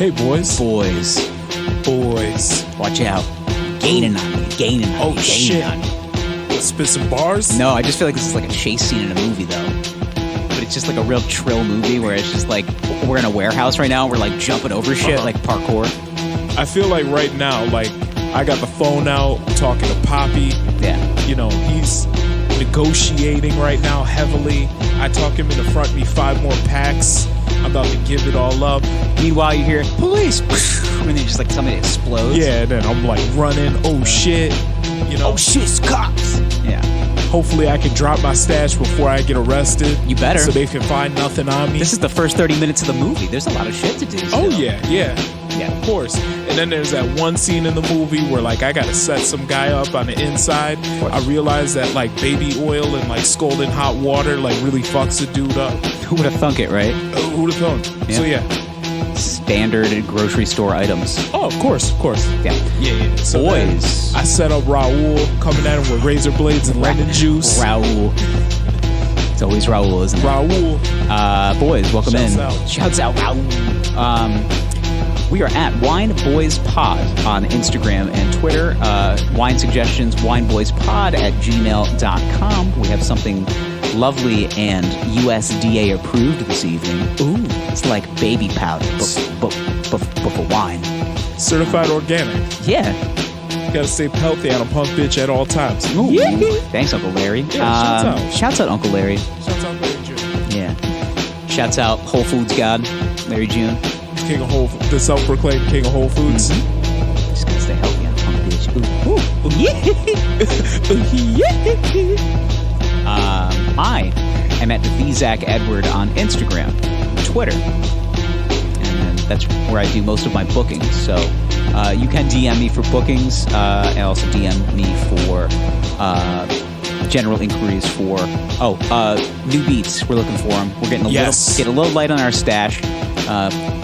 Hey, boys. Boys. Watch out. Gaining on me. Oh, shit. On me. Let's spit some bars? No, I just feel like this is like a chase scene in a movie, though. But it's just like a real trill movie where it's just like, we're in a warehouse right now, and we're like jumping over shit, like parkour. I feel like right now, like, I got the phone out, talking to Poppy. Yeah. You know, he's negotiating right now heavily. I talk him into front me 5 more packs. I'm about to give it all up. Meanwhile, you hear, police! And then just like something explodes. Yeah, and then I'm like running. Oh, shit. You know? Oh, shit, it's cops! Yeah. Hopefully I can drop my stash before I get arrested. You better. So they can find nothing on me. This is the first 30 minutes of the movie. There's a lot of shit to do. Oh, yeah, of course. And then there's that one scene in the movie where, like, I gotta set some guy up on the inside. I realize that, like, baby oil and, like, scalding hot water, like, really fucks a dude up. Who would have thunk it, right? Who'd have thunk? Yeah. So, yeah. Standard grocery store items. Oh, of course. Yeah. So Boys. I set up Raul, coming at him with razor blades and lemon juice. Raul. It's always Raul, isn't it? Raul. Boys, welcome in. Shouts out, Raul. We are at Wine Boys Pod on Instagram and Twitter. Wine suggestions, wineboyspod@gmail.com. We have something lovely and USDA approved this evening. Ooh, it's like baby powder, but for wine. Certified organic. Yeah. Gotta stay healthy on a punk bitch at all times. Ooh. Thanks, Uncle Larry. Yeah, shouts out, Uncle Larry. Shouts out, Larry June. Yeah. Shouts out, Whole Foods God, Larry June. King of the self-proclaimed King of Whole Foods. Mm-hmm. Just gotta stay healthy on a punk bitch. I am at the Zach Edward on Instagram, Twitter, and that's where I do most of my bookings. So you can DM me for bookings, and also DM me for general inquiries for new beats. We're looking for them. We're getting a little light on our stash.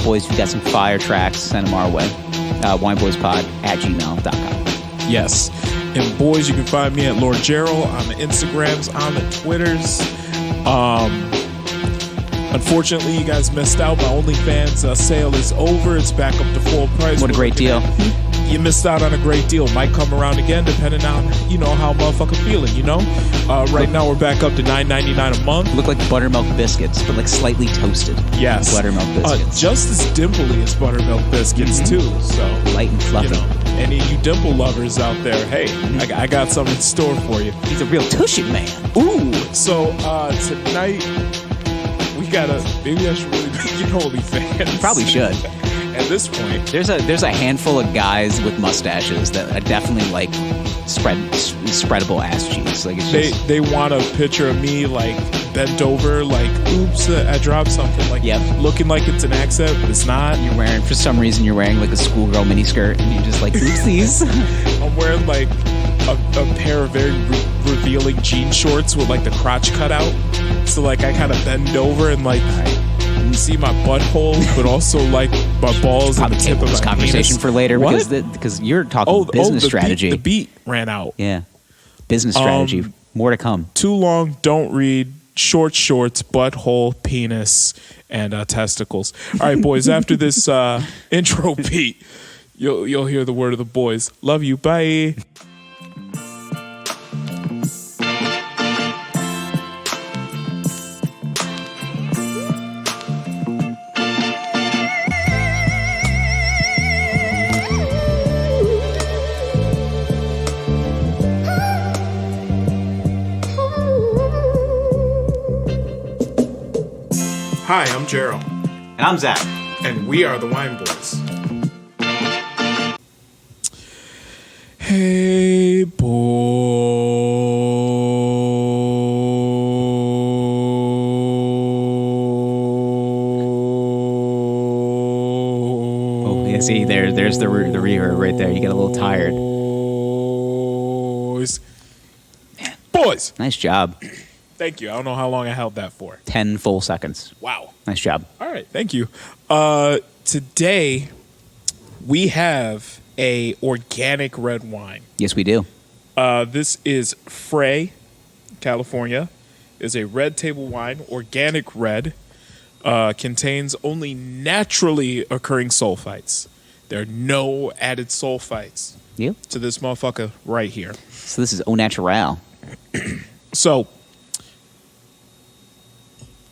Boys, if you got some fire tracks, send them our way. wineboyspod@gmail.com. Yes. And boys, you can find me at Lord Gerald on the Instagrams, on the Twitters. Unfortunately, you guys missed out. My OnlyFans sale is over. It's back up to full price. What a great deal. You missed out on a great deal. Might come around again, depending on, how motherfucker feeling, Right now, we're back up to $9.99 a month. Look like buttermilk biscuits, but like slightly toasted. Yes. Buttermilk biscuits. Just as dimply as buttermilk biscuits, too. So light and fluffy. Any of you dimple lovers out there, hey, I got something in store for you. He's a real tushy man. Ooh. So tonight, we gotta, maybe I should really make an OnlyFans. Probably should. At this point, there's a handful of guys with mustaches that are definitely like spreadable ass cheeks. Like it's just, they want a picture of me like bent over, like oops, I dropped something, like looking like it's an accent, but it's not. For some reason you're wearing like a schoolgirl miniskirt, and you're just like oopsies. I'm wearing like a pair of very revealing jean shorts with like the crotch cut out, so like I kind of bend over and like. You see my butthole, but also like my balls and the tip of my conversation penis. For later because you're talking business strategy. The beat ran out. Yeah, business strategy. More to come. Too long. Don't read. Short shorts, butthole, penis, and testicles. All right, boys. After this intro beat, you'll hear the word of the boys. Love you. Bye. Hi, I'm Gerald. And I'm Zach. And we are the Wine Boys. Hey, boy. Oh, yeah, see, there's the reverb right there. You get a little tired. Boys. Nice job. Thank you. I don't know how long I held that for. 10 full seconds. Wow. Nice job. All right. Thank you. Today, we have a organic red wine. Yes, we do. This is Frey, California. It's a red table wine, organic red. contains only naturally occurring sulfites. There are no added sulfites Yeah. to this motherfucker right here. So this is au naturel. So,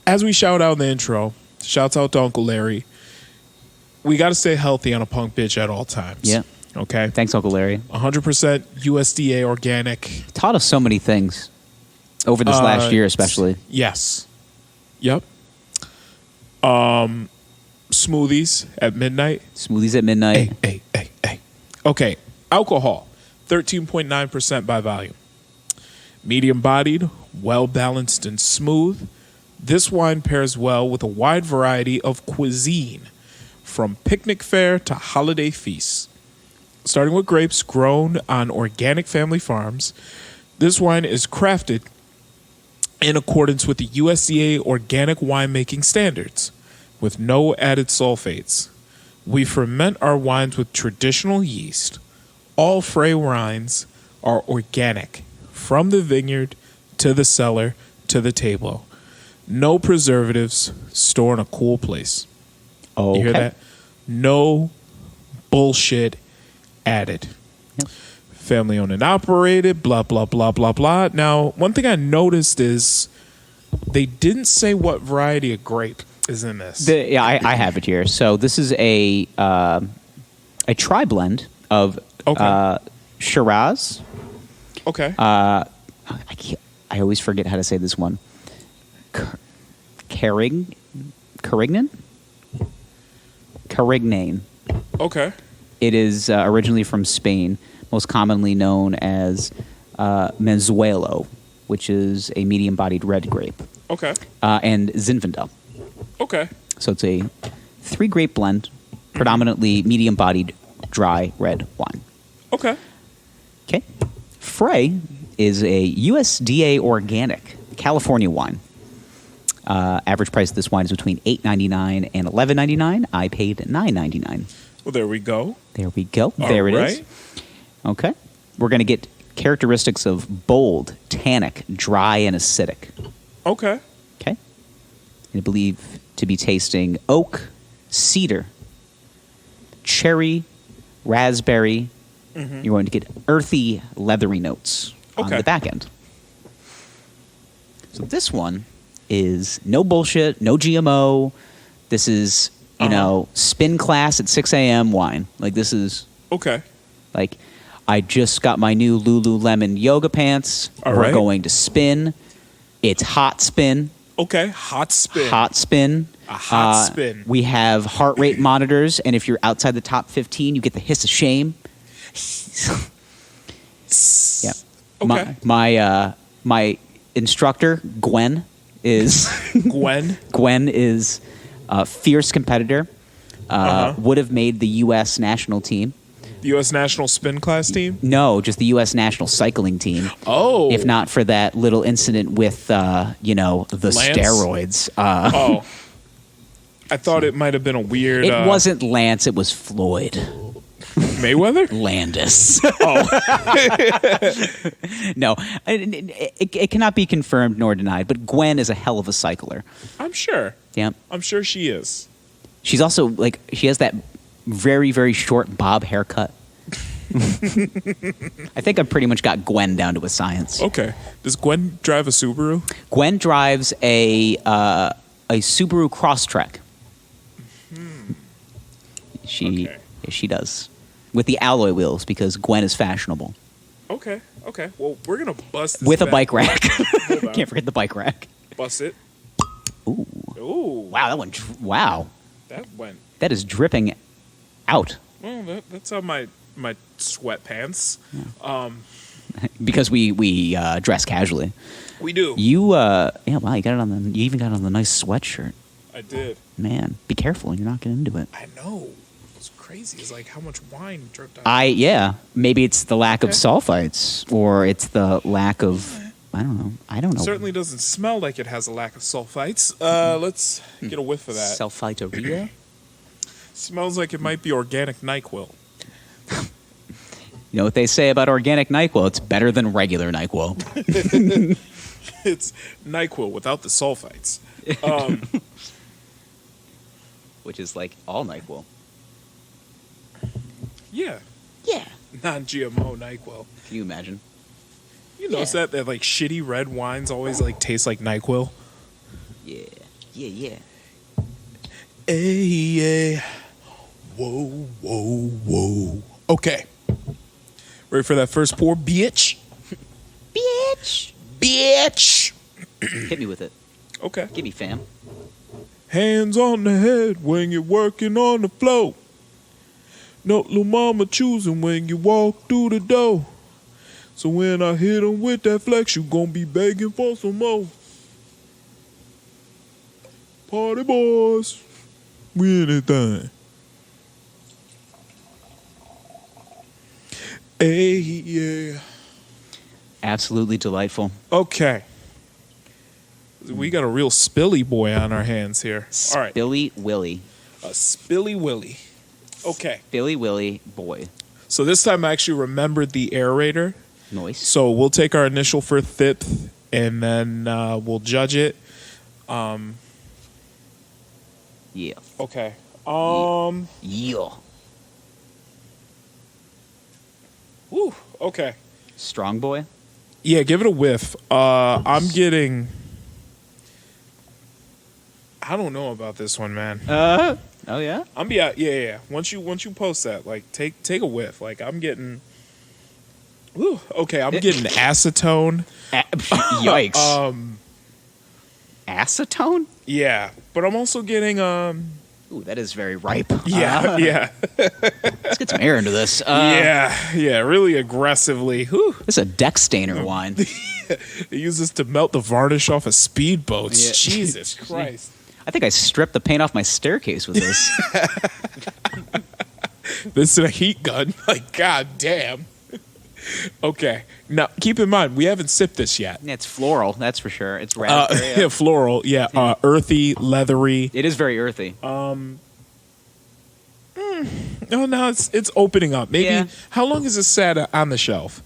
as we shout out in the intro, shouts out to Uncle Larry, we got to stay healthy on a punk bitch at all times. Yeah. Okay? Thanks, Uncle Larry. 100% USDA organic. Taught us so many things over this last year, especially. Yes. Yep. Smoothies at midnight. Smoothies at midnight. Hey. Okay. Alcohol, 13.9% by volume. Medium bodied, well balanced, and smooth. This wine pairs well with a wide variety of cuisine, from picnic fare to holiday feasts. Starting with grapes grown on organic family farms, this wine is crafted in accordance with the USDA organic winemaking standards, with no added sulfates. We ferment our wines with traditional yeast. All Frey wines are organic, from the vineyard to the cellar to the table. No preservatives, store in a cool place. Oh, You hear that? No bullshit added. Yep. Family owned and operated, blah, blah, blah, blah, blah. Now, one thing I noticed is they didn't say what variety of grape is in this. I have it here. So this is a tri blend of Shiraz. Okay. I always forget how to say this one. Carignan. Okay. It is originally from Spain, most commonly known as Menzuelo, which is a medium-bodied red grape, Okay. and Zinfandel. Okay. So it's a 3-grape blend, predominantly medium-bodied dry red wine. Okay. Okay. Frey is a USDA organic California wine. Average price of this wine is between $8.99 and $11.99. I paid $9.99. Well, there we go. There we go. There it is. Okay. We're going to get characteristics of bold, tannic, dry, and acidic. Okay. Okay. I believe to be tasting oak, cedar, cherry, raspberry. You're going to get earthy, leathery notes on Okay. the back end. So this one is no bullshit, no GMO. This is, spin class at 6 a.m. wine. Like, this is, Okay. like, I just got my new Lululemon yoga pants. All We're right. going to spin. It's hot spin. Okay. Hot spin. Hot spin. A hot spin. We have heart rate monitors, and if you're outside the top 15, you get the hiss of shame. Yeah. Okay. My instructor, Gwen is Gwen. a fierce competitor. Would have made the U.S. national team. The U.S. national spin class team? No, just the U.S. national cycling team. Oh. If not for that little incident with, the Lance? steroids. Oh. I thought it might have been a weird... It wasn't Lance, it was Floyd Mayweather? Landis. Oh. No, it cannot be confirmed nor denied, but Gwen is a hell of a cycler. I'm sure. Yeah. I'm sure she is. She's also, she has that very, very short bob haircut. I think I've pretty much got Gwen down to a science. Okay. Does Gwen drive a Subaru? Gwen drives a Subaru Crosstrek. Okay. She does. With the alloy wheels, because Gwen is fashionable. Okay. Well, we're going to bust this With a bad- bike rack. Hold on. Can't forget the bike rack. Bust it. Ooh. Ooh. Wow, that one. Wow. That went... That is dripping out. Well, that's on my sweatpants. Because we dress casually. We do. You wow, you got it on you even got it on the nice sweatshirt. I did. Man, be careful, you're not getting into it. I know. It's crazy. It's like how much wine dripped out. Maybe it's the lack of Okay. sulfites, or it's the lack of I don't know. Certainly doesn't smell like it has a lack of sulfites. Let's get a whiff of that. Sulfiteria? Smells like it might be organic NyQuil. You know what they say about organic NyQuil? It's better than regular NyQuil. It's NyQuil without the sulfites. which is like all NyQuil. Yeah. Yeah. Non-GMO NyQuil. Can you imagine? You notice that like shitty red wines always like taste like NyQuil? Yeah. Yeah. Hey, yeah. Whoa, whoa, whoa. Okay. Ready for that first pour, bitch? Bitch! Hit me with it. Okay. Give me, fam. Hands on the head when you're working on the floor. No little mama choosing when you walk through the door. So when I hit 'em with that flex, you gon' be begging for some more. Party boys, we anything. Hey, yeah. Absolutely delightful. Okay. We got a real spilly boy on our hands here. All right. Billy Willy. A spilly willy. Okay. Billy Willy boy. So this time I actually remembered the aerator. Nice. So we'll take our initial for fifth, and then we'll judge it. Yeah. Okay. Yeah. Woo. Okay. Strong boy. Yeah, give it a whiff. I'm getting. I don't know about this one, man. Oh yeah. Yeah. Once you post that, like take a whiff. Like I'm getting. Woo. Okay, I'm getting acetone. Yikes. Acetone? Yeah, but I'm also getting Ooh, that is very ripe. Yeah. Let's get some air into this. Yeah, really aggressively. Whew. This is a deck stainer wine. They use this to melt the varnish off of speedboats. Yeah. Jesus Christ. I think I stripped the paint off my staircase with this. This is a heat gun. Like, god damn. Okay. Now, keep in mind, we haven't sipped this yet. It's floral, that's for sure. It's raspberry. Yeah, floral. Yeah, earthy, leathery. It is very earthy. No, it's opening up. Maybe. Yeah. How long is this sat on the shelf?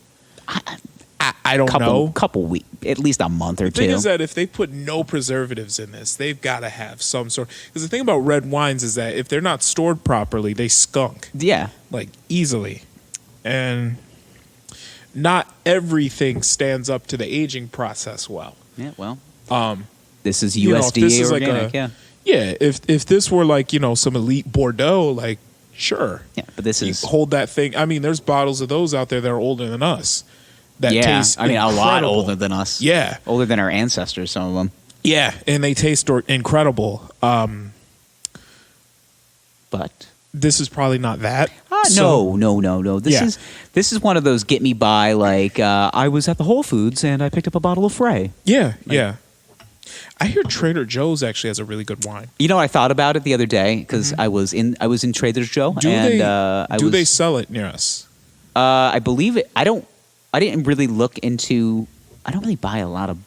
I don't know. Couple weeks, at least a month or The two. thing is that if they put no preservatives in this, they've got to have some sort. Because the thing about red wines is that if they're not stored properly, they skunk. Yeah. Like easily, and not everything stands up to the aging process well. Yeah. Well. This is you know, if USDA this is like organic. yeah. If this were like some elite Bordeaux, like sure. Yeah, but this You is hold that thing. I mean, there's bottles of those out there that are older than us. That taste I mean, a lot incredible. older than us. Yeah. Older than our ancestors, some of them. Yeah, and they taste incredible. But This is probably not that. So- no. This is one of those get me by. Like I was at the Whole Foods and I picked up a bottle of Frey. Yeah. I hear Trader Joe's actually has a really good wine. You know, I thought about it the other day because I was in Trader Joe. Do they sell it near us? I believe it. I didn't really look into. I don't really buy a lot of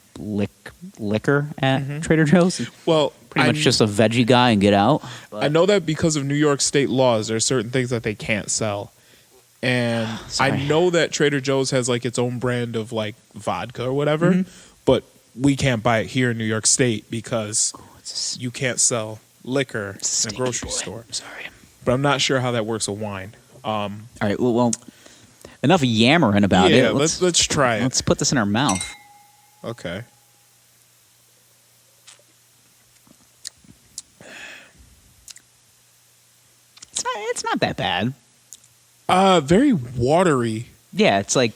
liquor at Trader Joe's. Well, Pretty much just a veggie guy and get out. I know that because of New York state laws, there are certain things that they can't sell. And I know that Trader Joe's has like its own brand of like vodka or whatever, but we can't buy it here in New York State because you can't sell liquor in a grocery store. I'm sorry. But I'm not sure how that works with wine. All right. Well, enough yammering about it. Yeah, let's try it. Let's put this in our mouth. Okay. It's not that bad. Very watery. Yeah, it's like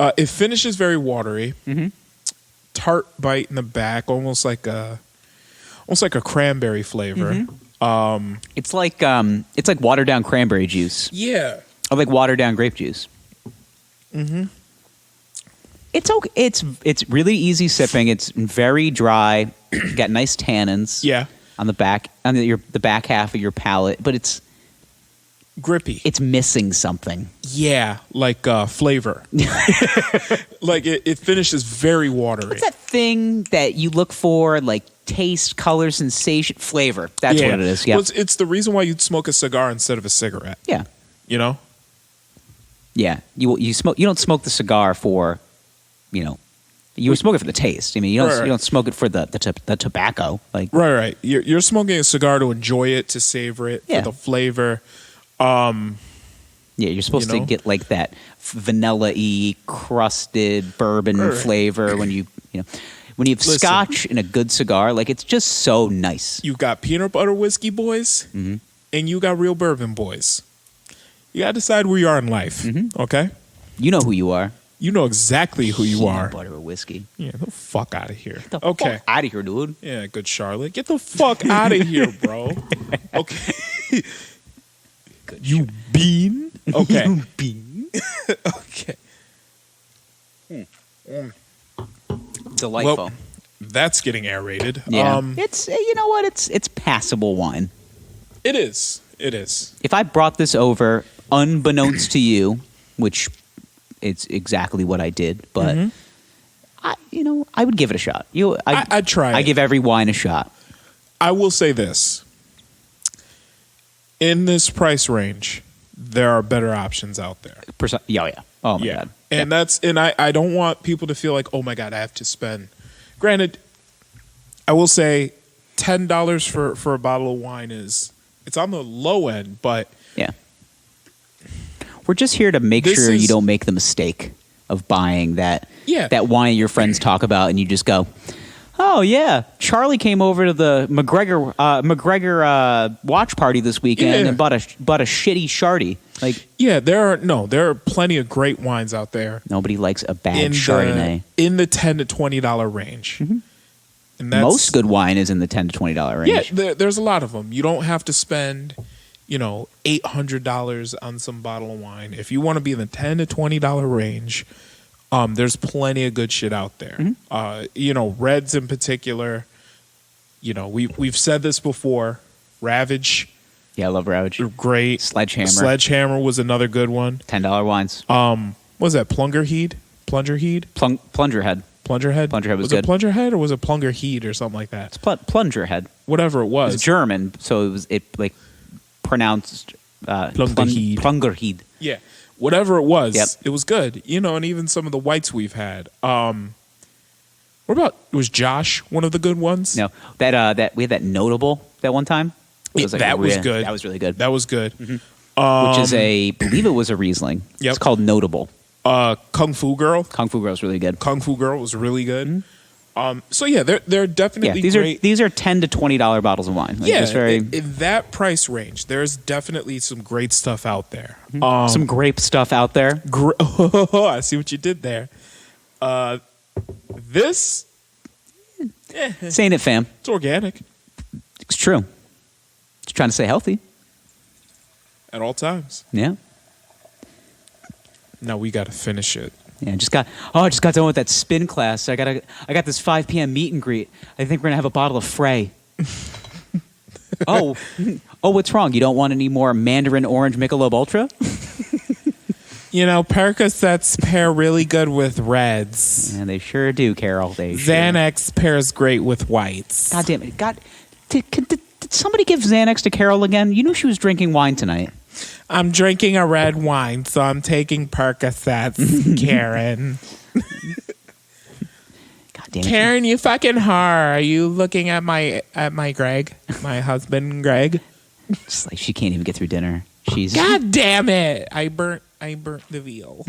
It finishes very watery. Tart bite in the back, almost like a cranberry flavor. it's like watered down cranberry juice Yeah. or like watered down grape juice. It's okay. It's really easy sipping. It's very dry. Got nice tannins. Yeah. On the back, the back half of your palate, but it's Grippy. it's missing something. Yeah, like flavor. Like it finishes very watery. What's that thing that you look for? Like taste, color, sensation, flavor. That's what it is. Yeah, Well, it's the reason why you'd smoke a cigar instead of a cigarette. yeah, You know? yeah. You smoke. You don't smoke the cigar for, You were smoking for the taste. I mean, you don't Right. you don't smoke it for the tobacco. Like, Right. You're smoking a cigar to enjoy it, to savor it, Yeah. for the flavor. yeah, you're supposed You know? to get like that vanilla-y crusted bourbon Right. flavor when you have Listen. scotch in a good cigar. Like, it's just so nice. You got peanut butter whiskey boys, Mm-hmm. and you got real bourbon boys. You got to decide where you are in life, Mm-hmm. okay? You know who you are. You know exactly who you Peanut are. butter or whiskey. Yeah, the fuck out of here. Get the Okay. fuck out of here, dude. Yeah, good Charlotte. Get the fuck out of here, bro. Okay. Good You bean? Okay. You bean. Okay. Delightful. Well, that's getting aerated. Yeah, it's you know what? It's passable wine. It is. It is. If I brought this over unbeknownst to you, which it's exactly what I did, but I would give it a shot. I'd try I it. give every wine a shot. I will say this. In this price range, there are better options out there. Yeah. Oh my god. And I don't want people to feel like, oh my God, I have to spend. Granted, I will say $10 for a bottle of wine it's on the low end, but Yeah. We're just here to make This sure you is- don't make the mistake of buying that Yeah. that wine your friends talk about, and you just go, "Oh yeah, Charlie came over to the McGregor watch party this weekend Yeah. and bought a shitty Shardy." Like, yeah, there are plenty of great wines out there nobody likes a bad in Chardonnay. in the $10 to $20 range. And that's, Most good wine is in the $10 to $20 range. Yeah, there's a lot of them. You don't have to spend, $800 on some bottle of wine. If you want to be in the $10 to $20 range, there's plenty of good shit out there. Reds in particular. We've said this before. Ravage, Yeah, I love Ravage. great. Sledgehammer. Sledgehammer was another good one. $10 wines. What was that? Plungerhead? Plungerhead? Plungerhead. Plungerhead? Plungerhead was it good. Plungerhead or was it Plungerhead or something like that? Plungerhead. Whatever it was. It's German, so it pronounced Plungerhead. Plungerhead. Yeah, whatever it was, Yep. it was good. And even some of the whites we've had. What about, was Josh one of the good ones? No, that we had that Notable that one time. It was That was good. That was really good. That was good. Which is I believe it was a Riesling. Yep. It's called Notable. Kung Fu Girl. Kung Fu Girl's really good. Kung Fu Girl was really good. So yeah, they're definitely Yeah, great. these are $10 to $20 bottles of wine. Like, Yeah, just very in that price range, there's definitely some great stuff out there. some grape stuff out there. I see what you did there. This, Saying it, fam. it's organic It's true. Just trying to stay healthy. at all times. Yeah. Now we got to finish it. Yeah, I just got done with that spin class. I got this 5 p.m. meet and greet. I think we're gonna have a bottle of Frey. oh, what's wrong? You don't want any more Mandarin Orange Michelob Ultra? Percocets pair really good with reds. And they sure do, Carol. They sure. Xanax pairs great with whites. God damn it! Did somebody give Xanax to Carol again? You knew she was drinking wine tonight. I'm drinking a red wine, so I'm taking Percocets, Karen. God damn it! Karen, you fucking whore. Are you looking at my Greg? My husband, Greg? Just like she can't even get through dinner. She's God damn it. I burnt the veal.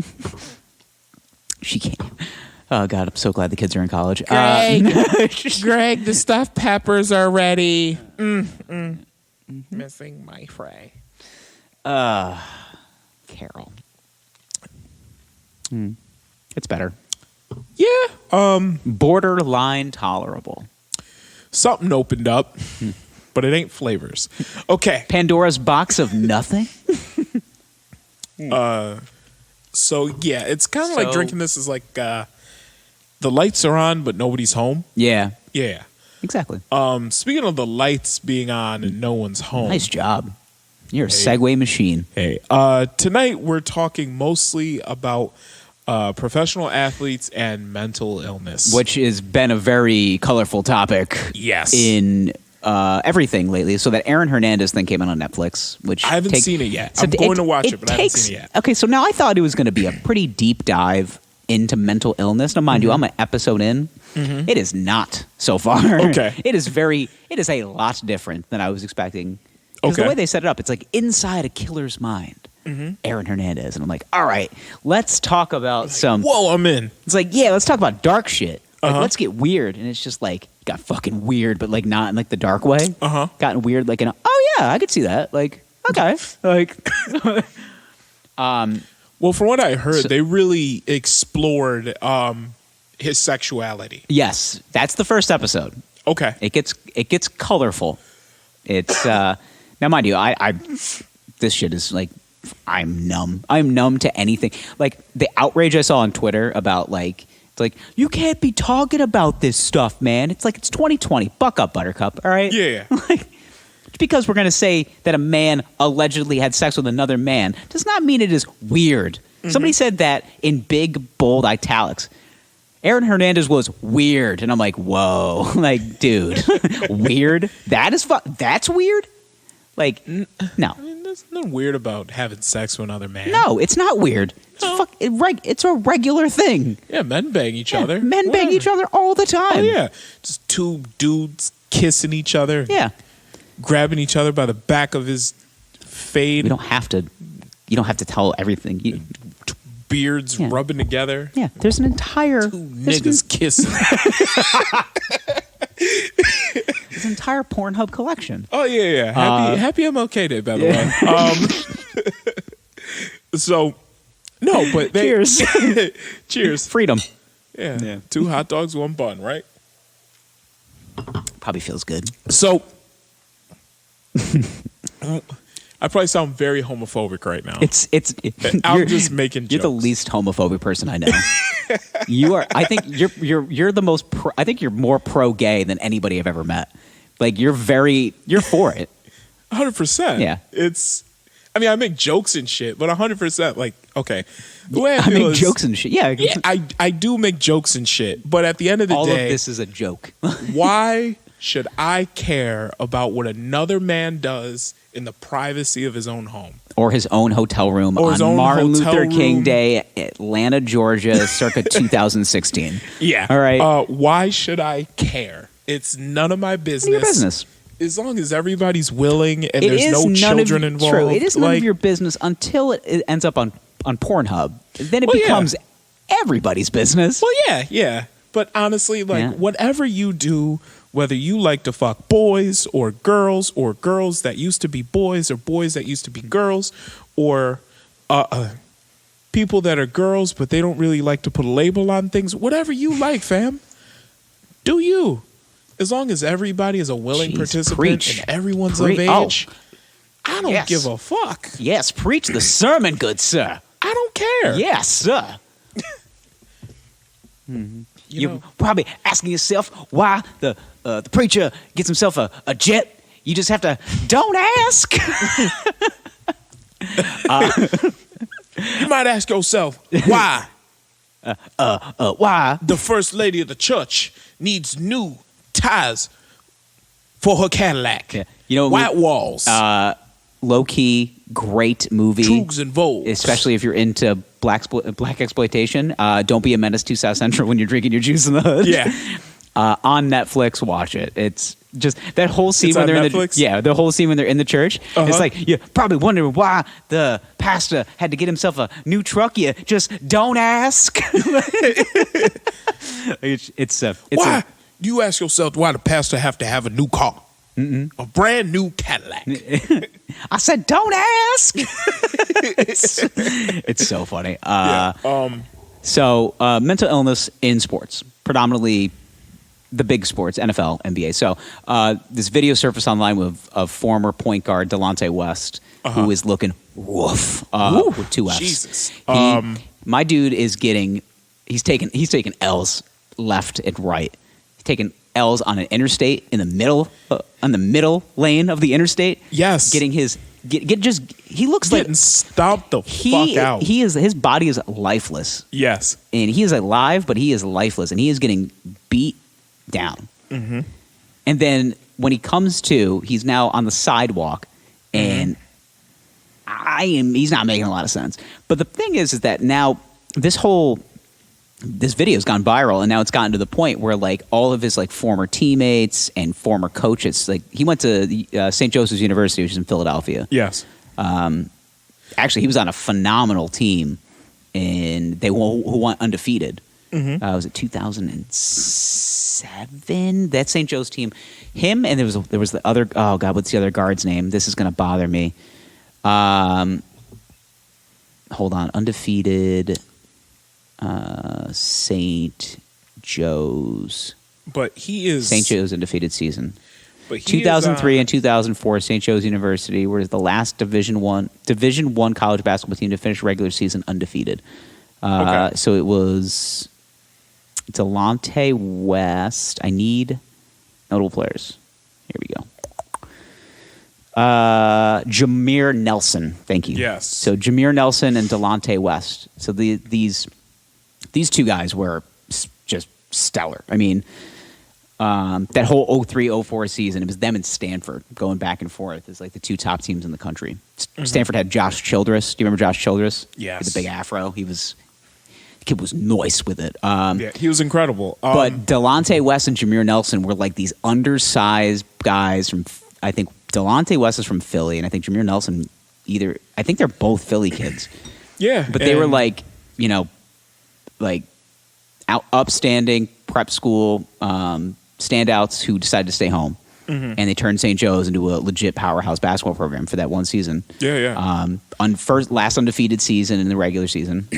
she can't. Oh God, I'm so glad the kids are in college. Greg, Greg, the stuffed peppers are ready. Missing my fray. Carol. It's better. Yeah. Borderline tolerable. Something opened up, but it ain't flavors. Okay. Pandora's box of nothing. So yeah, it's kind of like So- drinking this is like the lights are on, but nobody's home. Yeah, Yeah. exactly. Speaking of the lights being on and no one's home. Nice job. You're a Segway machine. Hey, tonight we're talking mostly about professional athletes and mental illness. Which has been a very colorful topic. Yes. In everything lately. So that Aaron Hernandez thing came out on Netflix, which I haven't seen it yet. I'm going to watch it, but I haven't seen it yet. Okay, so now I thought it was going to be a pretty deep dive into mental illness. Now, mind you, I'm an episode in. It is not so far. Okay. It is a lot different than I was expecting. Because Okay. the way they set it up, it's like inside a killer's mind. Aaron Hernandez. And I'm like, all right, let's talk about some. Whoa, I'm in. It's like, yeah, let's talk about dark shit. Like, Uh-huh. let's get weird. And it's just like, got fucking weird, but like not in like the dark way. Uh-huh. Gotten weird, like in a, oh yeah, I could see that. Like, okay. Like, Well, from what I heard, they really explored his sexuality. yes, that's the first episode. Okay. It gets colorful. It's now, mind you, I this shit is like, I'm numb. I'm numb to anything. Like the outrage I saw on Twitter about like, it's like, you can't be talking about this stuff, man. It's like, it's 2020. Buck up, Buttercup. All right. Yeah. Like, just because we're gonna say that a man allegedly had sex with another man does not mean it is weird. Somebody said that in big bold italics. Aaron Hernandez was weird, and I'm like, whoa, like, dude, weird. That's weird. Like, no, I mean, there's nothing weird about having sex with another man. no, it's not weird. It's a regular thing. Yeah, men bang each other. Men bang each other all the time. Oh, yeah. Just two dudes kissing each other. Yeah. Grabbing each other by the back of his fade. You don't have to tell everything. Beards rubbing together. Yeah, there's an entire Two niggas kissing. there's an entire Pornhub collection. Oh, yeah. Happy MLK Day, by the way. So, no, but they... Cheers. Cheers. Freedom. Yeah. 2 hot dogs, 1 bun, right? Probably feels good. So, I probably sound very homophobic right now. I'm just making You're the jokes. least homophobic person I know. You are. I think you're the most. I think you're more pro-gay than anybody I've ever met. Like you're for it. 100%. Yeah. I mean, I make jokes and shit, but 100%, like, okay. The way I I feel make is, jokes and shit. Yeah. Yeah, I do make jokes and shit, but at the end of the All day, of this is a joke. why should I care about what another man does in the privacy of his own home? Or his own hotel room Or his on own Martin hotel Luther King room. Day, Atlanta, Georgia, circa 2016. Yeah. All right. Why should I care? It's none of my business. None of your business. As long as everybody's willing and It there's is no none children of, involved. True. It is none like, of your business until it ends up on Pornhub. Then it Well, yeah. becomes everybody's business. Well, yeah. But honestly, like, Yeah. whatever you do, whether you like to fuck boys or girls that used to be boys or boys that used to be girls or people that are girls but they don't really like to put a label on things, whatever you like, fam, do you. As long as everybody is a willing Jeez, participant preach. and everyone's Pre- of age, I don't Yes. give a fuck. Yes, preach the sermon, good sir. I don't care. Yes, sir. You You're know, probably asking yourself why the preacher gets himself a jet. You just have to, don't ask. you might ask yourself, why Why? the first lady of the church needs new tires for her Cadillac. Yeah. You know, white walls, Low-key, great movie. Trugs and Vogues. Especially if you're into black exploitation. Don't be a menace to South Central when you're drinking your juice in the hood. Yeah. On Netflix, watch it. It's just that whole scene It's when on they're Netflix? the whole scene when they're in the church. Uh-huh. It's like you're probably wondering why the pastor had to get himself a new truck. You just don't ask. it's Why do you ask yourself why the pastor have to have a new car? A brand new Cadillac. I said, don't ask. it's so funny. So mental illness in sports, predominantly the big sports, NFL, NBA. So this video surfaced online of former point guard Delonte West, who is looking woof with 2 Fs. Jesus. My dude is he's taking L's left and right. He's taking L's on an interstate in the middle on the middle lane of the interstate. Yes. Getting his he looks Getting like stomped the fuck out. his body is lifeless. Yes. And he is alive, but he is lifeless, and he is getting beat down. Mm-hmm. And then when he comes to, he's now on the sidewalk, and he's not making a lot of sense. But the thing is that now this whole this video's gone viral, and now it's gotten to the point where like all of his like former teammates and former coaches, like he went to St. Joseph's University, which is in Philadelphia. Yes. Actually, he was on a phenomenal team, and who went undefeated. Was it 2007? That St. Joe's team. Him and there was the other. Oh God, what's the other guard's name? This is going to bother me. Hold on, undefeated. St. Joe's. But he is St. Joe's undefeated season. But he 2003 and 2004, St. Joe's University was the last Division One college basketball team to finish regular season undefeated. Okay. So it was Delonte West. I need notable players. Here we go. Jameer Nelson. Thank you. Yes. So Jameer Nelson and Delonte West. So these two guys were just stellar. I mean, that whole 03-04 season, it was them and Stanford going back and forth as like the two top teams in the country. Stanford had Josh Childress. Do you remember Josh Childress? Yes. With the big afro. The kid was nice with it. Yeah, he was incredible. But Delonte West and Jameer Nelson were like these undersized guys from, I think Delonte West is from Philly, and I think Jameer Nelson I think they're both Philly kids. Yeah. But they were like, you know, like upstanding prep school standouts who decided to stay home. And they turned St. Joe's into a legit powerhouse basketball program for that one season. Yeah. Last undefeated season in the regular season.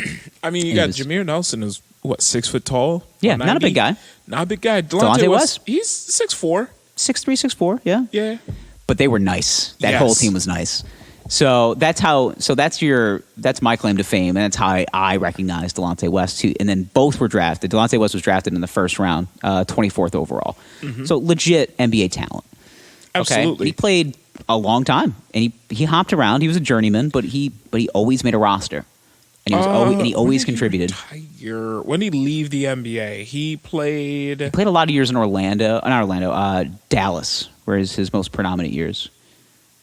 I mean, you got Jameer Nelson, who's what, 6 foot tall? Yeah, not a big guy. Not a big guy. Delonte West? He's 6'4". 6'3", 6'4", yeah. Yeah. But they were nice. That whole team was nice. So that's my claim to fame, and that's how I recognize Delonte West too. And then both were drafted. Delonte West was drafted in the first round, 24th overall. So legit NBA talent. Absolutely. Okay? He played a long time, and he hopped around. He was a journeyman, but he always made a roster, and he always contributed. When did he leave the NBA? He played a lot of years in Dallas, where his most predominant years.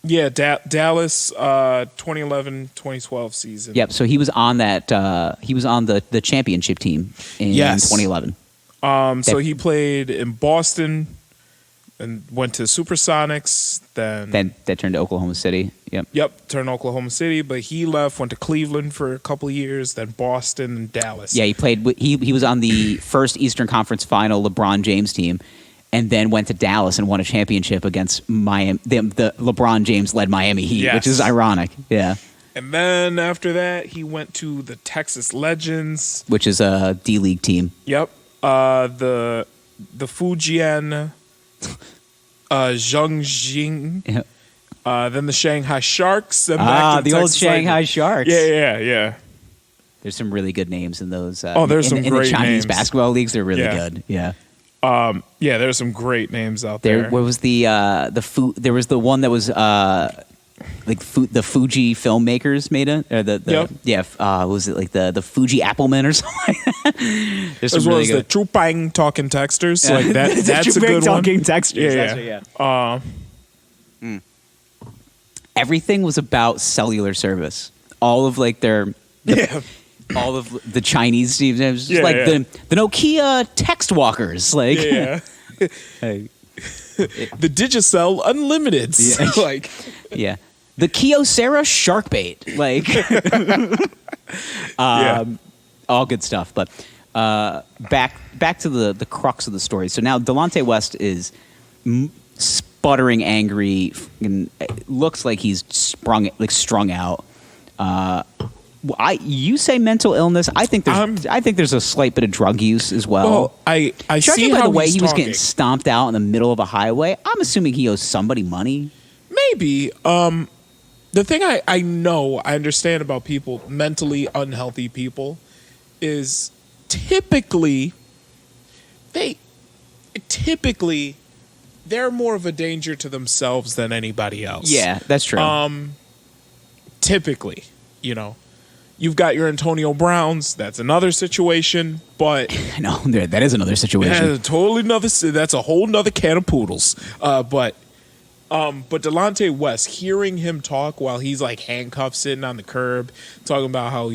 Yeah, Dallas, 2011-2012 season. Yep. So he was on that. He was on the championship team in 2011. So he played in Boston, and went to Supersonics. Then that turned to Oklahoma City. Yep, turned to Oklahoma City. But he left, went to Cleveland for a couple of years, then Boston and Dallas. Yeah, he played. He was on the first Eastern Conference Final LeBron James team. And then went to Dallas and won a championship against Miami. The LeBron James-led Miami Heat, which is ironic. Yeah. And then after that, he went to the Texas Legends, which is a D-League team. Yep. The Fujian Zhongjing. Yep. Then the Shanghai Sharks. And back to the old Shanghai Sharks. Yeah. There's some really good names in those. There's some great in the Chinese names. Basketball leagues. They're really good. Yeah. There's some great names out there. What was there was the one that was the Fuji filmmakers made it, or was it like the Fuji Appleman or something? There's as well as the Chupang talking texters, like that. That's a good talking one. Texters. Yeah. Everything was about cellular service. All of like all of the Chinese teams, it was just the Nokia text walkers, like the Digicel Unlimited, the Kyocera shark bait, all good stuff. But back to the crux of the story. So now Delonte West is sputtering angry, and it looks like he's strung out. You say mental illness. I think there's a slight bit of drug use as well. Well, I judging see by how the way he's he was talking. getting stomped out in the middle of a highway. I'm assuming he owes somebody money. Maybe. The thing I understand about people, mentally unhealthy people, is typically they're more of a danger to themselves than anybody else. Yeah, that's true. Typically, you've got your Antonio Browns. That's another situation, but no, that is another situation. That's a whole nother can of poodles. But Delonte West, hearing him talk while he's like handcuffed, sitting on the curb, talking about how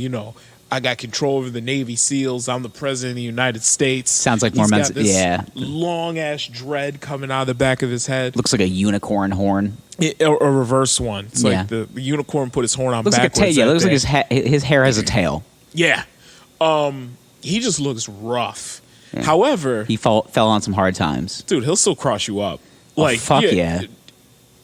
I got control over the Navy SEAls. I'm the president of the United States. Sounds like He's more got this yeah. long ass dread coming out of the back of his head. Looks like a unicorn horn. A reverse one. It's Yeah. like the unicorn put his horn on Looks like a backwards. tail. Yeah, looks that like day. his hair has a tail. Yeah. He just looks rough. However, He fell on some hard times. dude, he'll still cross you up. Fuck yeah.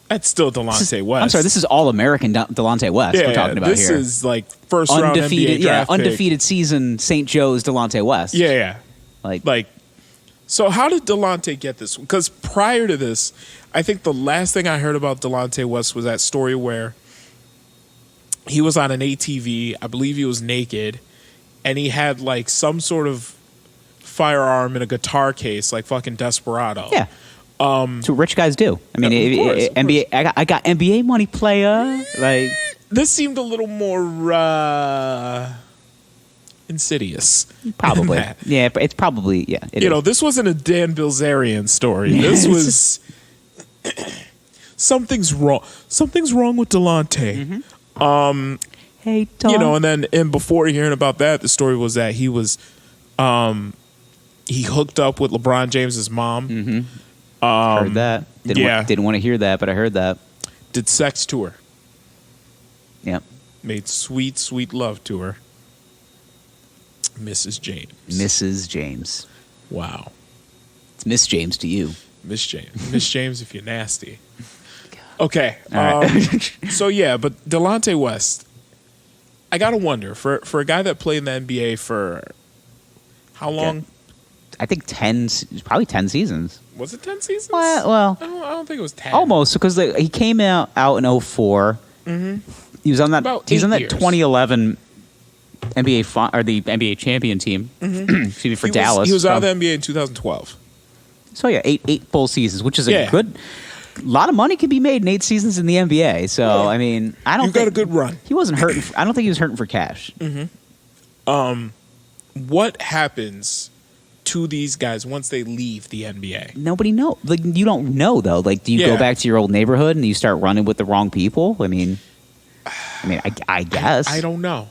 That's still Delonte West. I'm sorry, this is all American Delonte West we're talking about this here. is like first round Undefeated, NBA draft pick. undefeated season St. Joe's Delonte West. Yeah. Like So how did Delonte get this? Because prior to this, I think the last thing I heard about Delonte West was that story where he was on an ATV. I believe he was naked, and he had like some sort of firearm in a guitar case, like fucking Desperado. yeah. That's what rich guys do. I mean, Yeah, of course. NBA. I got NBA money, player. Like This seemed a little more insidious. probably, than that. yeah. But it's probably It You is. know, this wasn't a Dan Bilzerian story. This was something's wrong. Something's wrong with Delonte. Hey, Tom. You know, and before hearing about that, the story was that he was he hooked up with LeBron James's mom. Heard that. Didn't want to hear that, but I heard that. Did sex to her. Yep. Made sweet, sweet love to her. Mrs. James. Mrs. James. Wow. It's Miss James to you. Miss James. Miss James if you're nasty. Okay. All right. So yeah, but Delonte West, I gotta wonder, for a guy that played in the NBA for how long? I think probably 10 seasons. Was it 10 seasons? Well, I don't think it was 10. almost, because he came out in 04. He was on that. About He was on 8 that years. 2011 NBA or the NBA champion team. Excuse me, for Dallas. He was out of the NBA in 2012. So yeah, eight full seasons, which is a Yeah. good. A lot of money can be made in 8 seasons in the NBA. So Yeah. I mean, I don't. You got think a good run. He wasn't hurting. I don't think he was hurting for cash. What happens to these guys once they leave the NBA? Nobody know. Like you don't know though. Like, do you Yeah. go back to your old neighborhood and you start running with the wrong people? I mean, I guess. I don't know.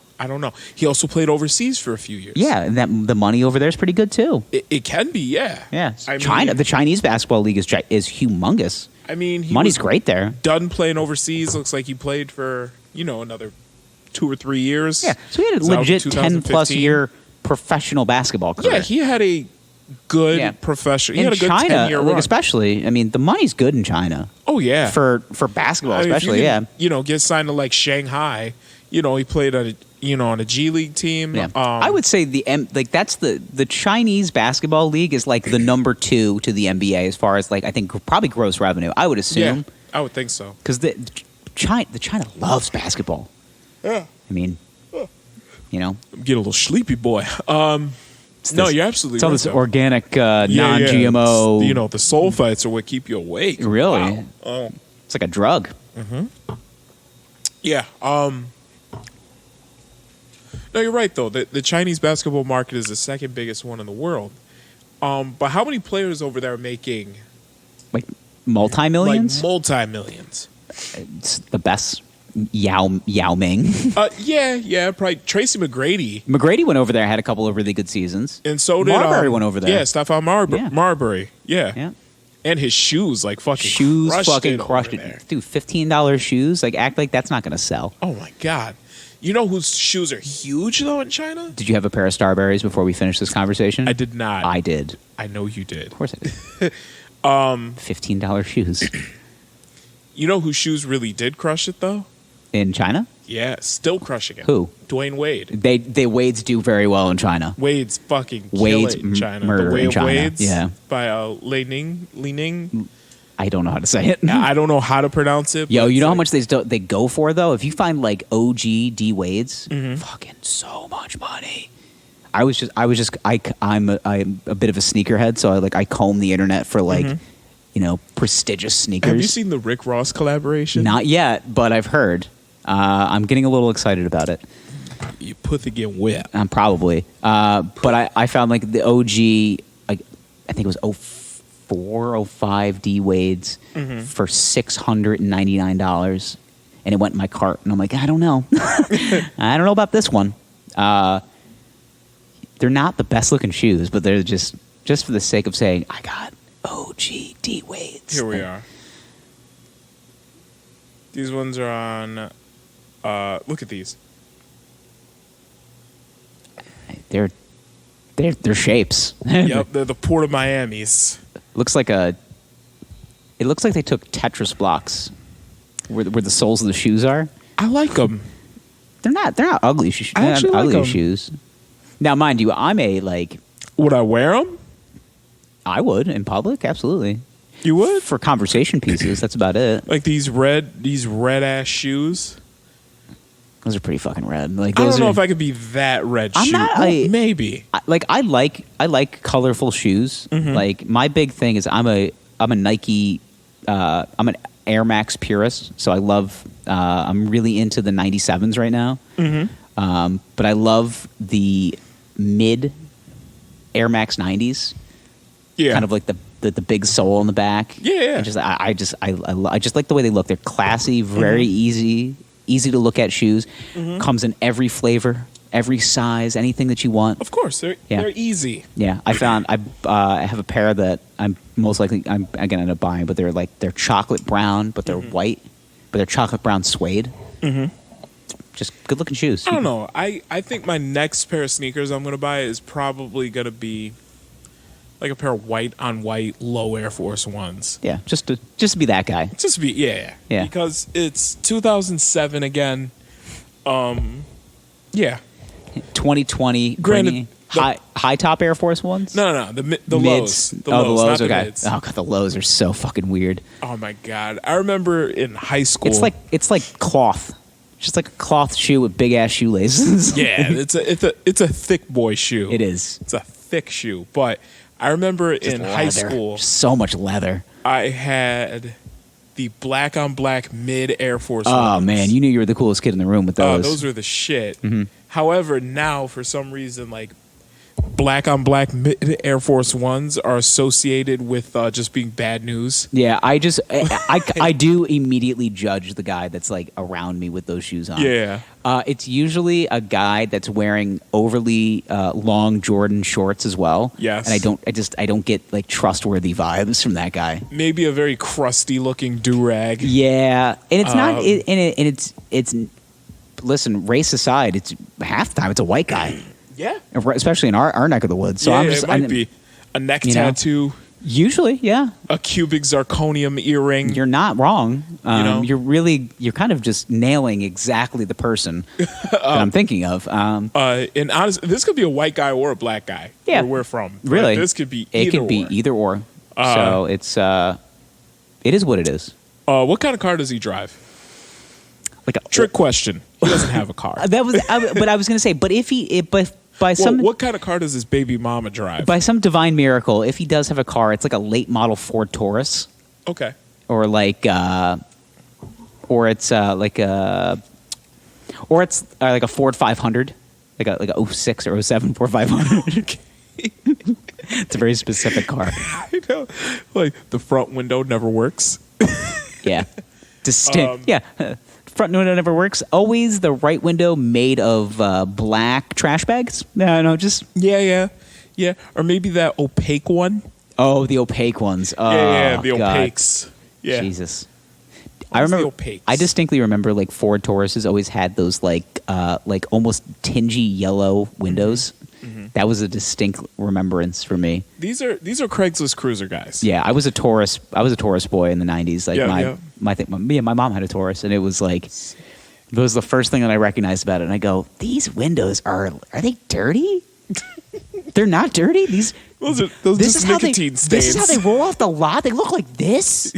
He also played overseas for a few years. Yeah, and the money over there is pretty good too. It can be, yeah. Yeah, I China. mean- The Chinese basketball league is humongous. I mean, he Money's was great there. done playing overseas. Looks like he played for, another 2 or 3 years. Yeah, so he had a Was out in legit 10 plus 2015. year professional basketball career. Yeah, he had a good professional. He in had a good China, 10-year run. especially. I mean, the money's good in China Oh yeah, for basketball, I mean, if especially. you Yeah, can, get signed to like Shanghai. He played on a G League team. yeah. I would say that's the Chinese basketball league is like the number 2 to the NBA as far as like I think probably gross revenue. I would Yeah, assume I would think so. because the China loves basketball. Yeah, I mean, I'm getting a little sleepy, boy. No, you're absolutely it's all right. this though. organic, Yeah, non-GMO. It's, the soul fights are what keep you awake. Really? Wow. Oh. It's like a drug. Yeah. No, you're right though. The Chinese basketball market is the second biggest one in the world. But how many players over there are making Like multi-millions. like multi-millions? It's the best. Yao Ming. Yeah, probably Tracy McGrady, McGrady went over there, had a couple of really good seasons. and so did Marbury went over there. Yeah, Stephon Yeah. Marbury. Yeah. Yeah. And his shoes fucking Shoes crushed crushed over there. it. Dude, $15 shoes. Like, act like that's not going to sell. Oh my god! You know whose shoes are huge though in China? Did you have a pair of Starberries before we finish this conversation? I did not. I did. I know you did. Of course I did. $15 shoes. You know whose shoes really did crush it though? In China? Yeah, still crushing it. Who? Dwayne Wade. They Wades do very well in China. Wade's fucking Wade's kill it in China. murder The Way in of China. Wades Yeah. by Li Ning. I don't know how to say it. I don't know how to pronounce it. Yo, but you it's know how like- much they go for though? If you find like OG D Wades, Mm-hmm. fucking so much money. I'm a bit of a sneakerhead, so I comb the internet for like prestigious sneakers. Have you seen the Rick Ross collaboration? Not yet, but I've heard. I'm getting a little excited about it. You put the get wet. Probably. But I found like the OG, like I think it was 04, 05 D Wades for $699, and it went in my cart, and I'm like, I don't know, I don't know about this one. They're not the best looking shoes, but they're just for the sake of saying, I got OG D-Wades. Here we are. These ones are on, look at these. They're shapes. Yep, they're the Port of Miamis. It looks like they took Tetris blocks where the soles of the shoes are. I like them. They're not ugly shoes. I actually like them. Shoes. Now, mind you, I'm a Would I wear them? I would in public, absolutely. You would? For conversation pieces, that's about it. Like these red ass shoes. Those are pretty fucking red. I don't know if I could be that red I'm shoe. not, maybe. I like colorful shoes. Mm-hmm. Like my big thing is I'm a Nike. I'm an Air Max purist, so I love. I'm really into the 97s right now. Mm-hmm. But I love the mid Air Max 90s. Yeah. Kind of like the big sole in the back. Yeah. And I just like the way they look. They're classy, very easy to look at shoes. Mm-hmm. Comes in every flavor, every size, anything that you want. Of course, they're easy. Yeah, I found I have a pair that I'm gonna end up buying, but they're chocolate brown, but they're white, but they're chocolate brown suede. Mm-hmm. Just good looking shoes. I don't know. I think my next pair of sneakers I'm gonna buy is probably gonna be like a pair of white on white low Air Force Ones. Yeah, just to be that guy. Just to be yeah. Because it's 2007 again. Yeah. 2020. Granted, high top Air Force Ones. No. The Mids. lows. The lows. not the Okay. mids. Oh god, the lows are so fucking weird. Oh my god! I remember in high school. It's like cloth. Just like a cloth shoe with big ass shoelaces. Yeah, it's a thick boy shoe. It is. It's a thick shoe. But I remember Just in leather. high school, So much leather. I had the black on black mid Air Force Oh Ones. man, you knew you were the coolest kid in the room with those. Those were the shit. Mm-hmm. However, now for some reason, like black on black mid Air Force Ones are associated with just being bad news. Yeah, I do immediately judge the guy that's like around me with those shoes on. Yeah. It's usually a guy that's wearing overly long Jordan shorts as well. Yes. And I don't get like trustworthy vibes from that guy. Maybe a very crusty looking do-rag. Yeah, and it's not. It's. Listen, race aside, it's half the time it's a white guy. Yeah. Especially in our neck of the woods. So yeah, I'm just. It might be a neck tattoo. Usually, yeah. A cubic zirconium earring. You're not wrong. You're kind of just nailing exactly the person that I'm thinking of. And honestly, this could be a white guy or a black guy. Yeah. Where we're from. Really? Right? This could be either It could be either or. So it is what it is. What kind of car does he drive? Like a Trick question. He doesn't have a car. But I was going to say, but what kind of car does his baby mama drive? By some divine miracle, if he does have a car, it's like a late model Ford Taurus. Okay. Or like a Ford 500, like a 06 or 07 Ford 500. It's a very specific car. I know. Like the front window never works. Yeah. Yeah. Front window never works. Always the right window made of black trash bags. No, just Yeah. Or maybe that opaque one. Oh, the opaque ones. Oh, Yeah, the God. opaques. Yeah. Jesus. I remember. I distinctly remember like Ford Tauruses always had those like almost tingy yellow windows. Mm-hmm. That was a distinct remembrance for me. These are Craigslist cruiser guys. Yeah, I was a Taurus boy in the 90s. Like my mom had a Taurus, and it was like it was the first thing that I recognized about it. And I go, these windows are they dirty? They're not dirty. Those are just nicotine stains. This is how they roll off the lot. They look like this.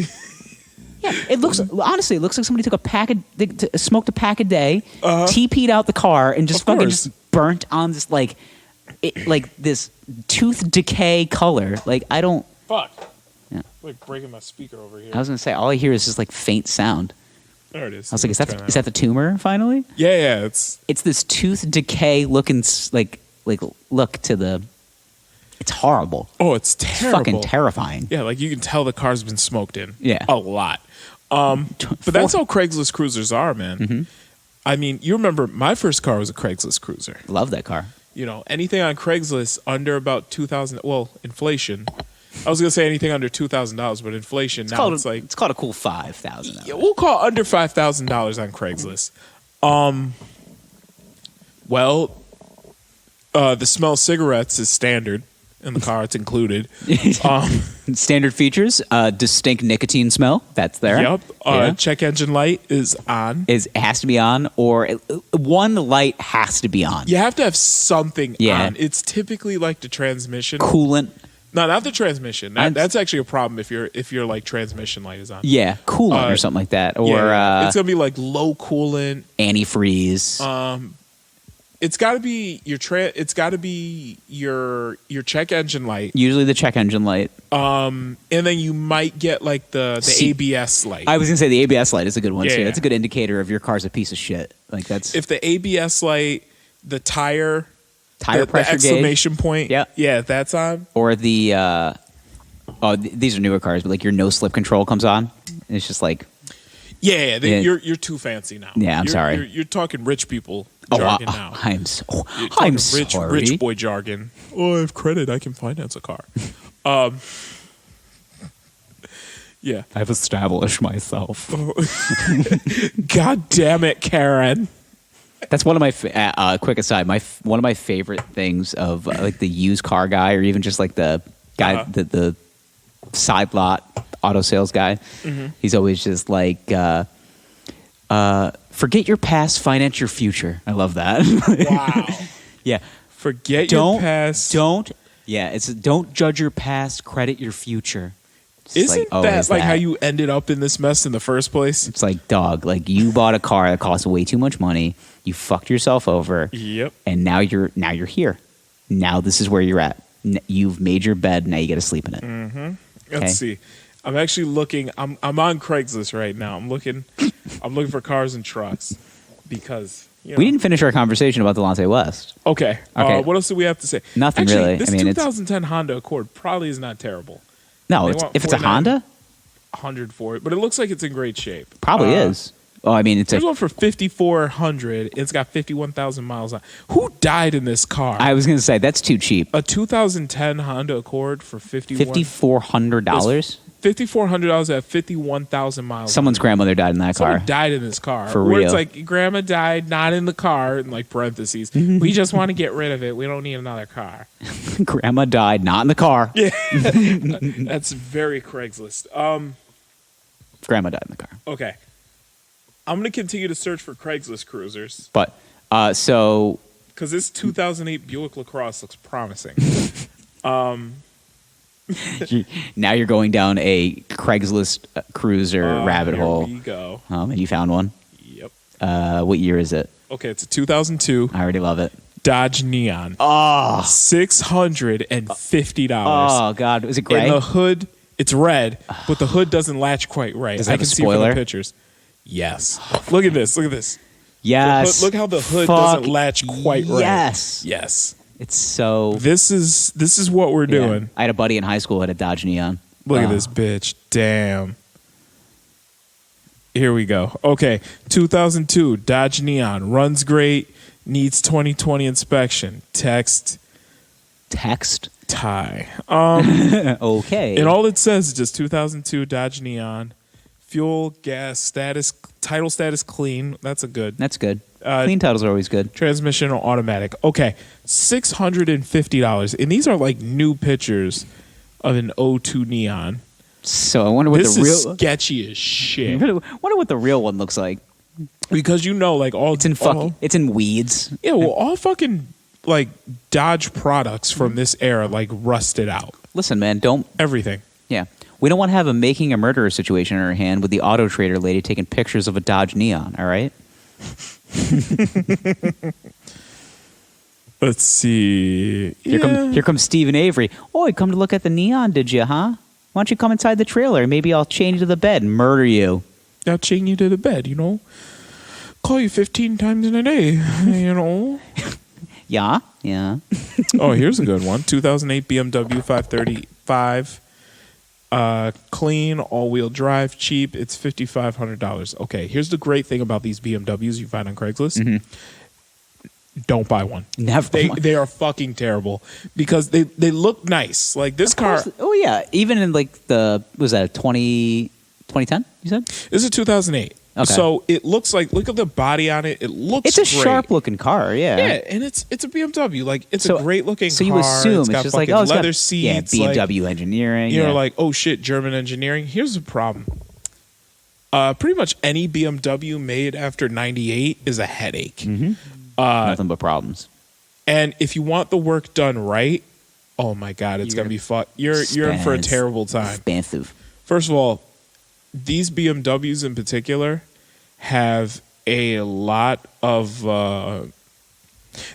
Yeah, it looks like somebody took smoked a pack a day, TP'd out the car, and just fucking just burnt on this like this tooth decay color. Like I don't. Fuck. Yeah. Like breaking my speaker over here. I was gonna say all I hear is just like faint sound. There it is. I was like, is that the tumor finally? Yeah. It's this tooth decay looking like look to the. It's horrible. Oh, it's terrible. Fucking terrifying. Yeah, like you can tell the car's been smoked in. Yeah. A lot. But that's how Craigslist cruisers are, man. Mm-hmm. I mean, you remember my first car was a Craigslist Cruiser. Love that car. You know, anything on Craigslist under about $2,000. Well, inflation. I was gonna say anything under $2,000, but inflation now it's like it's called a cool $5,000. yeah, we'll call under $5,000 on Craigslist. Well, the smell of cigarettes is standard in the car; it's included. Standard features: distinct nicotine smell. That's there. Yep. Yeah. Check engine light is on. Has to be on, or one light has to be on. You have to have something Yeah. on. It's typically like the transmission. Coolant. No, not the transmission. That's actually a problem if your like transmission light is on. Yeah, coolant or something like that, or it's gonna be like low coolant, antifreeze. It's got to be it's got to be your check engine light. Usually the check engine light. And then you might get like the ABS light. I was gonna say the ABS light is a good one too. Yeah. That's a good indicator of your car's a piece of shit. Like that's if the ABS light, the tire pressure the exclamation gauge. point. Yeah, that's on. Or the these are newer cars, but like your no slip control comes on. And it's just like Yeah. You're too fancy now. Yeah, I'm sorry. You're talking rich people jargon now. I'm sorry. Rich boy jargon. Oh, I have credit. I can finance a car. Yeah. I've established myself. God damn it, Karen. That's one of my quick aside. One of my favorite things of like the used car guy, or even just like the guy, the side lot auto sales guy. Mm-hmm. He's always just like, forget your past, finance your future. I love that. Wow. Yeah. Forget your past. Don't judge your past, credit your future. Isn't that like how you ended up in this mess in the first place? It's like, dog, like you bought a car that cost way too much money. You fucked yourself over. Yep. And now you're here. Now this is where you're at. You've made your bed. Now you got to sleep in it. Mm-hmm. Let's see. I'm actually looking. I'm on Craigslist right now. I'm looking for cars and trucks because we didn't finish our conversation about the Delonte West. Okay. What else do we have to say? Nothing actually, really. This 2010 Honda Accord probably is not terrible. No, if it's a Honda, 100 for it, but it looks like it's in great shape. Probably is. Oh, I mean, there's one for 5,400. It's got 51,000 miles on. Who died in this car? I was going to say that's too cheap. A 2010 Honda Accord for $5,400. $5,400 at 51,000 miles. Someone's grandmother died in that car. Someone died in this car. For real. real. It's like grandma died, not in the car. In like parentheses. We just want to get rid of it. We don't need another car. Grandma died, not in the car. Yeah, that's very Craigslist. Grandma died in the car. Okay. I'm going to continue to search for Craigslist cruisers. But, so... Because this 2008 Buick LaCrosse looks promising. Now you're going down a Craigslist cruiser rabbit hole. Here we go. And you found one? Yep. What year is it? Okay, it's a 2002. I already love it. Dodge Neon. Oh. $650. Oh, God. Is it gray? And the hood, it's red, but the hood doesn't latch quite right. Does it have I can a see from spoiler? the pictures. Yes. Look at this. Look at this. Yes. Look how the hood doesn't latch quite right. Yes. Yes. It's so... This is what we're doing. I had a buddy in high school who had a Dodge Neon. Look at this bitch. Damn. Here we go. Okay. 2002 Dodge Neon. Runs great. Needs 2020 inspection. Text. Tie. Okay. And all it says is just 2002 Dodge Neon. Fuel, gas, status, title status clean. That's good. Clean titles are always good. Transmission or automatic. Okay, $650. And these are like new pictures of an 02 Neon. So I wonder what this the real... is sketchy as shit. I wonder what the real one looks like. Because like all... It's in weeds. Yeah, well, all fucking like Dodge products from this era like rusted out. Listen, man, Everything. Yeah. We don't want to have a making a murderer situation in our hand with the auto trader lady taking pictures of a Dodge Neon, all right? Let's see. Here comes Stephen Avery. Oh, you come to look at the Neon, did you, huh? Why don't you come inside the trailer? Maybe I'll chain you to the bed and murder you. I'll chain you to the bed, Call you 15 times in a day, Yeah. Oh, here's a good one. 2008 BMW 535. Clean, all-wheel drive, cheap. It's $5,500. Okay, here's the great thing about these BMWs you find on Craigslist. Mm-hmm. Don't buy one. Never. They are fucking terrible because they look nice. Like this car. Oh yeah, even in like was that a 2010? You said This is a 2008. Okay. So it looks like, look at the body on it. It looks it's a great. sharp looking car. Yeah. Yeah, and it's a BMW. Like it's a great looking car. So you assume it's got just like, fucking oh, it's leather got, seats. Yeah, BMW engineering. You're yeah. like, oh shit, German engineering. Here's the problem. Pretty much any BMW made after 98 is a headache. Mm-hmm. Nothing but problems. And if you want the work done right, oh my god, it's gonna be fun. You're in for a terrible time. Expensive. First of all, these BMWs in particular have a lot of.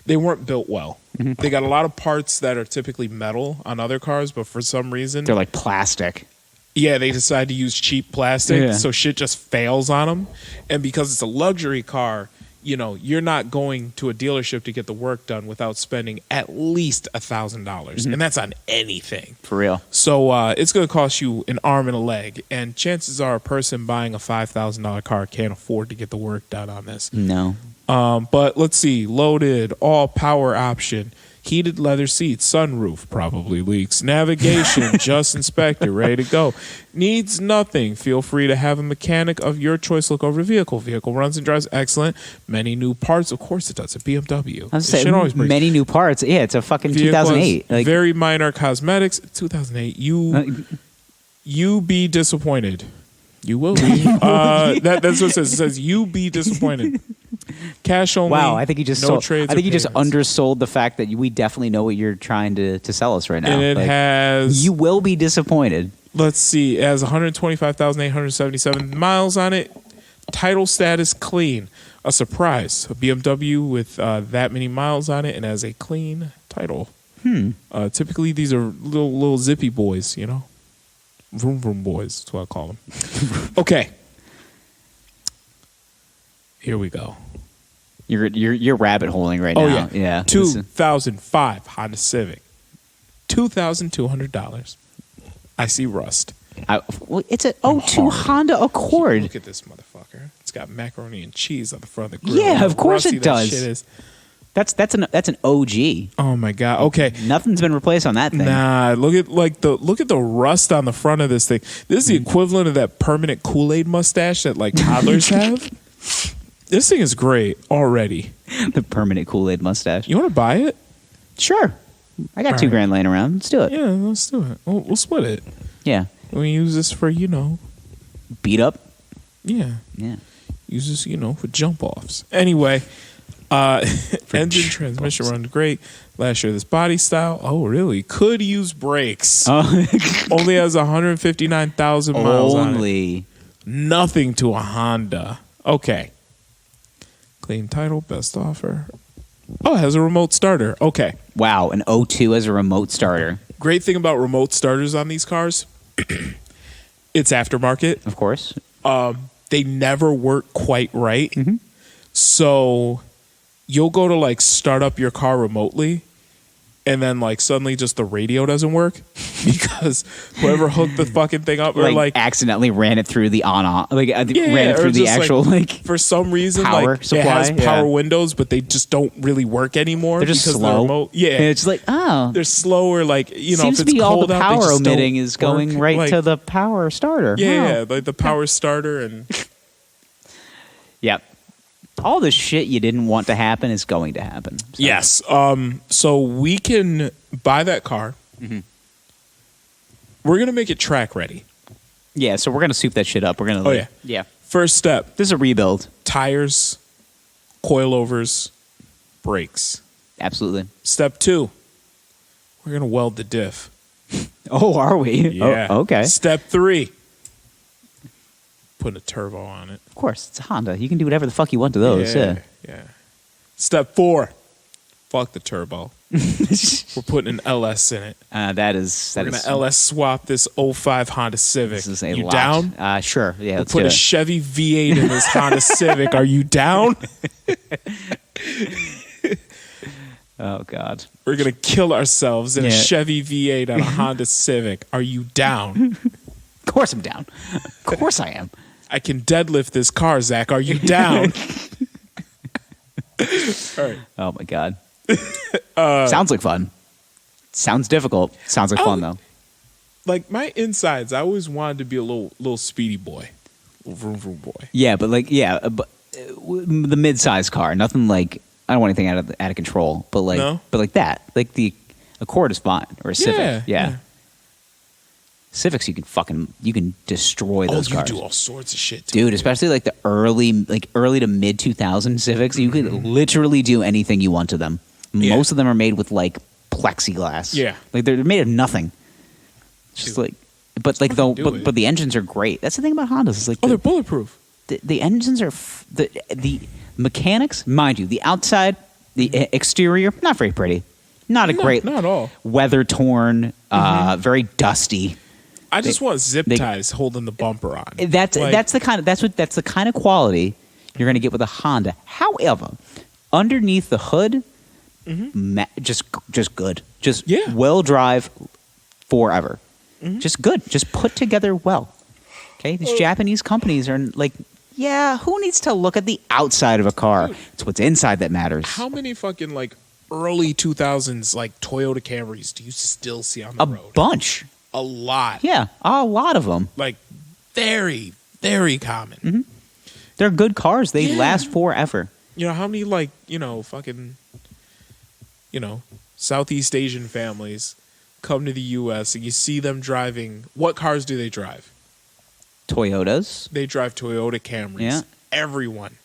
They weren't built well. Mm-hmm. They got a lot of parts that are typically metal on other cars, but for some reason they're like plastic. Yeah, they decide to use cheap plastic, so shit just fails on them. And because it's a luxury car, you know, you're not going to a dealership to get the work done without spending at least $1,000, and that's on anything. For real. So it's going to cost you an arm and a leg, and chances are a person buying a $5,000 car can't afford to get the work done on this. No. But let's see, loaded, all power option. Heated leather seats, sunroof, probably leaks. Navigation, just inspected, ready to go. Needs nothing. Feel free to have a mechanic of your choice look over the vehicle. Vehicle runs and drives excellent. Many new parts. Of course it does. A BMW. I was saying, many new parts. Yeah, it's a fucking 2008. Like, very minor cosmetics. 2008. You be disappointed. You will be. That's what it says. It says you be disappointed. Cash only. Wow, I think you just just undersold the fact that we definitely know what you're trying to sell us right now. And it has. You will be disappointed. Let's see. It has 125,877 miles on it. Title status clean. A surprise. A BMW with that many miles on it and has a clean title. Typically, these are little zippy boys, you know? Vroom vroom boys. That's what I call them. Okay. Here we go. You're rabbit holing right now. Yeah. 2005 Honda Civic. $2,200. I see rust. It's an 02 Honda Accord. Look at this motherfucker. It's got macaroni and cheese on the front of the grill. Yeah, of course it does. That shit is. That's an OG. Oh my god. Okay. Nothing's been replaced on that thing. Nah, look at the rust on the front of this thing. This is the equivalent of that permanent Kool-Aid mustache that like toddlers have. This thing is great already. The permanent Kool-Aid mustache. You want to buy it? Sure. I got $2,000 laying around. Let's do it. Yeah, let's do it. We'll split it. Yeah. We use this for, beat up. Yeah. Yeah. Use this, for jump offs. Anyway, engine transmission runs great. Last year, this body style. Oh, really? Could use brakes. Only has 159,000 miles on it. Nothing to a Honda. Okay. Clean title, best offer. Oh, it has a remote starter. Okay. Wow, an 02 as a remote starter. Great thing about remote starters on these cars, it's aftermarket. Of course. They never work quite right. Mm-hmm. So you'll go to start up your car remotely, and then suddenly just the radio doesn't work because whoever hooked the fucking thing up or accidentally ran it through the on-off, ran it or through the actual for some reason power supply. It has power windows, but they just don't really work anymore. They're just because slow. The remote, it's they're slower. Seems if it's to be cold all the out, power they emitting is going right to the power starter. Yeah, the power starter and yep. All the shit you didn't want to happen is going to happen. So. Yes. So we can buy that car. Mm-hmm. We're going to make it track ready. Yeah, so we're going to soup that shit up. We're going to... Oh, yeah. Yeah. First step. This is a rebuild. Tires, coilovers, brakes. Absolutely. Step 2. We're going to weld the diff. Oh, are we? Yeah. Oh, okay. Step 3. Putting a turbo on it. Of course, it's a Honda. You can do whatever the fuck you want to those. Yeah. Step 4. Fuck the turbo. We're putting an LS in it. We're going to LS swap this 05 Honda Civic. This is a you lot. Down? Sure. Yeah. We'll put a Chevy V8 in this Honda Civic. Are you down? Oh God. We're going to kill ourselves in a Chevy V8 on a Honda Civic. Are you down? course I'm down. Of course I am. I can deadlift this car, Zach. Are you down? All right. Oh my god. Sounds like fun. Sounds difficult. Sounds like fun though. Like my insides, I always wanted to be a little speedy boy, vroom vroom boy. Yeah, but the mid-sized car, nothing like I don't want anything out of control, but like that, like the Accord is fine or a Civic. Yeah. Civics, you can destroy those cars. You do all sorts of shit, too, dude. Especially like the early to mid 2000 Civics, you could literally do anything you want to them. Yeah. Most of them are made with like plexiglass. Yeah, like they're made of nothing. Just like, but the engines are great. That's the thing about Hondas. It's like they're bulletproof. The engines are the mechanics, mind you. The outside, the exterior, not very pretty. Not great. Not at all. Weather torn, very dusty. I just want zip ties holding the bumper on. That's the kind of quality you're going to get with a Honda. However, underneath the hood, just good. Just will drive forever. Just good. Just put together well. Okay, these Japanese companies are like, who needs to look at the outside of a car? It's what's inside that matters. How many fucking like early 2000s like Toyota Camrys do you still see on the road? A bunch. A lot. Yeah, a lot of them. Like, very, very common. They're good cars. They last forever. You know, how many, like, fucking, Southeast Asian families come to the U.S. and you see them driving. What cars do they drive? Toyotas. They drive Toyota Camrys. Yeah. Everyone.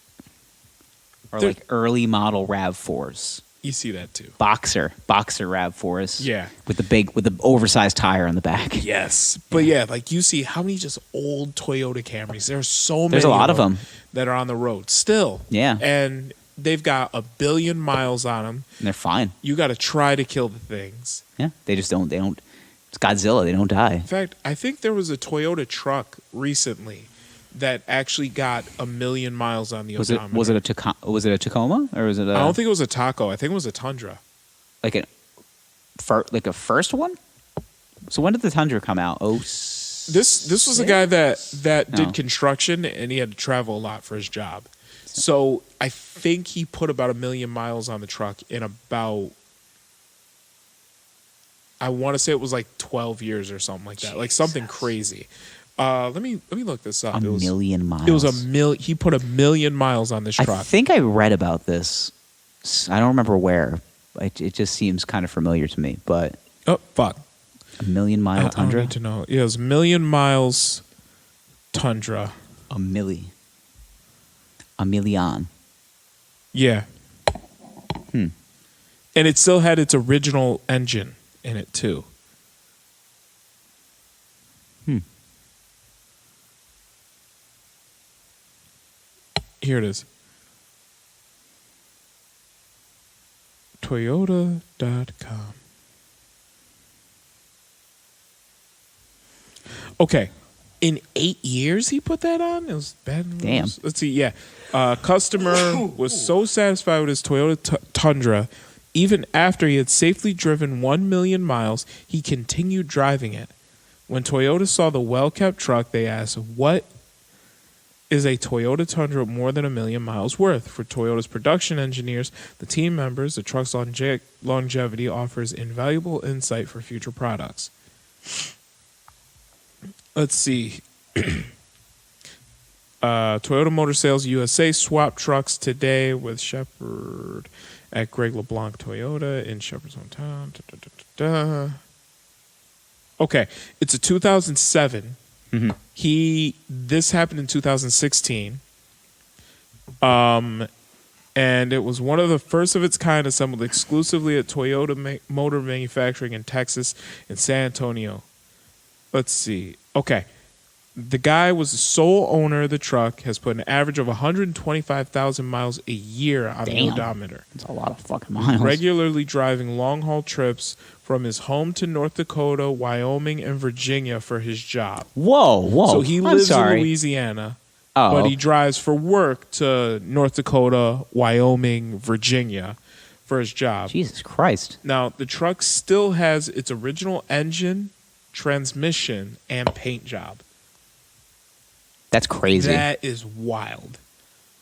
Or like early model RAV4s. You see that too. Boxer RAV4s. Yeah. With the oversized tire on the back. Yes. But like you see how many just old Toyota Camrys. There's so many. There's a lot of them that are on the road still. Yeah. And they've got 1 billion miles on them. And they're fine. You got to try to kill the things. Yeah. They just don't. It's Godzilla. They don't die. In fact, I think there was a Toyota truck recently that actually got 1 million miles on the odometer. Was it a Tacoma or was it? I don't think it was a Taco. I think it was a Tundra. Like a first one. So when did the Tundra come out? This was a guy that did construction and he had to travel a lot for his job. So I think he put about 1 million miles on the truck in about, I want to say it was like 12 years or something like that. Jesus. Like something crazy. Let me look this up. 1 million miles. It was he put 1 million miles on this truck. I think I read about this. I don't remember where. It just seems kind of familiar to me. But oh fuck, 1 million mile Tundra. I need to know. Yeah, it was 1 million miles Tundra. A million. Yeah. And it still had its original engine in it too. Here it is. Toyota.com. Okay. In 8 years he put that on? It was bad. Damn. Let's see. Yeah. Customer was so satisfied with his Toyota Tundra, even after he had safely driven 1 million miles, he continued driving it. When Toyota saw the well-kept truck, they asked, what is a Toyota Tundra more than 1 million miles worth? For Toyota's production engineers, the team members, the truck's longevity offers invaluable insight for future products. Let's see. Toyota Motor Sales USA swap trucks today with Shepard at Greg LeBlanc Toyota in Shepard's hometown. Okay, it's a 2007. This happened in 2016. And it was one of the first of its kind assembled exclusively at Toyota Motor Manufacturing in Texas and San Antonio. Let's see. Okay. The guy was the sole owner of the truck, has put an average of 125,000 miles a year on the odometer. That's a lot of fucking miles. Regularly driving long-haul trips from his home to North Dakota, Wyoming, and Virginia for his job. Whoa. So he lives in Louisiana, but he drives for work to North Dakota, Wyoming, Virginia for his job. Jesus Christ. Now, the truck still has its original engine, transmission, and paint job. That's crazy. That is wild.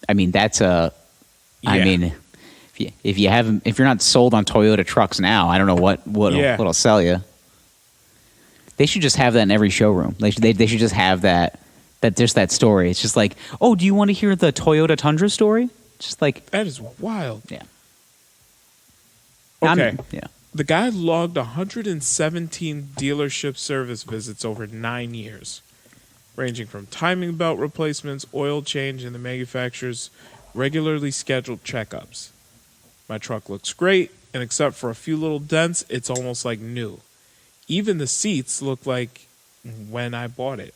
I mean, that's a. I mean, if you're not sold on Toyota trucks now, I don't know what'll sell you. They should just have that in every showroom. They should just have that just that story. It's just like, oh, do you want to hear the Toyota Tundra story? Just like that is wild. Yeah. Okay. Yeah. The guy logged 117 dealership service visits over 9 years, ranging from timing belt replacements, oil change, and the manufacturer's regularly scheduled checkups. My truck looks great, and except for a few little dents, it's almost like new. Even the seats look like when I bought it.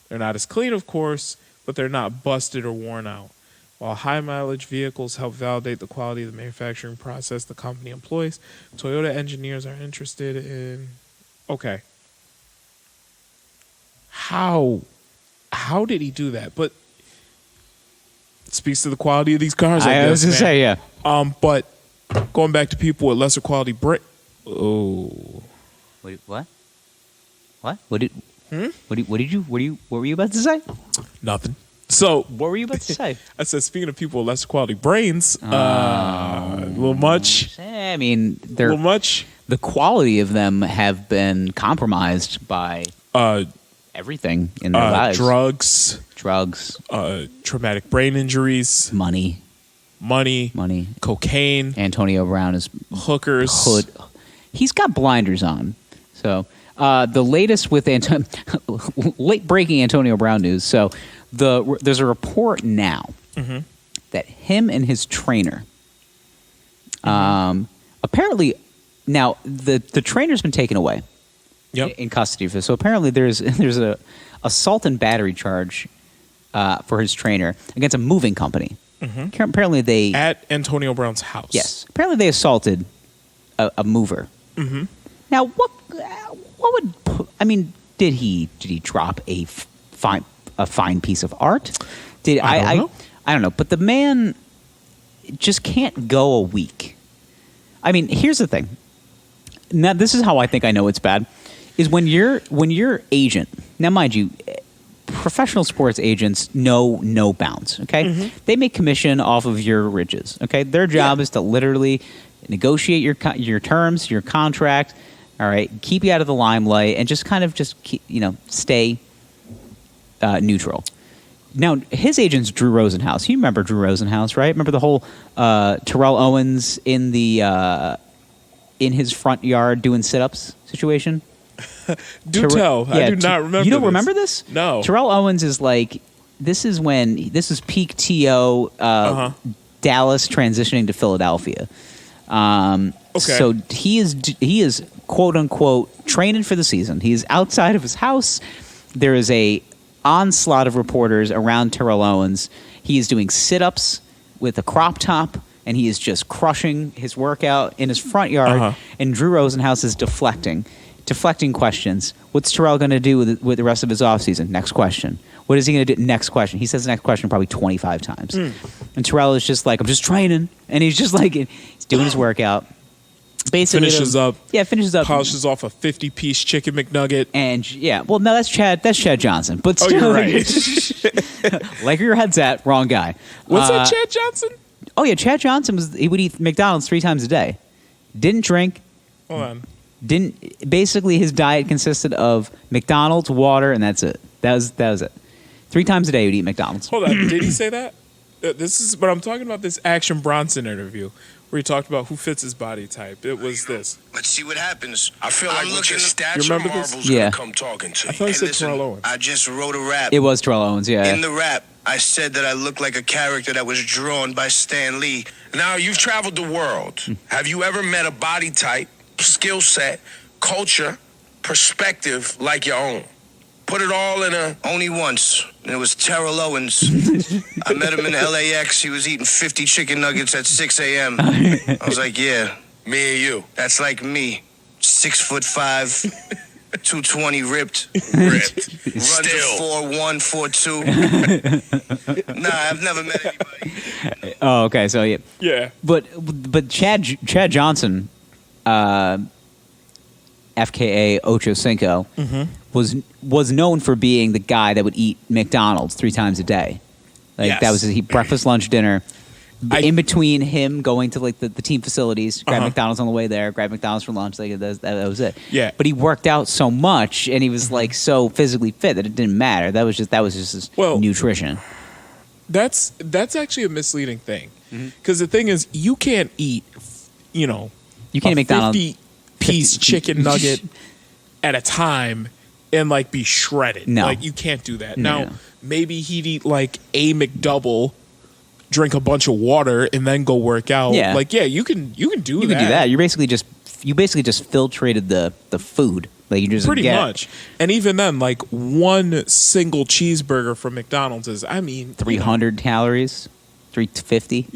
They're not as clean, of course, but they're not busted or worn out. While high-mileage vehicles help validate the quality of the manufacturing process the company employs, Toyota engineers are interested in... Okay. How did he do that? But it speaks to the quality of these cars, I guess, was going to say, yeah. But going back to people with lesser quality brick... Oh... Wait, what? What? What were you about to say? Nothing. So what were you about to say? I said, speaking of people with lesser quality brains, a little much. I mean, a little much. The quality of them have been compromised by everything in their lives. Drugs, traumatic brain injuries, money, cocaine. Antonio Brown is hookers. He's got blinders on. So the latest with late breaking Antonio Brown news. So there's a report now that him and his trainer, apparently, now the trainer's been taken away in custody for this. So apparently there's a assault and battery charge for his trainer against a moving company. Apparently they at Antonio Brown's house. Yes, apparently they assaulted a mover. Now, what would did he drop a fine piece of art? I don't know, but the man just can't go a week. I mean, here's the thing. Now, this is how I think I know it's bad. Is when your agent. Now, mind you, professional sports agents know no bounds. Okay, they make commission off of your riches. Okay, their job is to literally negotiate your terms, your contract. All right, keep you out of the limelight and just keep, stay neutral. Now, his agent's Drew Rosenhaus. You remember Drew Rosenhaus, right? Remember the whole Terrell Owens in his front yard doing sit-ups situation? Tell. I do not remember. You don't remember this? No. Terrell Owens is like, this is peak T.O. Dallas transitioning to Philadelphia. So he is quote unquote training for the season. He is outside of his house. There is a onslaught of reporters around Terrell Owens. He is doing sit-ups with a crop top, and he is just crushing his workout in his front yard. And Drew Rosenhaus is deflecting questions. What's Terrell going to do with the rest of his offseason? Next question. What is he going to do? Next question. He says the next question probably 25 times. And Terrell is just like, I'm just training. And he's just like, he's doing his workout. Basically, finishes up. Polishes off a 50-piece chicken McNugget. And well, no, that's Chad Johnson. But still, you're right. like where your head's at, wrong guy. What's that, Chad Johnson? Oh yeah, Chad Johnson he would eat McDonald's 3 times a day. Didn't drink. Hold on. Basically his diet consisted of McDonald's, water, and that's it. That was it. 3 times a day he would eat McDonald's. Hold on, did he say that? This is, but I'm talking about this Action Bronson interview where he talked about who fits his body type. It was this. Let's see what happens. I feel like with your statue, Marvel's gonna come talking to you. I thought he said Terrell Owens. I just wrote a rap. It was Terrell Owens, yeah. In the rap, I said that I look like a character that was drawn by Stan Lee. Now, you've traveled the world. Have you ever met a body type, skill set, culture, perspective like your own? Put it all in a... Only once, and it was Terrell Owens. I met him in LAX. He was eating 50 chicken nuggets at 6 a.m. I was like, yeah. Me and you. That's like me. 6'5", 220 ripped. Runs a 4'1", 4'2". Nah, I've never met anybody. Oh, okay, so yeah. Yeah. But Chad Johnson, FKA Ocho Cinco, was known for being the guy that would eat McDonald's 3 times a day. Like Yes. that was his breakfast, lunch, dinner. In between him going to like the team facilities, grab McDonald's on the way there, grab McDonald's for lunch, like that was it. Yeah. But he worked out so much, and he was like so physically fit that it didn't matter. That was just his nutrition. That's actually a misleading thing, because the thing is, you can't eat, you can't eat McDonald's 50-piece chicken nugget at a time and like be shredded. No. Like you can't do that. No. Now maybe he'd eat like a McDouble, drink a bunch of water, and then go work out. Yeah. Like you can do that. You can do that. You basically just filtrated the food. Like you just pretty much. And even then, like one single cheeseburger from McDonald's is, 300 calories, 350.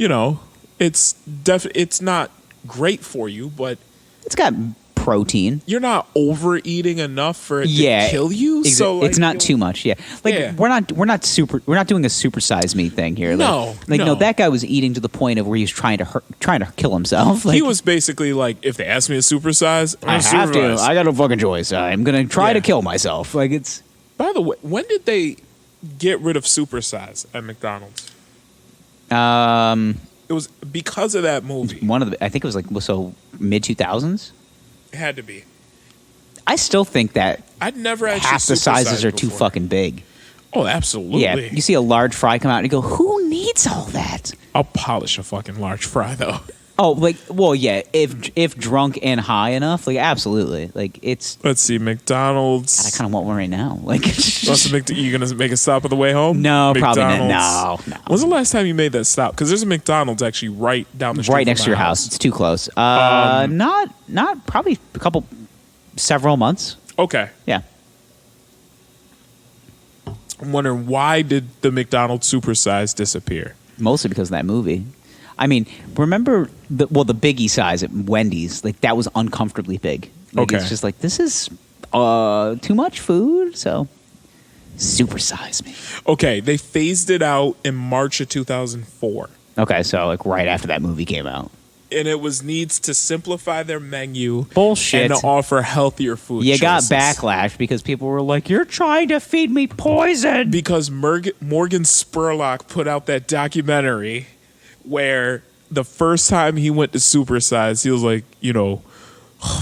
It's not great for you, but It's got protein. you're not overeating enough for it to kill you. So it's not too much. Yeah, we're not doing a supersize me thing here. No. That guy was eating to the point of where he was trying to kill himself. Like, he was basically like, if they ask me to supersize, I have to. I got no fucking choice. I'm gonna try to kill myself. Like it's. By the way, when did they get rid of supersize at McDonald's? It was because of that movie. I think it was like mid 2000s. It had to be. I still think that I'd never actually half the sizes are supersized too before. fucking big. Oh, absolutely. Yeah, you see a large fry come out and you go, who needs all that? I'll polish a fucking large fry though. Oh, if drunk and high enough, like absolutely, like it's. Let's see, McDonald's. I kind of want one right now. Like, You gonna make a stop on the way home? No, probably McDonald's. not. No. When's the last time you made that stop? Because there's a McDonald's actually right down the street, Right next from to your my house. It's too close. Not probably several months. Okay, Yeah. I'm wondering, why did the McDonald's supersize disappear? Mostly because of that movie. I mean, remember the biggie size at Wendy's? Like that was uncomfortably big. Like, Okay. It's just like, this is too much food, so supersize me. Okay, they phased it out in March of 2004. Okay, so like right after that movie came out. And it was needs to simplify their menu. Bullshit. And to offer healthier food You got choices. backlash because people were like, you're trying to feed me poison. Because Morgan Spurlock put out that documentary where the first time he went to supersize, he was like, oh,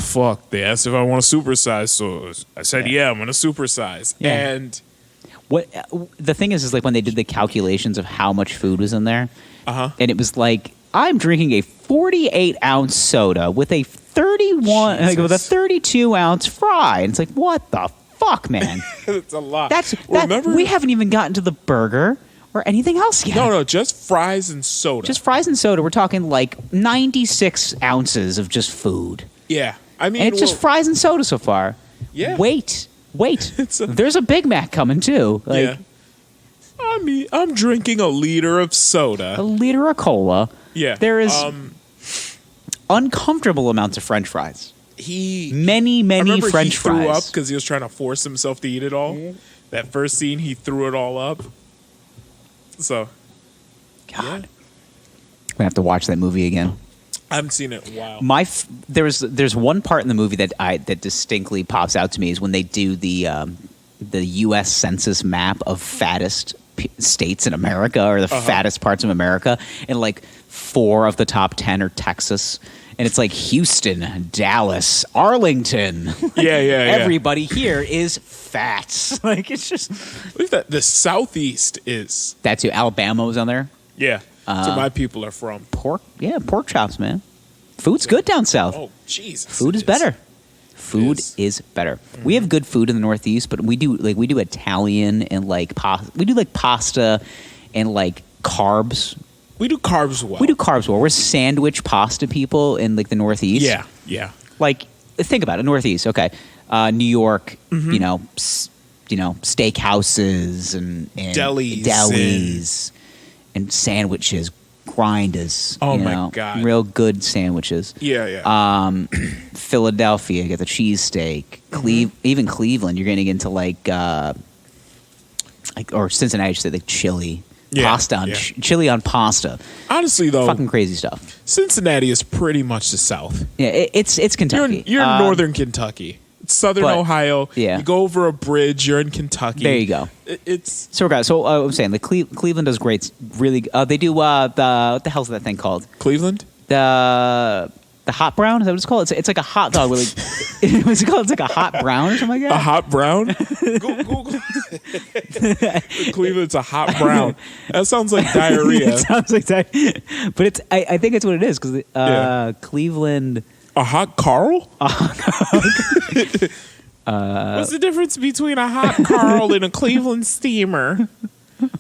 fuck, they asked if I want to supersize, so I said, yeah, I'm going to supersize. Yeah. And What the thing is like when they did the calculations of how much food was in there, and it was like, I'm drinking a 48-ounce soda with a 32-ounce fry, and it's like, what the fuck, man? it's a lot. Remember, we haven't even gotten to the burger or anything else yet. No, just fries and soda. Just fries and soda. We're talking like 96 ounces of just food. Yeah. I mean, And it's just fries and soda so far. Yeah. Wait. There's a Big Mac coming too. Like, yeah. I'm drinking a liter of soda. a liter of cola. Yeah. There is uncomfortable amounts of French fries. Many I remember French he threw fries. up because he was trying to force himself to eat it all. That first scene, he threw it all up. So, God, I'm gonna have to watch that movie again. I haven't seen it in a while. There's one part in the movie that distinctly pops out to me is when they do the U.S. Census map of fattest states in America, or the fattest parts of America, and like 4 of the top 10 are Texas. And it's like Houston, Dallas, Arlington. Yeah. Everybody here is fat. Like it's just Believe that the Southeast is. that too. Alabama was on there. Yeah. That's where my people are from. Pork chops, man. Food's good down south. Oh, Jesus. Food is better. Food is. is better. We have good food in the Northeast, but we do Italian and like we do like pasta and like carbs. We do carbs well. We do carbs well. We're sandwich pasta people in like the Northeast. Yeah. Like think about it, Northeast. Okay, New York. Steakhouses and Delis and sandwiches, grinders. Oh, you my know, God. real good sandwiches. Yeah. Philadelphia, you get the cheesesteak. Even Cleveland, you're getting into like or Cincinnati, you say like chili. Yeah, Pasta on yeah. chili on pasta. Honestly, though, Fucking crazy stuff. Cincinnati is pretty much the South. Yeah, it's Kentucky. You're in northern Kentucky. Southern But, Ohio. yeah. You go over a bridge. You're in Kentucky. There you go. It's So, guys, I'm saying the Cleveland does great. Really, they do what the hell's that thing called? Cleveland. The hot brown? Is that what it's called? It's like a hot dog. What's it called? It's like a hot brown or something like A that. hot brown. Google. Cleveland's a hot brown. That sounds like diarrhea. It sounds like that, but it's. I think it's what it is because Cleveland. A hot Carl? What's the difference between a hot Carl and a Cleveland steamer?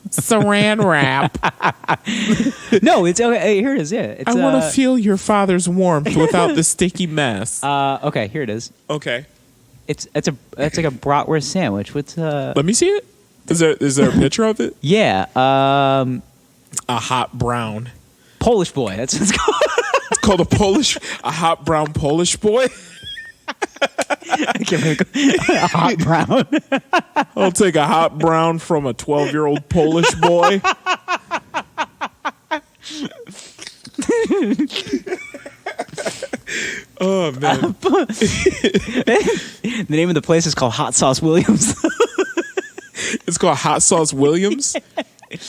Saran wrap. No, it's okay. Here it is. Yeah, it's, I want to feel your father's warmth without the sticky mess. Okay, here it is. Okay. It's like a bratwurst sandwich. What's Let me see it. Is there a picture of it? Yeah. A hot brown. Polish boy. That's what it's called. It's called a hot brown Polish boy. A hot brown. I'll take a hot brown from a 12-year-old Polish boy. Oh, man. The name of the place is called Hot Sauce Williams. It's called Hot Sauce Williams.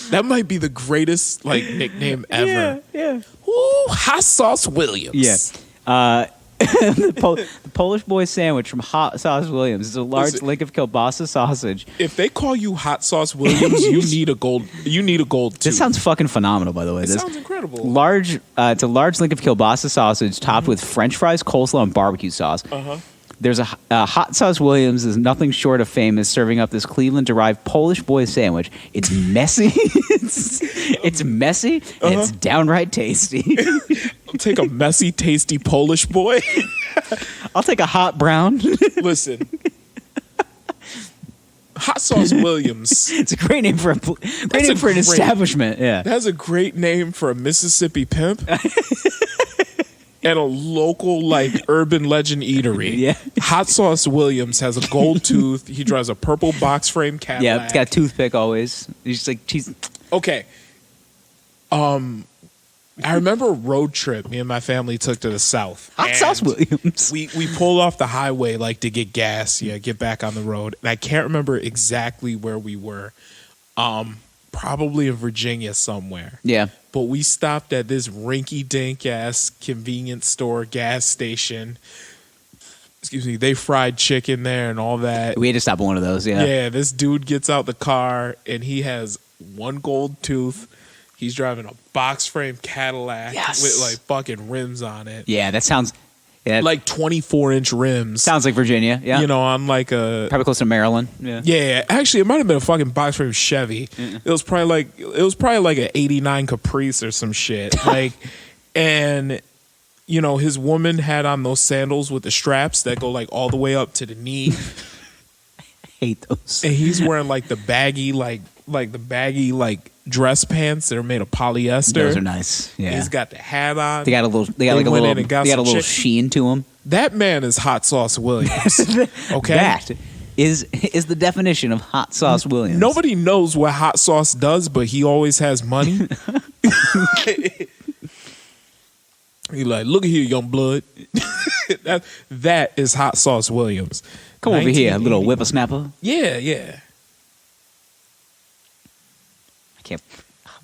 That might be the greatest nickname ever. Yeah. Ooh, Hot Sauce Williams. Yeah. The Polish boy sandwich from Hot Sauce Williams is a large Listen, link of kielbasa sausage. If they call you Hot Sauce Williams, you need a gold. You need a gold tooth. This sounds fucking phenomenal, by the way. It This sounds incredible. it's a large link of kielbasa sausage topped with French fries, coleslaw, and barbecue sauce. There's a Hot Sauce Williams is nothing short of famous, serving up this Cleveland-derived Polish boy sandwich. It's messy. It's messy, and it's downright tasty. I'll take a messy, tasty Polish boy. I'll take a hot brown. Listen, Hot Sauce Williams. It's a great name for an establishment. Yeah, That's a great name for a Mississippi pimp. And a local urban legend eatery. Yeah. Hot Sauce Williams has a gold tooth. He drives a purple box frame Cadillac. yeah. It's got a toothpick always. He's just like cheese. Okay. I remember a road trip me and my family took to the South. Hot Sauce Williams. We pulled off the highway to get gas, get back on the road. And I can't remember exactly where we were. Probably in Virginia somewhere. Yeah. But we stopped at this rinky-dink ass convenience store gas station. Excuse me, they fried chicken there and all that. We had to stop at one of those. Yeah. Yeah, this dude gets out the car and he has one gold tooth. He's driving a box frame Cadillac with fucking rims on it. Yeah, that sounds. Yeah, 24-inch rims. sounds like Virginia. Yeah. On a Probably close to Maryland. Yeah. Yeah, actually, it might have been a fucking box frame Chevy. It was probably like an '89 Caprice or some shit. And his woman had on those sandals with the straps that go all the way up to the knee. I hate those. And he's wearing the baggy dress pants that are made of polyester. Those are nice. Yeah. He's got the hat on. They got a little sheen to them. That man is Hot Sauce Williams. Okay. That is the definition of Hot Sauce Williams. Nobody knows what hot sauce does, but he always has money. He look at here, young blood. that is Hot Sauce Williams. Come over here, little whippersnapper. Yeah. I can't.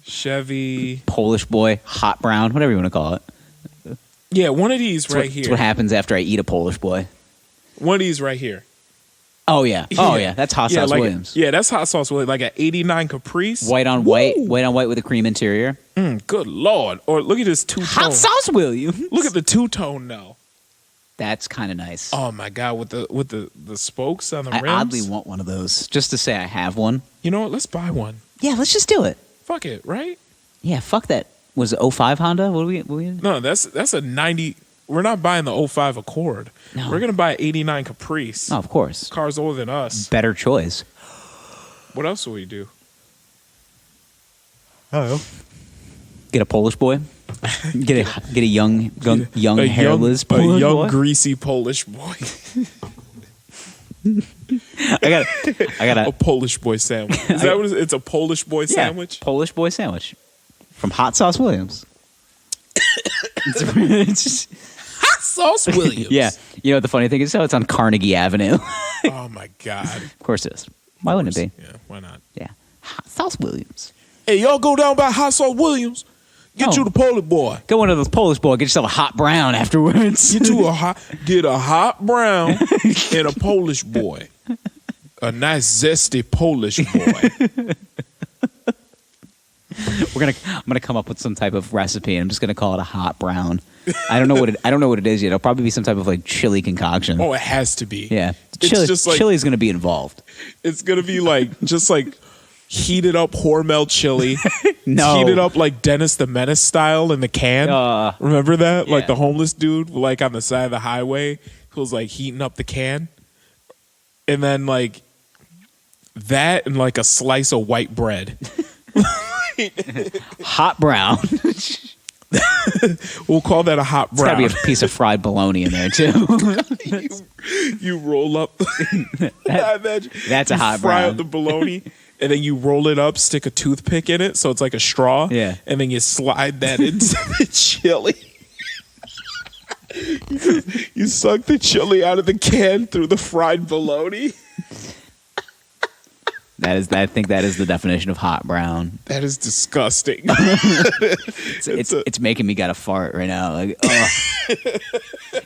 Chevy. Polish boy, hot brown, whatever you want to call it. Yeah, one of these here. That's what happens after I eat a Polish boy. One of these right here. Oh yeah. That's Hot Sauce Williams. That's Hot Sauce Williams. Like an '89 Caprice. White on white with a cream interior. Good Lord. Or look at this two-tone. Hot Sauce Williams. Look at the two-tone now. That's kind of nice. Oh my God, with the spokes on the rims. I oddly want one of those just to say I have one. You know what? Let's buy one. Yeah, let's just do it. Fuck it, right? Yeah, fuck that. Was it 05 Honda? What do we? No, that's a 90. We're not buying the 05 Accord. No. We're gonna buy 89 Caprice. Oh, of course. Car's older than us. Better choice. What else will we do? Get a Polish boy. Get a young hairless a young boy. greasy Polish boy. I got a Polish boy sandwich. Is that what it's a Polish boy sandwich? Polish boy sandwich from Hot Sauce Williams. It's just, Hot Sauce Williams. Yeah. You know, the funny thing is, it's on Carnegie Avenue. Oh, my God. Of course it is. Why wouldn't it be? Yeah, why not? Yeah. Hot Sauce Williams. Hey, y'all go down by Hot Sauce Williams. Get you the Polish boy. Go one of those Polish boy. Get yourself a hot brown afterwards. Get a hot brown and a Polish boy. A nice zesty Polish boy. I'm gonna come up with some type of recipe, and I'm just gonna call it a hot brown. I don't know what it is yet. It'll probably be some type of like chili concoction. Oh, it has to be. Yeah, It's chili's gonna be involved. It's gonna be just like heated up Hormel chili. No, heated up like Dennis the Menace style in the can. Remember that? Yeah. Like the homeless dude, like on the side of the highway, who was like heating up the can, and then like that and like a slice of white bread. Hot brown. We'll call that a hot brown. There's gotta be a piece of fried bologna in there too. you roll up. That's a hot fry brown. up the bologna, and then you roll it up, stick a toothpick in it, so it's like a straw. Yeah. And then you slide that into the chili. You suck the chili out of the can through the fried bologna. I think that is the definition of hot brown. That is disgusting. It's making me gotta fart right now. Like,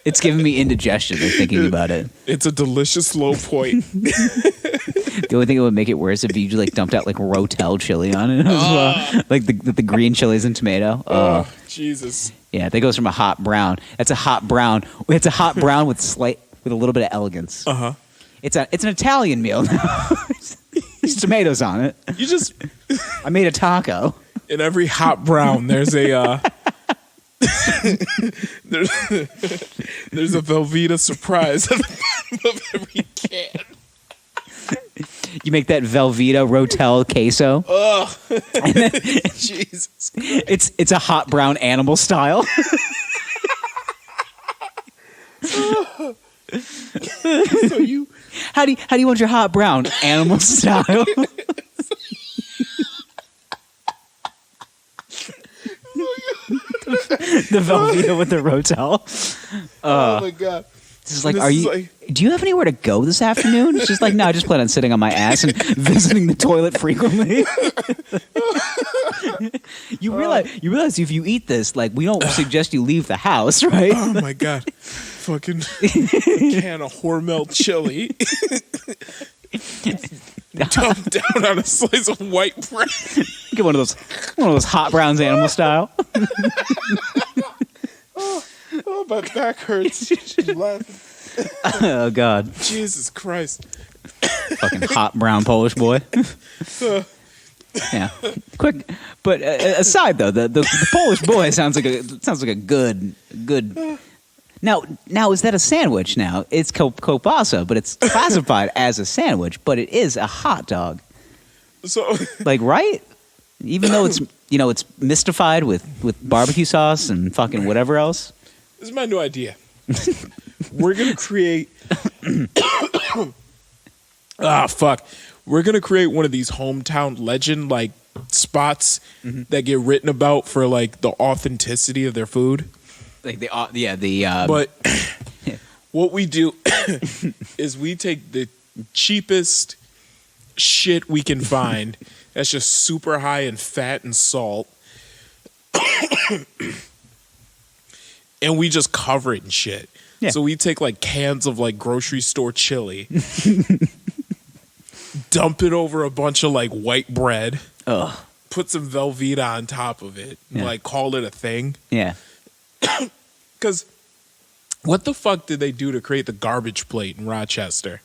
it's giving me indigestion of thinking about it. It's a delicious low point. The only thing that would make it worse if you like dumped out like Rotel chili on it as well, like the green chilies and tomato. Oh, Jesus. Yeah, that goes from a hot brown. That's a hot brown. It's a hot brown with a little bit of elegance. Uh-huh. It's an Italian meal now. There's tomatoes on it. I made a taco. In every hot brown, there's a there's a Velveeta surprise at the bottom of every can. You make that Velveeta Rotel queso. Oh, Jesus! It's a hot brown animal style. So you. How do you want your hot brown? Animal style. The Velveeta with the Rotel. Oh my God! This is like, do you have anywhere to go this afternoon? It's just like, no, I just plan on sitting on my ass and visiting the toilet frequently. You realize if you eat this, like, we don't suggest you leave the house, right? Oh my God! Fucking can of Hormel chili. Dumped down on a slice of white bread. Get one of those hot browns, animal style. Oh, my back hurts. Laughing. Oh God! Jesus Christ! Fucking hot brown Polish boy. Yeah, quick. But aside though, the Polish boy sounds like a good. Now is that a sandwich? Now it's kielbasa, but it's classified as a sandwich, but it is a hot dog. So, like, right? Even though it's mystified with barbecue sauce and fucking whatever else. This is my new idea. We're gonna create. Fuck. We're gonna create one of these hometown legend like spots that get written about for like the authenticity of their food. Like But what we do is we take the cheapest shit we can find that's just super high in fat and salt. And we just cover it in shit. Yeah. So we take like cans of like grocery store chili, dump it over a bunch of like white bread, put some Velveeta on top of it, and like call it a thing. Yeah. Because what the fuck did they do to create the garbage plate in Rochester?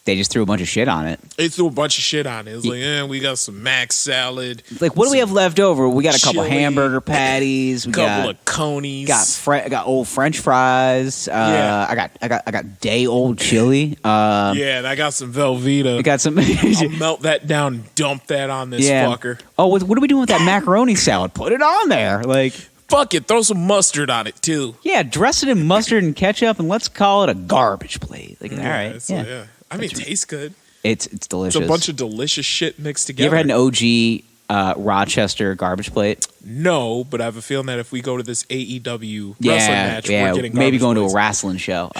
They just threw a bunch of shit on it. They threw a bunch of shit on it. It was like, we got some mac salad. Like, what do we have left over? We got a couple chili, hamburger patties. We couple of conies. got old French fries. I got day old chili. Yeah, and I got some Velveeta. I got some. I'll melt that down and dump that on this fucker. Oh, what are we doing with that macaroni salad? Put it on there. Like, fuck it, throw some mustard on it too. Yeah, dress it in mustard and ketchup, and let's call it a garbage plate. Like, all right, yeah. I mean, it tastes good. It's delicious. It's a bunch of delicious shit mixed together. You ever had an OG Rochester garbage plate? No, but I have a feeling that if we go to this AEW wrestling match, we're getting maybe garbage going plates. to a wrestling show.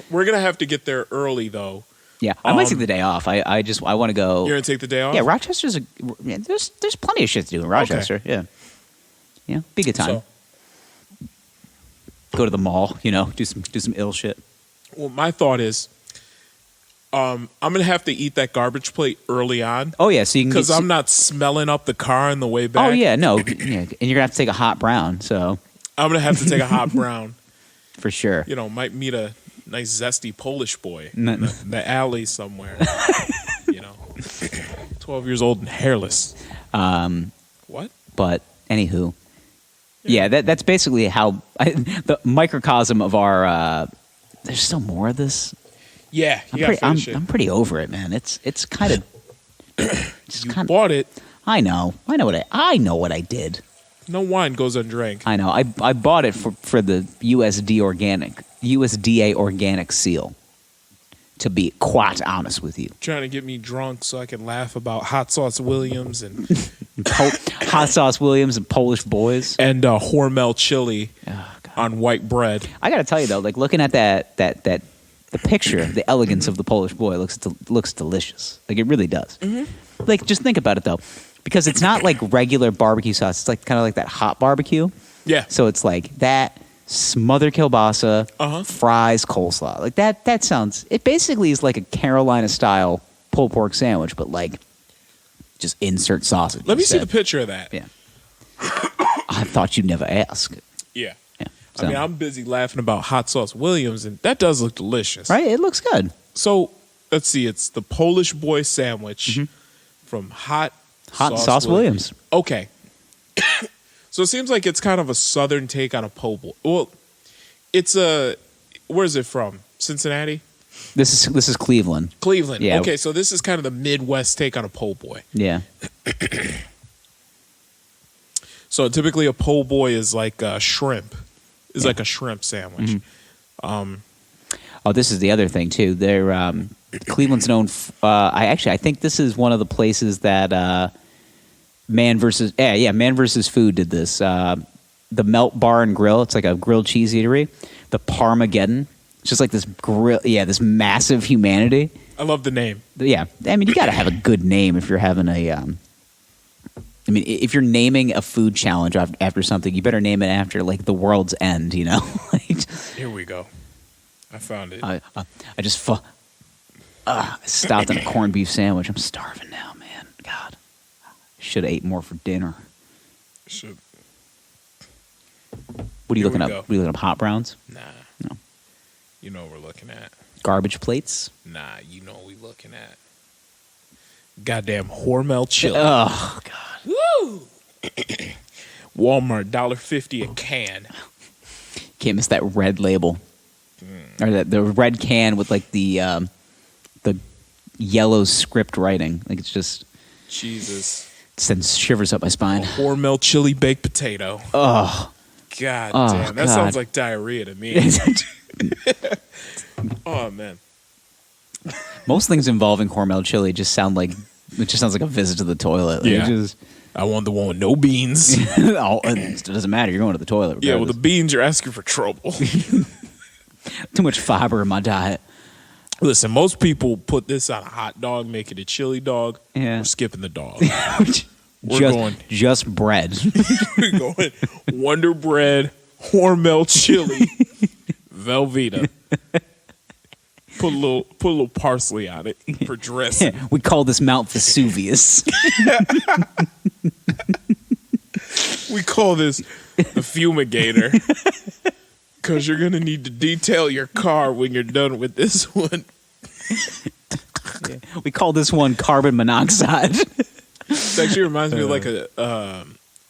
We're gonna have to get there early though. Yeah, I might take the day off. I want to go. You're gonna take the day off? Yeah, Rochester's there's plenty of shit to do in Rochester. Okay. Yeah, be a good time. So, go to the mall, do some ill shit. well, my thought is, I'm gonna have to eat that garbage plate early on. Oh yeah, so you can because I'm not smelling up the car on the way back. Oh yeah, no, and you're gonna have to take a hot brown. So I'm gonna have to take a hot brown. for sure. Might meet a nice zesty Polish boy No. in the alley somewhere. 12 years old and hairless. What? But anywho, yeah, that's basically how the microcosm of our. There's still more of this. Yeah, I'm pretty over it, man. It's kind of. You bought it. I know what I did. No wine goes undrank. I know. I bought it for the USDA organic seal. To be quite honest with you, Trying to get me drunk so I can laugh about Hot Sauce Williams and Hot Sauce Williams and Polish Boyz Hormel chili on white bread. I got to tell you though, like looking at the picture, the elegance of the Polish boy looks delicious. Like it really does. Mm-hmm. Like just think about it though, because it's not like regular barbecue sauce. It's like kind of like that hot barbecue. Yeah. So it's like that smothered kielbasa, fries, coleslaw. Like that sounds. It basically is like a Carolina style pulled pork sandwich, but like just insert sausage. Let me see the picture of that. Yeah. I thought you'd never ask. Yeah. So. I mean, I'm busy laughing about Hot Sauce Williams, and that does look delicious. Right? It looks good. So, let's see. It's the Polish boy sandwich from Hot Sauce Williams. Okay. So, it seems like it's kind of a southern take on a po' boy. Well, it's where is it from? Cincinnati? This is Cleveland. Cleveland. Yeah. Okay, so this is kind of the Midwest take on a po' boy. Yeah. So, typically a po' boy is like shrimp. Is like a shrimp sandwich. Oh, this is the other thing too. They're Cleveland's known. I think this is one of the places that Man versus Food did this. The Melt Bar and Grill. It's like a grilled cheese eatery. The Parmageddon. It's just like this grill. Yeah, this massive humanity. I love the name. Yeah, I mean you got to have a good name if you're having a. I mean, if you're naming a food challenge after something, you better name it after like the world's end. Here we go. I found it. I just stopped on a corned beef sandwich. I'm starving now, man. God, should have ate more for dinner. Should. What are you Here looking we up? go. What are you looking up? Hot browns? Nah. No. You know what we're looking at. Garbage plates? Nah, you know what we looking at. Goddamn Hormel chili. Oh God. Woo! Walmart, $1.50 a can. Can't miss that red label. Or the red can with like the yellow script writing. Like it's just Jesus. sends shivers up my spine. Hormel chili baked potato. Oh. God Oh, damn. That God. sounds like diarrhea to me. Oh man. Most things involving Hormel chili just sounds like a visit to the toilet. Like, Yeah. it just, I want the one with no beans. it doesn't matter. You're going to the toilet. Yeah, with regardless. the beans, you're asking for trouble. Too much fiber in my diet. Listen, most people put this on a hot dog, make it a chili dog. Yeah. We're skipping the dog. just bread. We're going Wonder Bread, Hormel chili, Velveeta. Put a little parsley on it for dressing. We call this Mount Vesuvius. We call this the fumigator because you're gonna need to detail your car when you're done with this one. We call this one carbon monoxide. It actually reminds me of like a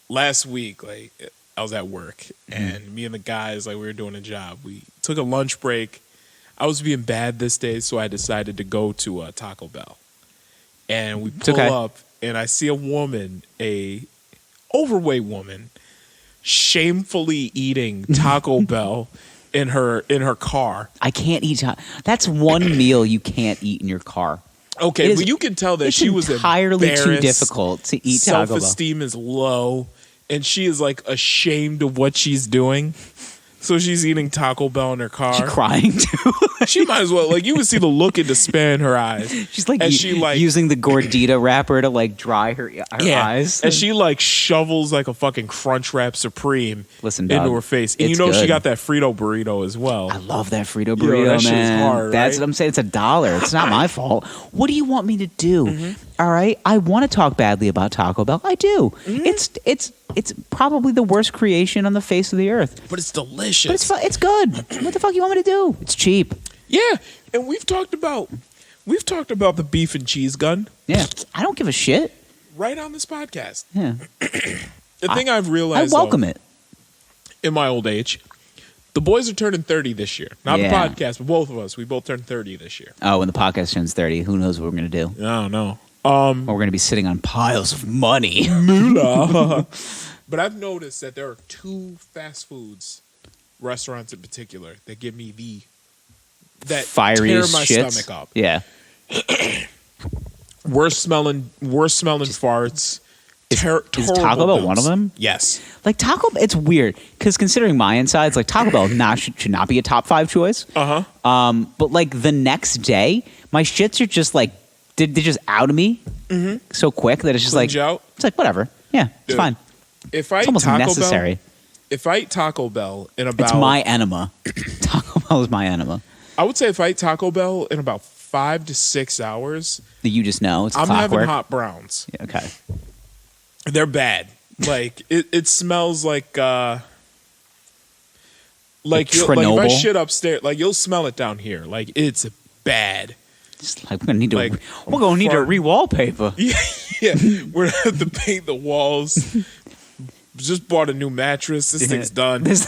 last week. Like I was at work and me and the guys, like we were doing a job. We took a lunch break. I was being bad this day, so I decided to go to Taco Bell. And we pull up, and I see a woman, a overweight woman, shamefully eating Taco Bell in her car. I can't eat. That's one meal you can't eat in your car. Okay, but you can tell that it's she was entirely too embarrassed. difficult to eat Taco Bell. Self-esteem is low, and she is like ashamed of what she's doing. So she's eating Taco Bell in her car. She's crying too. She might as well. Like, you would see the look of despair in her eyes. She's like, she like using the gordita wrapper to like dry her eyes. And she like shovels like a fucking Crunchwrap Supreme Listen, dog, into her face. And you it's know she good. got that Frito burrito as well. I love that Frito burrito, that shit is man. hard, That's right? what I'm saying. It's $1. It's not my fault. What do you want me to do? Mm-hmm. All right, I want to talk badly about Taco Bell. I do. Mm-hmm. It's probably the worst creation on the face of the earth. But it's delicious. But it's good. What the fuck you want me to do? It's cheap. Yeah. And we've talked about the beef and cheese gun Yeah, I don't give a shit. right on this podcast. Yeah, The thing I've I realized welcome though, it. in my old age, the boys are turning 30 this year. Not Yeah. the podcast, but both of us. We both turned 30 this year. Oh, when the podcast turns 30, who knows what we're gonna do? I don't know. Or we're gonna be sitting on piles of money. But I've noticed that there are two fast foods restaurants in particular that give me that Fiery tear as my shits. stomach up. Yeah. Worst smelling farts. Is Horrible Taco Bell bills. one of them? Yes. Like Taco, it's weird because considering my insides, like Taco Bell should not be a top 5 choice. But like the next day, my shits are just like they just out of me so quick that it's just Cleanse like you out? it's like whatever. Yeah, it's Dude, fine. If I It's eat almost Taco necessary. Bell, if I eat Taco Bell in about, It's my enema. Taco Bell is my enema. I would say if I eat Taco Bell in about 5 to 6 hours, That you just know it's I'm clockwork. having hot browns. Yeah, okay. They're bad. Like it smells like Chernobyl? if I shit upstairs, like you'll smell it down here. Like it's bad. Just like we're gonna need to. Like, we're gonna need to fart- re-wallpaper. Yeah, we're gonna have to paint the walls. Just bought a new mattress. This thing's done. This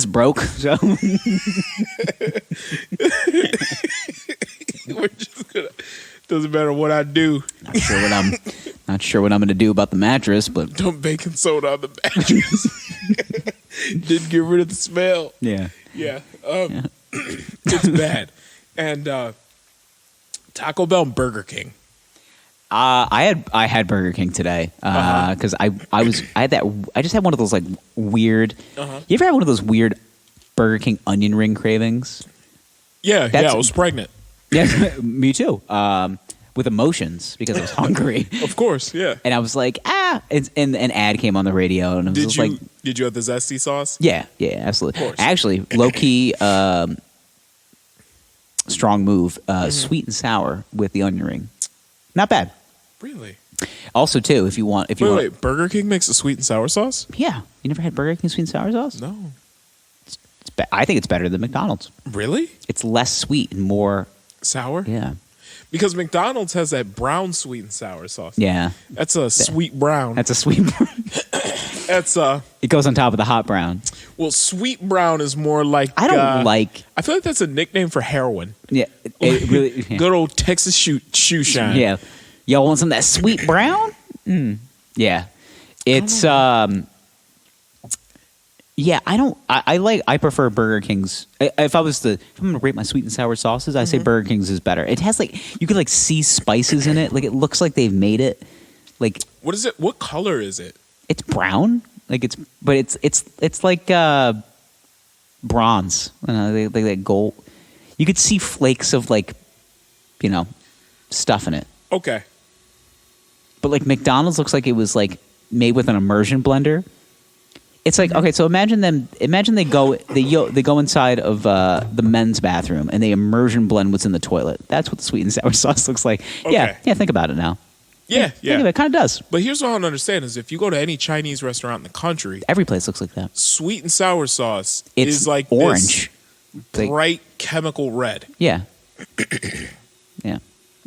broke. So We're just gonna. Doesn't matter what I do. not sure what I'm gonna do about the mattress, but Dump baking soda on the mattress. Didn't get rid of the smell. yeah. Yeah. It's bad. And Taco Bell and Burger King. I had Burger King today because I just had one of those like weird. You ever had one of those weird Burger King onion ring cravings? Yeah, That's- I was pregnant. Yeah, me too. With emotions because I was hungry, Of course, yeah. and I was like, and an ad came on the radio, and it was Did just you like, did you have the zesty sauce? yeah, absolutely. Of course. Actually, low key, strong move, sweet and sour with the onion ring, not bad. Really? Also, too, if you want, Wait, Burger King makes a sweet and sour sauce? yeah, you never had Burger King sweet and sour sauce? No. I think it's better than McDonald's. Really? It's less sweet and more, Sour? yeah, Because McDonald's has that brown sweet and sour sauce. yeah. That's a sweet brown. That's a sweet. That's It goes on top of the hot brown. well, sweet brown is more like I don't like. I feel like that's a nickname for heroin. Yeah, it really. Yeah. Good old Texas shoe shine. Yeah. Y'all want some of that sweet brown? Yeah. It's yeah, I prefer Burger King's. If I'm gonna rate my sweet and sour sauces, I say Burger King's is better. It has like you can like see spices in it. Like it looks like they've made it. Like What is it? What color is it? it's brown. Like it's like bronze. Like that gold. You could see flakes of like, stuff in it. Okay. But like McDonald's looks like it was like made with an immersion blender. It's like, okay, so imagine they go inside of the men's bathroom and they immersion blend what's in the toilet. That's what the sweet and sour sauce looks like. Okay. Yeah, think about it now. Yeah, Think of it, it kind of does. But here's what I don't understand is if you go to any Chinese restaurant in the country, Every place looks like that. sweet and sour sauce It's is like orange. this Like- bright chemical red. Yeah. Yeah.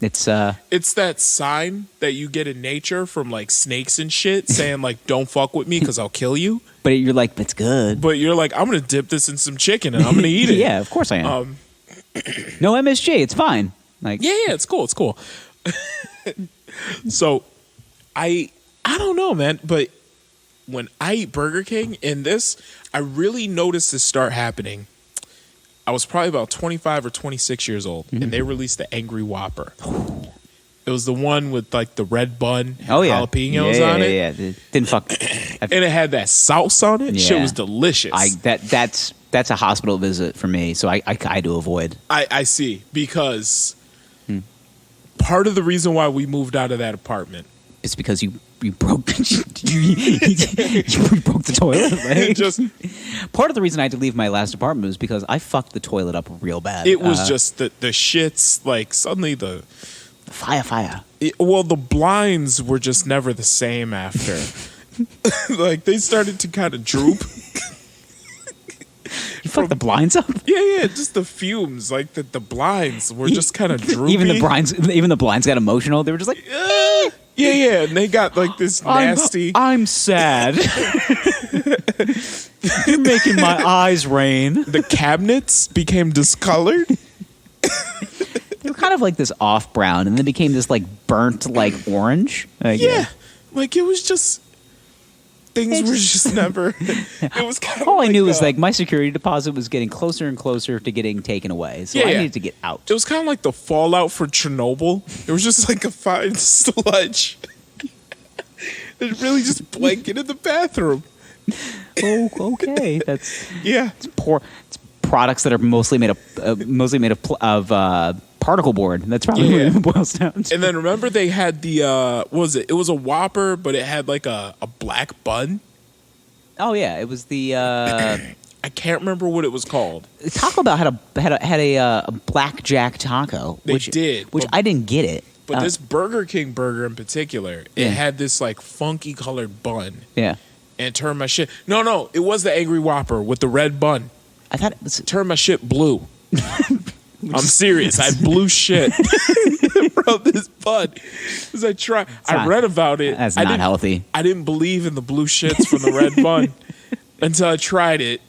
It's It's that sign that you get in nature from like snakes and shit saying like don't fuck with me because I'll kill you. but you're like, it's good. But you're like, I'm gonna dip this in some chicken and I'm gonna eat it. Yeah, of course I am. No MSG, it's fine. Like Yeah, it's cool. It's cool. So I don't know, man, but when I eat Burger King in this, I really noticed this start happening. I was probably about 25 or 26 years old, and they released the Angry Whopper. It was the one with like the red bun, and jalapenos on it. Yeah. Didn't fuck. And it had that sauce on it. Shit was delicious. That's a hospital visit for me, so I had to avoid. I see, because part of the reason why we moved out of that apartment, it's because you broke you broke the toilet. Right? just Part of the reason I had to leave my last apartment was because I fucked the toilet up real bad. it was just the shits. Like suddenly the fire. the blinds were just never the same after. Like they started to kind of droop. You fucked the blinds up? Yeah, just the fumes. Like the blinds were just kind of droopy. Even the blinds got emotional. They were just like, yeah, and they got like this nasty. I'm sad. You're making my eyes rain. The cabinets became discolored. They were kind of like this off brown, and then became this like burnt like orange. Yeah, like it was just things were just never. It was kind of all I knew was like my security deposit was getting closer and closer to getting taken away, so I needed to get out. It was kind of like the fallout for Chernobyl. It was just like a fine sludge. It really just blanketed the bathroom. Oh, okay. That's It's poor. It's products that are mostly made of particle board. That's probably what it boils down to. And then remember they had the what was it? It was a Whopper, but it had like a black bun. Oh yeah, it was the. I can't remember what it was called. Taco Bell had a blackjack taco. They which did, I didn't get it. But this Burger King burger in particular, it had this like funky colored bun. Yeah. And it turned my shit. No, it was the Angry Whopper with the red bun. I thought it was. Turned my shit blue. I'm serious. I had blue shit from this bun. As I read about it. That's not healthy. I didn't believe in the blue shits from the red bun until I tried it.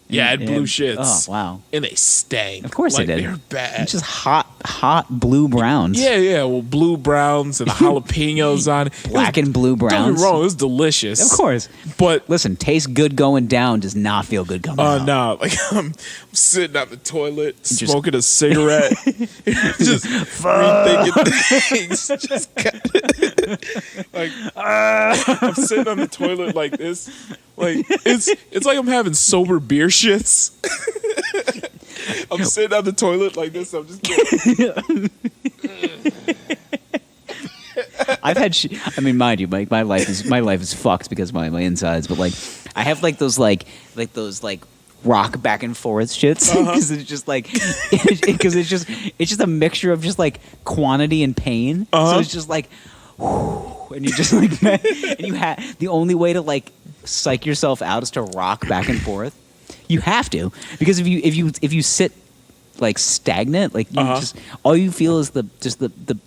Yeah, I had blue shits. Oh, wow. And they stank. Of course like they did. They're bad. It's just hot blue browns. Yeah. Well, blue browns and the jalapenos on it. Black and blue browns. Don't get me wrong, it was delicious. Of course. But listen, tastes good going down does not feel good coming out. No. Like I'm sitting on the toilet, smoking a cigarette, just rethinking things. Just like I'm sitting on the toilet like this. Like it's like I'm having sober beer shits. I'm sitting on the toilet like this. I'm just kidding. I've had I mean, mind you, my life is fucked because of my insides, but like I have like those rock back and forth shits because it's just like because it's just a mixture of just like quantity and pain. So it's just like and you just like and you have the only way to like psych yourself out is to rock back and forth. You have to, because if you sit like stagnant, like you just all you feel is the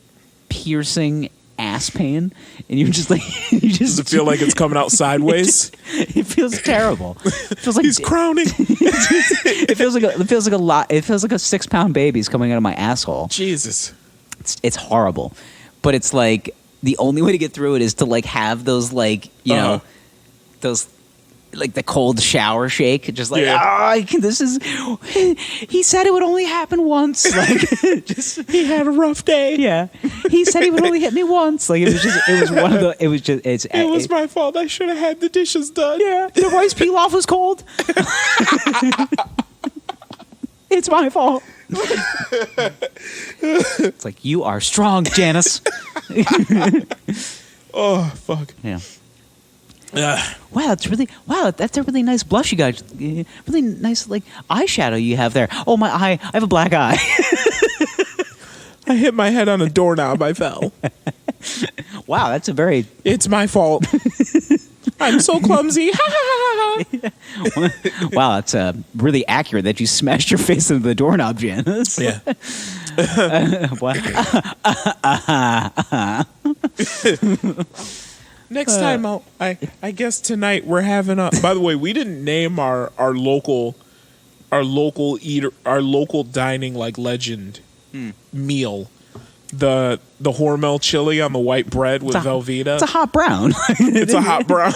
piercing ass pain, and you're just like Does it feel like it's coming out sideways? It feels terrible. It feels like he's crowning. It feels like a lot. It feels like a 6-pound baby's coming out of my asshole. Jesus, it's horrible, but it's like the only way to get through it is to like have those like you know those. Like the cold shower shake, just like this is. He said it would only happen once. Like, he had a rough day. Yeah, he said he would only hit me once. Like it was one of the. It was just. It was my fault. I should have had the dishes done. Yeah, the rice pilaf was cold. It's my fault. It's like you are strong, Janice. Oh fuck. Yeah. Wow, that's a really nice blush you got. Really nice like eyeshadow you have there. Oh my eye, I have a black eye. I hit my head on a doorknob. I fell. Wow, that's a very. It's my fault. I'm so clumsy. Wow, that's really accurate that you smashed your face into the doorknob, Janice. Yeah. Next time, I guess tonight we're having a. By the way, we didn't name our local dining like legend meal. The Hormel chili on the white bread with Velveeta. It's a hot brown. It's a hot brown.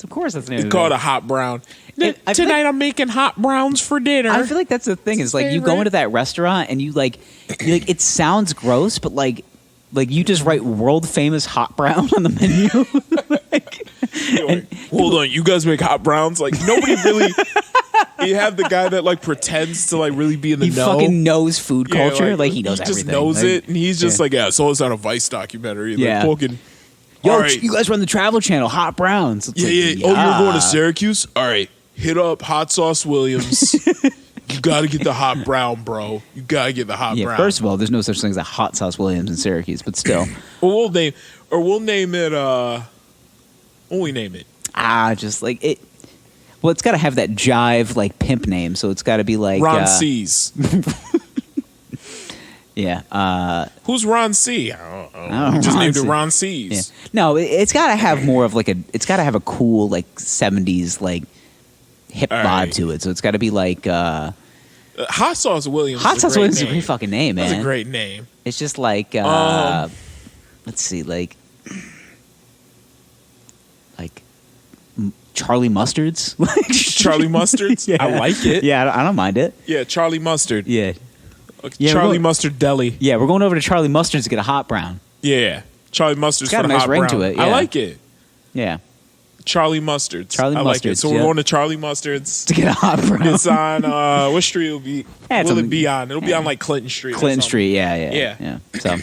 Of course, that's the name. It's of called it. a hot brown. I feel Tonight I'm making hot browns for dinner. I feel like that's the thing. Is like you go into that restaurant and you like it sounds gross, but like you just write world famous hot brown on the menu. Hold on, you guys make hot browns? Like nobody really. You have the guy that like pretends to like really be in the He know. fucking knows food culture. Like he knows he everything. just knows like, it, and he's just like, yeah. So it's on a Vice documentary. Yeah. Like, fucking, Yo, all right. you guys run the Travel Channel, Hot Browns. It's Yeah, like, yeah. Oh, you're going to Syracuse? All right, hit up Hot Sauce Williams. You got to get the hot brown, bro. You got to get the hot brown. First of all, there's no such thing as a Hot Sauce Williams in Syracuse, but still. Well, we'll name it. What we name it? Just like it. Well, it's got to have that jive like pimp name, so it's got to be like Ron C's. Yeah. Who's Ron C? I don't know. I don't know, We just Ron named it C. Ron C's. Yeah. No, it's got to have more of like it's got to have a cool like 70s like hip All vibe right. to it. So it's got to be like Hot Sauce Williams. Hot is Sauce great Williams is a name. great fucking name, man. That's a great name. It's just like let's see, like Charlie Mustards. Charlie Mustards. Yeah. I like it. Yeah, I don't mind it. Yeah, Charlie Mustard. Yeah. Yeah, Charlie we're- Mustard Deli. Yeah, we're going over to Charlie Mustards to get a hot brown. Yeah, Charlie Mustard's It's got for a the nice hot ring brown. to it, I yeah. like it. Yeah. Charlie Mustards. Charlie I like it. Mustards, So we're yeah. going to Charlie Mustards. To get a hot brown. It's on what street will be? Yeah, it's will on- it be on? It'll be on like Clinton Street. or Clinton something. Street, yeah. Yeah. So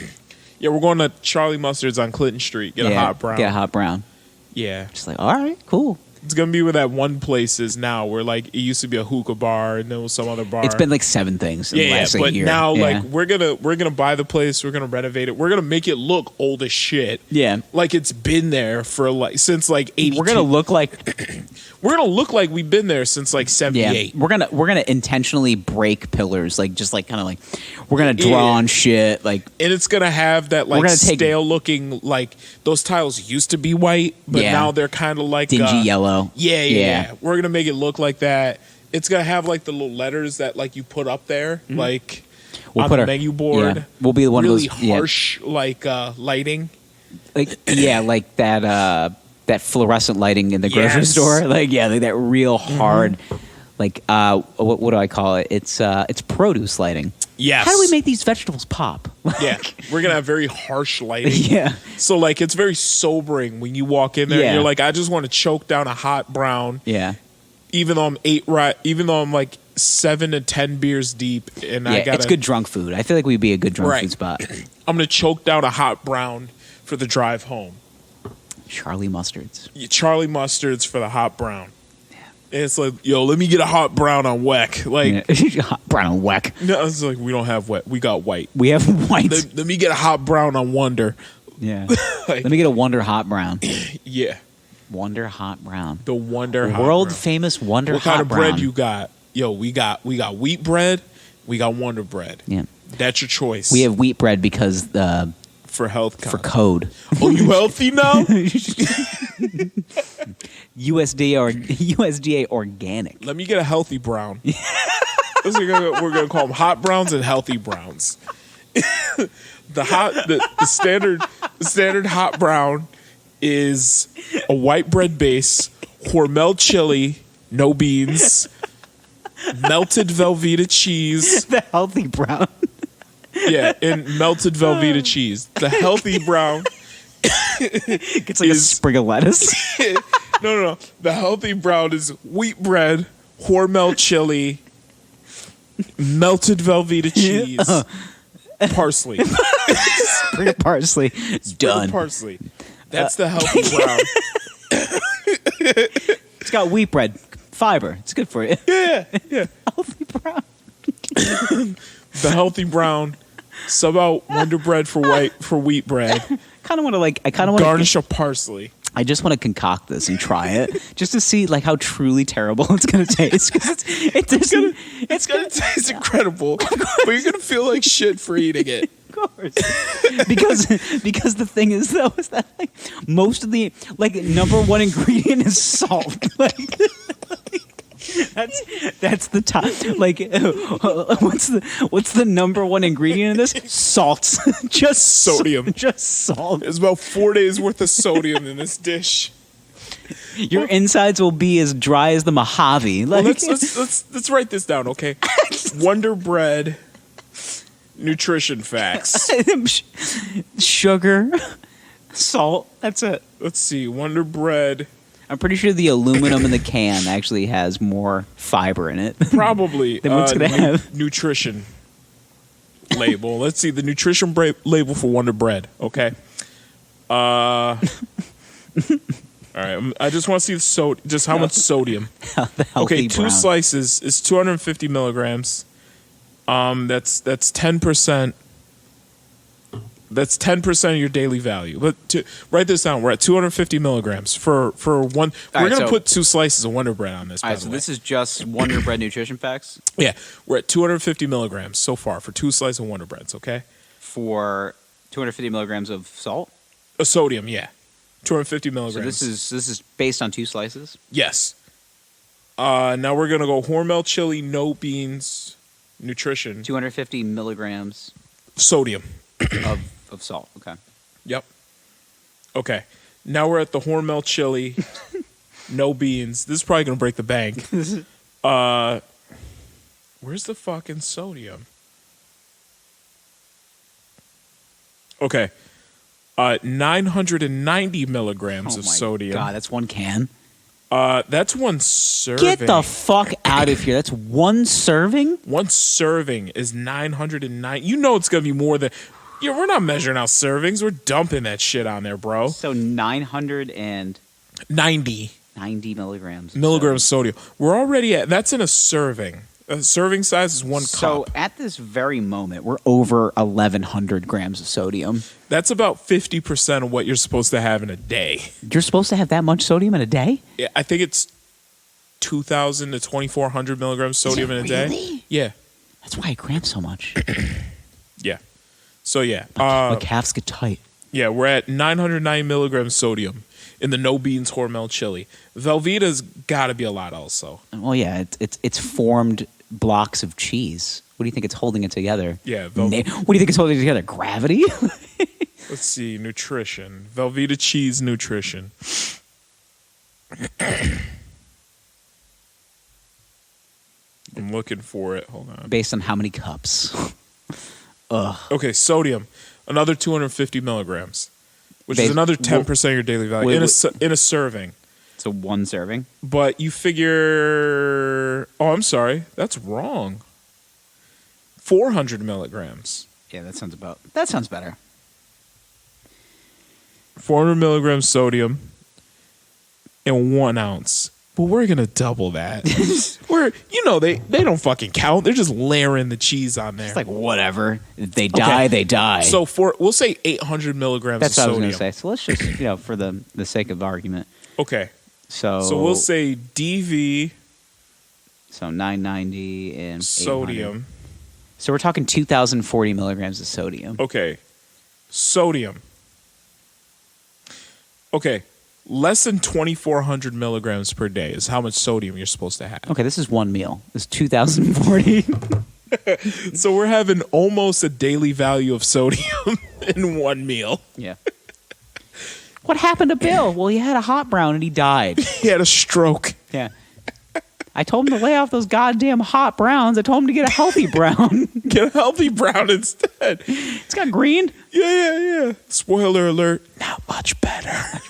Yeah, we're going to Charlie Mustards on Clinton Street. Get a hot brown. Get a hot brown. Yeah, Just like, all right, cool. it's gonna be where that one place is now, where like it used to be a hookah bar and there was some other bar. It's been like 7 things in the last but year. now Yeah. like we're gonna buy the place. We're gonna renovate it. We're gonna make it look old as shit. Yeah. like it's been there for like since like 82. We're gonna look like we've been there since like 78. We're gonna intentionally break pillars, like just like kind of like we're gonna draw Yeah. on shit, like And it's gonna have that We're like gonna take- stale looking, like those tiles used to be white, but Yeah. now they're kind of like dingy yellow. Yeah. We're gonna make it look like that. It's gonna have like the little letters that like you put up there, like We'll on put the our- menu board. yeah. We'll be one really of those yeah, harsh like lighting. like like that fluorescent lighting in the grocery Yes. store, like that real hard, like what do I call it? It's produce lighting. Yes. How do we make these vegetables pop? Yeah, we're gonna have very harsh lighting. Yeah. So like it's very sobering when you walk in there. Yeah. And you're like, I just want to choke down a hot brown. Yeah. Even though I'm like 7 to 10 beers deep, and I Yeah, gotta. it's good drunk food. I feel like we'd be a good drunk Right. food spot. I'm gonna choke down a hot brown for the drive home. Charlie Mustards. Charlie Mustards for the hot brown. And it's like, yo, let me get a hot brown on Weck. Like, Yeah. Hot brown and whack. no, it's like we don't have wet. We got white. We have white. Let me get a hot brown on Wonder. Yeah. Like, Let me get a Wonder Hot Brown. yeah, Wonder Hot Brown. the Wonder hot World brown. famous Wonder What Hot kind of Brown. bread you got? Yo, we got wheat bread. We got Wonder bread. Yeah. That's your choice. We have wheat bread because for health. for code. Oh, you healthy now? USDA organic. Let me get a healthy brown. We're gonna call them hot browns and healthy browns. the standard hot brown is a white bread base, Hormel chili, no beans, melted Velveeta cheese. The healthy brown. Yeah, and melted Velveeta cheese. The healthy brown. It's like a Is- sprig of lettuce. No. The healthy brown is wheat bread, Hormel chili, melted Velveeta cheese, parsley. Sprig of parsley. Done. Parsley. That's the healthy brown. It's got wheat bread. Fiber. It's good for you. Yeah. Healthy brown. The healthy brown. Sub out Wonder bread for wheat bread. Kind of want to Garnish of parsley. I just want to concoct this and try it just to see like how truly terrible it's going to taste. Because It's gonna taste incredible, but you're gonna feel like shit for eating it. Of course. because the thing is though is that like most of the like number one ingredient is salt. Like that's the top. Like what's the number one ingredient in this? Salts. Just Sodium. Just salt. There's about 4 days worth of sodium in this dish. Your insides will be as dry as the Mojave. Well, Like, let's write this down, okay? Wonder Bread nutrition facts. sugar, salt. That's it. Let's see, Wonder Bread. I'm pretty sure the aluminum in the can actually has more fiber in it. Probably. Then what's gonna have? Nutrition label. Let's see the nutrition label for Wonder Bread. Okay. All right. I just want to see just how much sodium. The healthy Okay, 2 brown. slices is 250 milligrams. That's 10%. That's 10% of your daily value. But to write this down, we're at 250 milligrams for one. We're gonna put 2 slices of Wonder Bread on this. All right, so this is just Wonder Bread nutrition facts Yeah, we're at 250 milligrams so far for 2 slices of Wonder Breads. Okay, for 250 milligrams of salt. Sodium. Yeah, 250 So milligrams. this is based on 2 slices. Yes. Now we're gonna go Hormel chili, no beans, nutrition, 250 milligrams sodium. of salt. Okay. Yep. Okay. Now we're at the Hormel chili, no beans. This is probably gonna break the bank. Where's the fucking sodium? Okay. 990 milligrams of sodium. God, that's one can. That's 1 serving. Get the fuck out of here. That's 1 serving? 1 serving is 909. You know it's gonna be more than. Yeah, we're not measuring out servings. We're dumping that shit on there, bro. So 990 90 milligrams. milligrams of sodium. We're already at. That's in a serving. A serving size is 1 So cup. at this very moment, we're over 1,100 grams of sodium. That's about 50% of what you're supposed to have in a day. You're supposed to have that much sodium in a day? Yeah, I think it's 2,000 to 2,400 milligrams sodium in a day. Really? Yeah, That's why I cramp so much. yeah. So yeah, My calves get tight. yeah, we're at 909 milligrams sodium in the no beans Hormel chili. Velveeta's got to be a lot also. Well, yeah, it's formed blocks of cheese. What do you think it's holding it together? Yeah, What do you think it's holding it together? Gravity? Let's see, nutrition. Velveeta cheese nutrition. I'm looking for it. Hold on. Based on how many cups? Ugh. Okay, sodium, another 250 milligrams, which is Base- another 10% of your daily value Wait, in a serving. So 1 serving? But you figure, oh, I'm sorry, that's wrong. 400 milligrams. Yeah, that sounds better. 400 milligrams sodium and 1 ounce. But we're gonna double that. They don't fucking count. They're just layering the cheese on there. It's like whatever. If they die, they die. So we'll say 800 milligrams that's of what sodium. I was going to say. So let's just, for the sake of argument. Okay. So we'll say DV 990 and 800. sodium. So we're talking 2,040 milligrams of sodium. Okay. Sodium. Okay. Less than 2,400 milligrams per day is how much sodium you're supposed to have. Okay, this is one meal. This is 2,040. So we're having almost a daily value of sodium in 1 meal. Yeah. What happened to Bill? Well, he had a hot brown and he died. He had a stroke. Yeah. I told him to lay off those goddamn hot browns. I told him to get a healthy brown. Get a healthy brown instead. It's got green. Yeah. Spoiler alert. Not much better.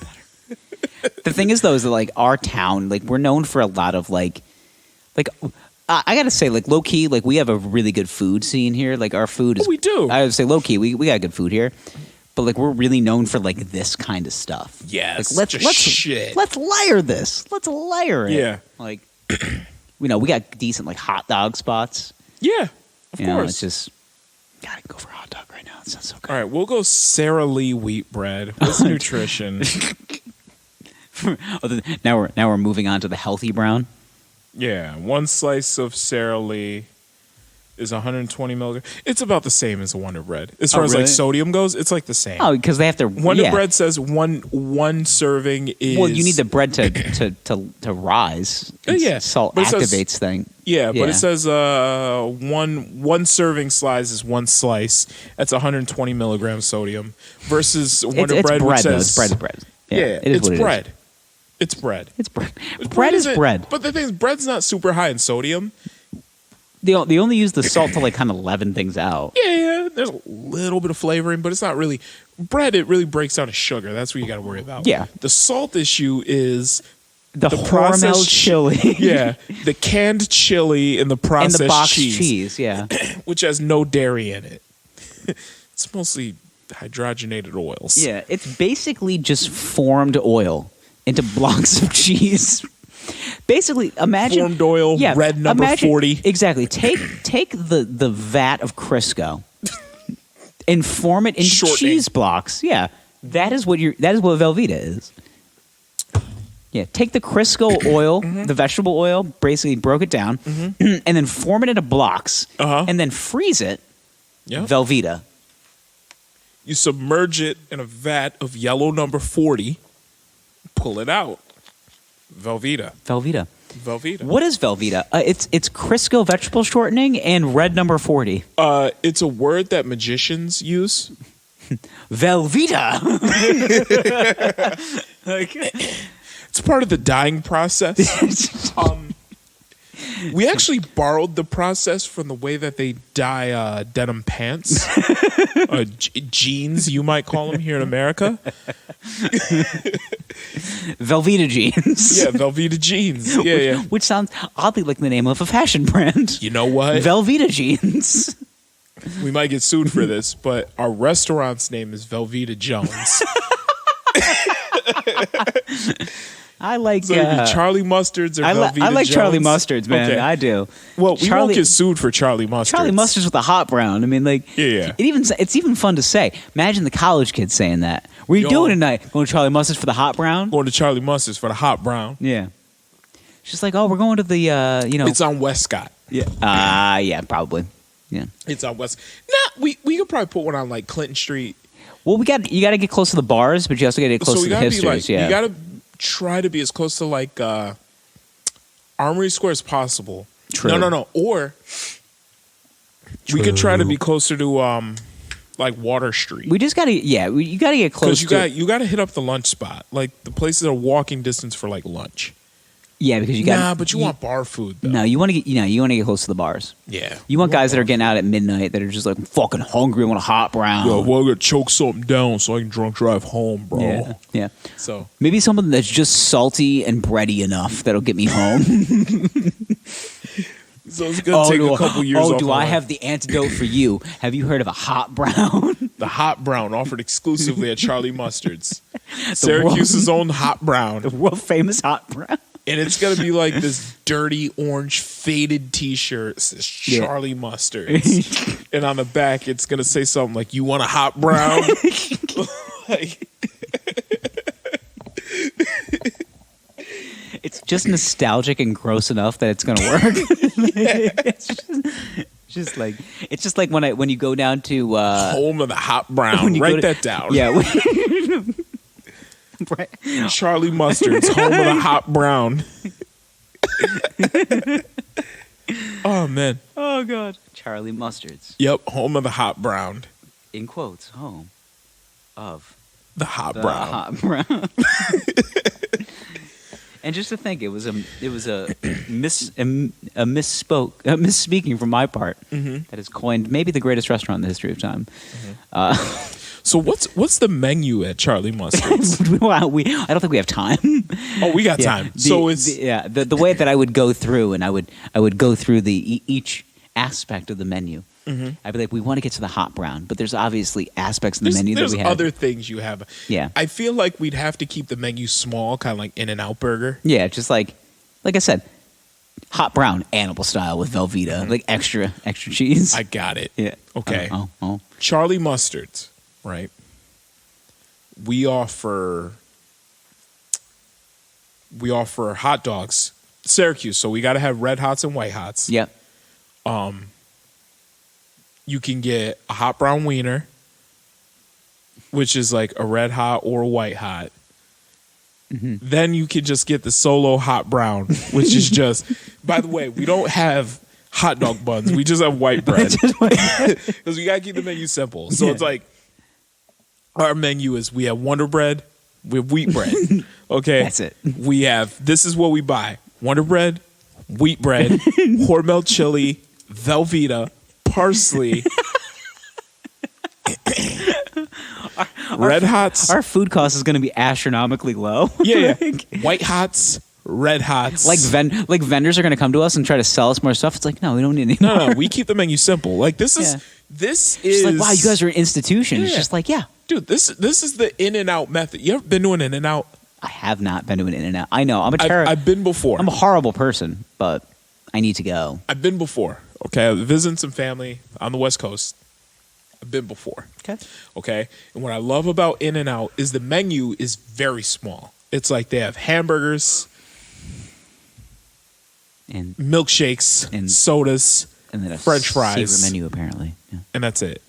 The thing is, though, is that like our town, like we're known for a lot of like I gotta say, like low key, like we have a really good food scene here. Like our food is, we do. I would say low key, we got good food here, but like we're really known for like this kind of stuff. Yes. like, just shit. Let's layer this. Let's layer it. Yeah. Like we got decent like hot dog spots. Yeah. Of You know, course. it's just gotta go for a hot dog right now. It sounds so good. All right, we'll go Sara Lee wheat bread. What's nutrition? Now we're moving on to the healthy brown. Yeah, 1 slice of Sara Lee is 120 milligrams. It's about the same as a Wonder Bread. As far as really? like sodium goes, it's like the same. Oh, because they have to. Wonder yeah. Bread says one serving is. Well, you need the bread to rise. Yeah, Salt but it says- activates thing. Yeah, but Yeah. it says one serving size is 1 slice. That's 120 milligrams sodium versus Wonder It's Bread, bread, which though. says It's bread. Yeah, it is it's what it bread. is. It's bread. It's bread. Bread is bread. But the thing is, bread's not super high in sodium. They only use the salt to like kind of leaven things out. Yeah. There's a little bit of flavoring, but it's not really bread. It really breaks down to sugar. That's what you got to worry about. Yeah. The salt issue is The Hormel chili. Yeah, the canned chili and the processed And the boxed cheese, yeah. which has no dairy in it. It's mostly hydrogenated oils. Yeah, it's basically just formed oil into blocks of cheese. Basically, imagine Formed oil, red number 40. Exactly. Take the vat of Crisco and form it into Shortening. cheese blocks. Yeah, that is what Velveeta is. Yeah, take the Crisco oil, the vegetable oil, basically broke it down, and then form it into blocks, and then freeze it. Yep. Velveeta. You submerge it in a vat of yellow number 40, pull it out. Velveeta. What is Velveeta? It's Crisco vegetable shortening and red number 40. It's a word that magicians use. Velveeta. It's part of the dyeing process. We actually borrowed the process from the way that they dye denim pants. Jeans, you might call them here in America. Velveeta jeans. Yeah, Velveeta jeans. Yeah. Which sounds oddly like the name of a fashion brand. You know what? Velveeta jeans. We might get sued for this, but our restaurant's name is Velveeta Jones. I like So it'd be Charlie Mustards or Velveeta I like Jones. Charlie Mustards, man. Okay. I do. Well, we won't get sued for Charlie Mustards. Charlie Mustards with a hot brown. I mean, like, Yeah. It's even fun to say. Imagine the college kids saying that. What are you doing tonight? Going to Charlie Mustards for the hot brown? Going to Charlie Mustards for the hot brown. Yeah. It's just like, oh, we're going to the, It's on Westcott. Yeah. Yeah, probably. Yeah. It's on West. Nah, we could probably put one on like Clinton Street. Well, you got to get close to the bars, but you also got to get close to the hipsters. You got to try to be as close to like Armory Square as possible. True. No. Or we could try to be closer to like Water Street. We just got to, you got to get close to. You got to hit up the lunch spot. Like the places are walking distance for like lunch. Yeah, because you got. Nah, but you want bar food though. No, you want to get. You want to get close to the bars. Yeah. You want guys that are getting out at midnight that are just like fucking hungry and want a hot brown. Yo, well, I gotta choke something down so I can drunk drive home, bro. Yeah. So Maybe something that's just salty and bready enough that'll get me home. So it's gonna take a couple years. Oh, off do my I life. have the antidote for you? Have you heard of a hot brown? The hot brown offered exclusively at Charlie Mustard's, Syracuse's own hot brown, The world famous hot brown. and it's gonna be like this dirty orange faded T-shirt. It says Charlie Mustard's, and on the back it's gonna say something like "You want a hot brown?" Like, It's just nostalgic and gross enough that it's gonna work. It's just like when you go down to home of the hot brown. Write that down. Yeah. Right. Charlie Mustard's home of the hot brown. Oh man. Oh god. Charlie Mustards. Yep, home of the hot brown. In quotes, home of The hot the brown. hot brown. And just to think, it was a misspeaking from my part that has coined maybe the greatest restaurant in the history of time. So what's the menu at Charlie Mustard's? I don't think we have time. Oh, we got time. The way that I would go through, and I would go through each aspect of the menu. I'd be like, we want to get to the hot brown, but there's obviously aspects of the menu that we have. There's other things you have. Yeah. I feel like we'd have to keep the menu small, kind of like In-N-Out Burger. Yeah, just like I said, hot brown, animal style with Velveeta, like extra cheese. I got it. Yeah. Okay. Oh. Charlie Mustard's, right? We offer hot dogs. Syracuse, so we got to have red hots and white hots. Yep. You can get a hot brown wiener, which is like a red hot or a white hot. Then you can just get the solo hot brown, which is just, by the way, we don't have hot dog buns. We just have white bread. Because we got to keep the menu simple. So it's like, our menu is we have Wonder Bread, we have wheat bread. Okay, That's it. We have. This is what we buy: Wonder Bread, wheat bread, Hormel chili, Velveeta, parsley, Red Hots. Our food cost is going to be astronomically low. Yeah. White Hots, Red Hots. Like vendors are going to come to us and try to sell us more stuff. It's like, no, we don't need any more. No, we keep the menu simple. Like this is Yeah. this It's is like, wow, you guys are an institution. It's Yeah. just like, yeah. dude. This is the In-N-Out method. You ever been to an In-N-Out? I have not been to an In-N-Out. I know. I'm a terror. I've been before. I'm a horrible person, but I need to go. I've been before. Okay, I was visiting some family on the West Coast. I've been before. Okay, and what I love about In-N-Out is the menu is very small. It's like they have hamburgers, And milkshakes, And- sodas, and then a French fries. secret menu, apparently. Yeah. and that's it.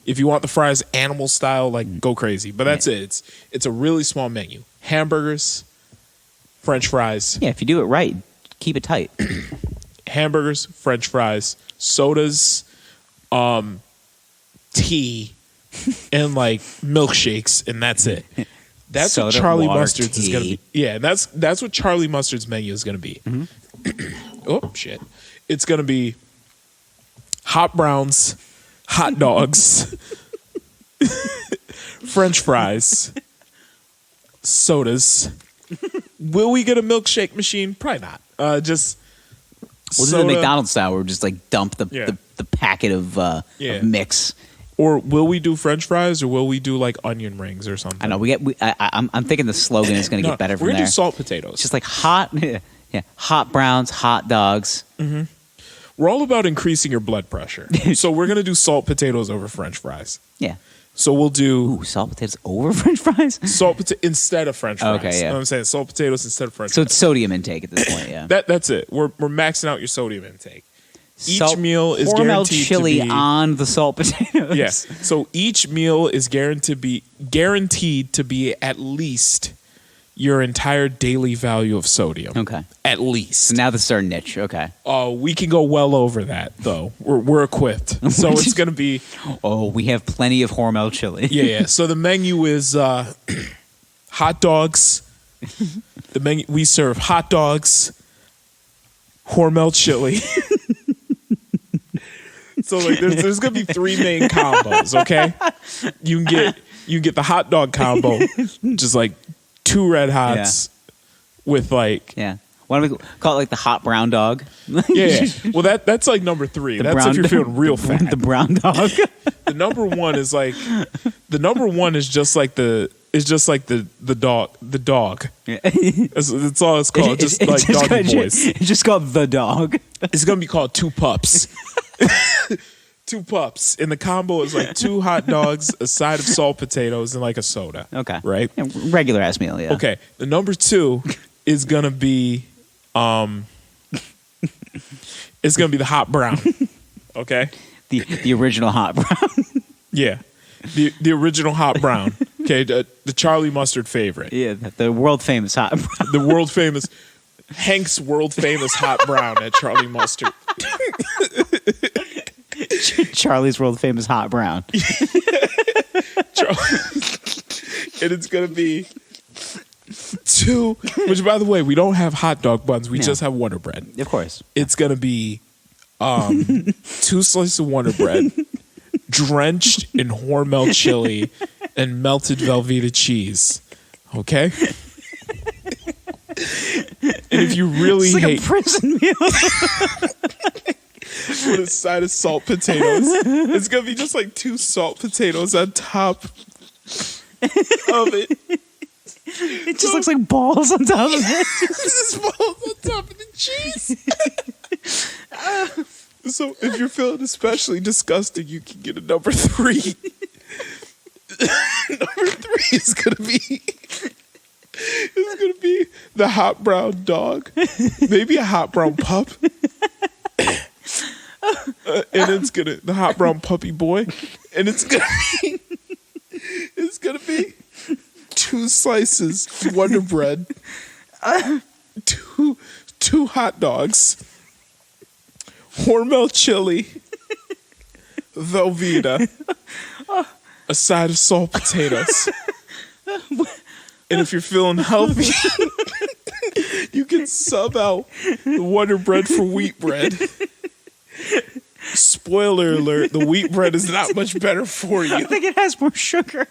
If you want the fries animal style, like go crazy. But that's it. It's a really small menu. Hamburgers, French fries, Yeah, if you do it right, keep it tight. hamburgers, French fries, sodas, tea, and like milkshakes, and that's it. That's what Soda, Charlie water, Mustard's is gonna tea. be. Yeah, and that's what Charlie Mustard's menu is gonna be. Oh shit! It's gonna be hot browns, hot dogs, French fries, sodas. Will we get a milkshake machine? Probably not. Just We'll do soda. the McDonald's style where we just like dump the Yeah. the packet of Yeah. mix. Or will we do French fries, or will we do like onion rings or something? I know I'm thinking the slogan is going to No, get better we're from gonna there. do salt potatoes. It's just like hot, yeah, hot browns, hot dogs. We're all about increasing your blood pressure, so we're gonna do salt potatoes over French fries. Yeah. So we'll do Ooh, salt potatoes over French fries. salt instead of French fries. Okay, yeah. You know what I'm saying? Salt potatoes instead of French So fries. it's sodium intake at this point. Yeah. That's it. We're maxing out your sodium intake. Each Salt- meal is Hormel guaranteed chili to be on the salt potatoes. Yes. So each meal is guaranteed to be at least your entire daily value of sodium. Okay. At least. So now this is our niche. Okay. We can go well over that though. We're equipped. So it's gonna be Oh, we have plenty of Hormel chili. yeah. So the menu is hot dogs. The menu we serve hot dogs, Hormel chili. So like there's gonna be three main combos, okay? You can get the hot dog combo, just like 2 Red Hots with like Yeah. Why don't we call it like the hot brown dog? yeah. Well that's like number 3. That's brown if you're dog- feeling real fat. The brown dog. The number one is just like the dog. Yeah. That's all it's called. Just like doggy boys. It's just called the dog. It's gonna be called 2 pups. 2 pups. And the combo is like 2 hot dogs, a side of salt potatoes, and like a soda. Okay. Right? Yeah, regular ass meal, yeah. Okay. The number 2 is gonna be it's gonna be the hot brown. Okay? The original hot brown. Yeah. The original hot brown. Okay, the Charlie Mustard favorite. Yeah, the world famous hot brown. The world famous Hank's world famous hot brown at Charlie Mustard. Charlie's world famous hot brown. And it's gonna be 2, which by the way, we don't have hot dog buns, we No. just have Wonder Bread. Of course. It's gonna be 2 slices of Wonder Bread drenched in Hormel chili and melted Velveeta cheese. Okay? And if you really It's like hate a prison meal. with a side of salt potatoes, it's gonna be just like 2 salt potatoes on top of it. It just looks like balls on top of it. This balls on top of the cheese. So if you're feeling especially disgusting, you can get a number 3. Number 3 is gonna be the hot brown dog, maybe a hot brown pup, and the hot brown puppy boy, and it's gonna be 2 slices Wonder Bread, 2 hot dogs, Hormel chili, Velveeta, a side of salt potatoes, And if you're feeling healthy, you can sub out the Wonder Bread for wheat bread. Spoiler alert, the wheat bread is not much better for you. I think it has more sugar.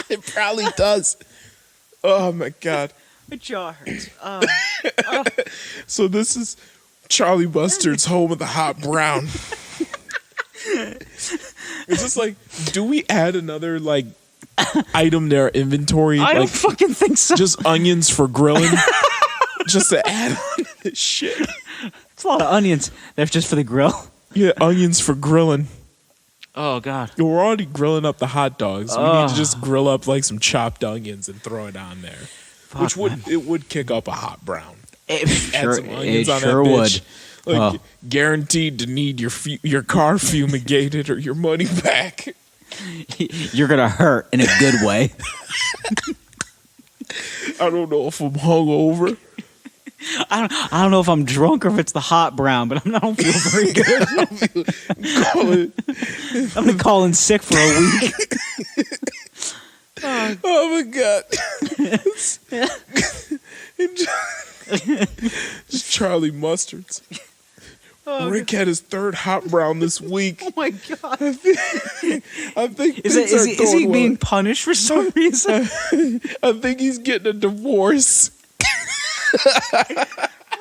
It probably does. Oh my God. My jaw hurts. So this is Charlie Mustard's home of the hot brown. It's just like, do we add another like item to our inventory? I don't Like fucking think so. just onions for grilling? Just to add on to this shit. It's a lot of onions. That's just for the grill. Yeah, onions for grilling. Oh, God. We're already grilling up the hot dogs. We need to just grill up like some chopped onions and throw it on there. Which would kick up a hot brown. It Add some onions on that bitch. Like guaranteed to need your car fumigated or your money back. You're going to hurt in a good way. I don't know if I'm hungover. I don't know if I'm drunk or if it's the hot brown, but I don't feel very good. I'm going to call in sick for a week. Oh my God. Just Charlie Mustards. Rick had his third hot brown this week. Oh my God. I think Is he being punished for some reason? I think he's getting a divorce.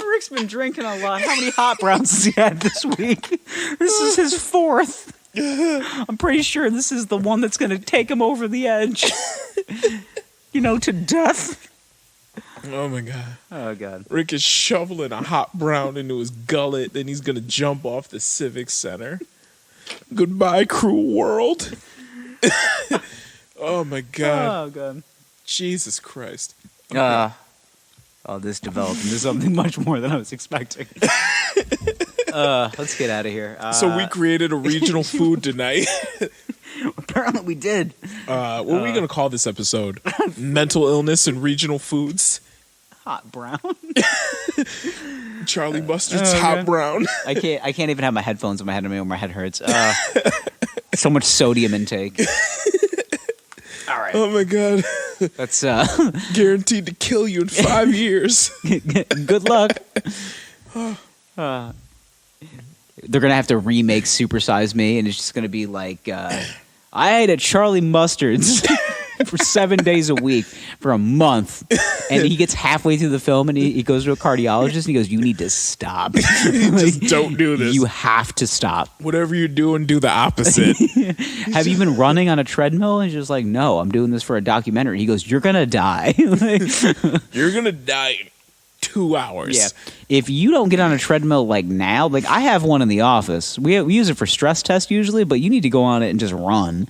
Rick's been drinking a lot. How many hot browns has he had this week? This is his fourth. I'm pretty sure this is the one that's going to take him over the edge. To death. Oh my God. Oh God. Rick is shoveling a hot brown into his gullet, then he's gonna jump off the Civic Center. Goodbye, cruel world. Oh my God. Oh God. Jesus Christ. This developed into something much more than I was expecting. Let's get out of here. So we created a regional food tonight. Apparently we did. What are we gonna call this episode? Mental illness and regional foods. Hot brown. Charlie Mustard's hot brown. I can't even have my headphones in my head anymore. My head hurts. So much sodium intake. All right. Oh my God. That's guaranteed to kill you in 5 years. Good luck. They're gonna have to remake Super Size Me, and it's just gonna be like I ate at Charlie Mustard's for 7 days a week for a month, and he gets halfway through the film and he goes to a cardiologist and he goes, "You need to stop. Just don't do this. You have to stop. Whatever you're doing, do the opposite." Have you been running on a treadmill? And he's just like, "No, I'm doing this for a documentary." He goes, "You're gonna die." You're gonna die in 2 hours. Yeah. If you don't get on a treadmill like now, like I have one in the office. We use it for stress tests usually, but you need to go on it and just run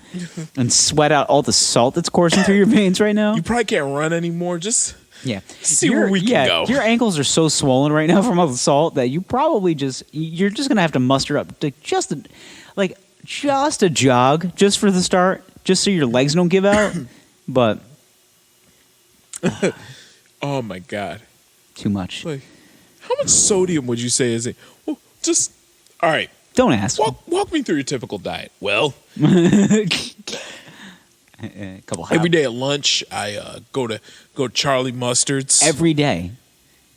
and sweat out all the salt that's coursing through your veins right now. You probably can't run anymore. Just see where we can go. Your ankles are so swollen right now from all the salt that you're just gonna have to muster up to just a jog just for the start, just so your legs don't give out. But oh my God. Too much. Like, how much sodium would you say is it? Well, just all right. Don't ask. Walk me through your typical diet. Well, a couple every day at lunch, I go to Charlie Mustard's every day.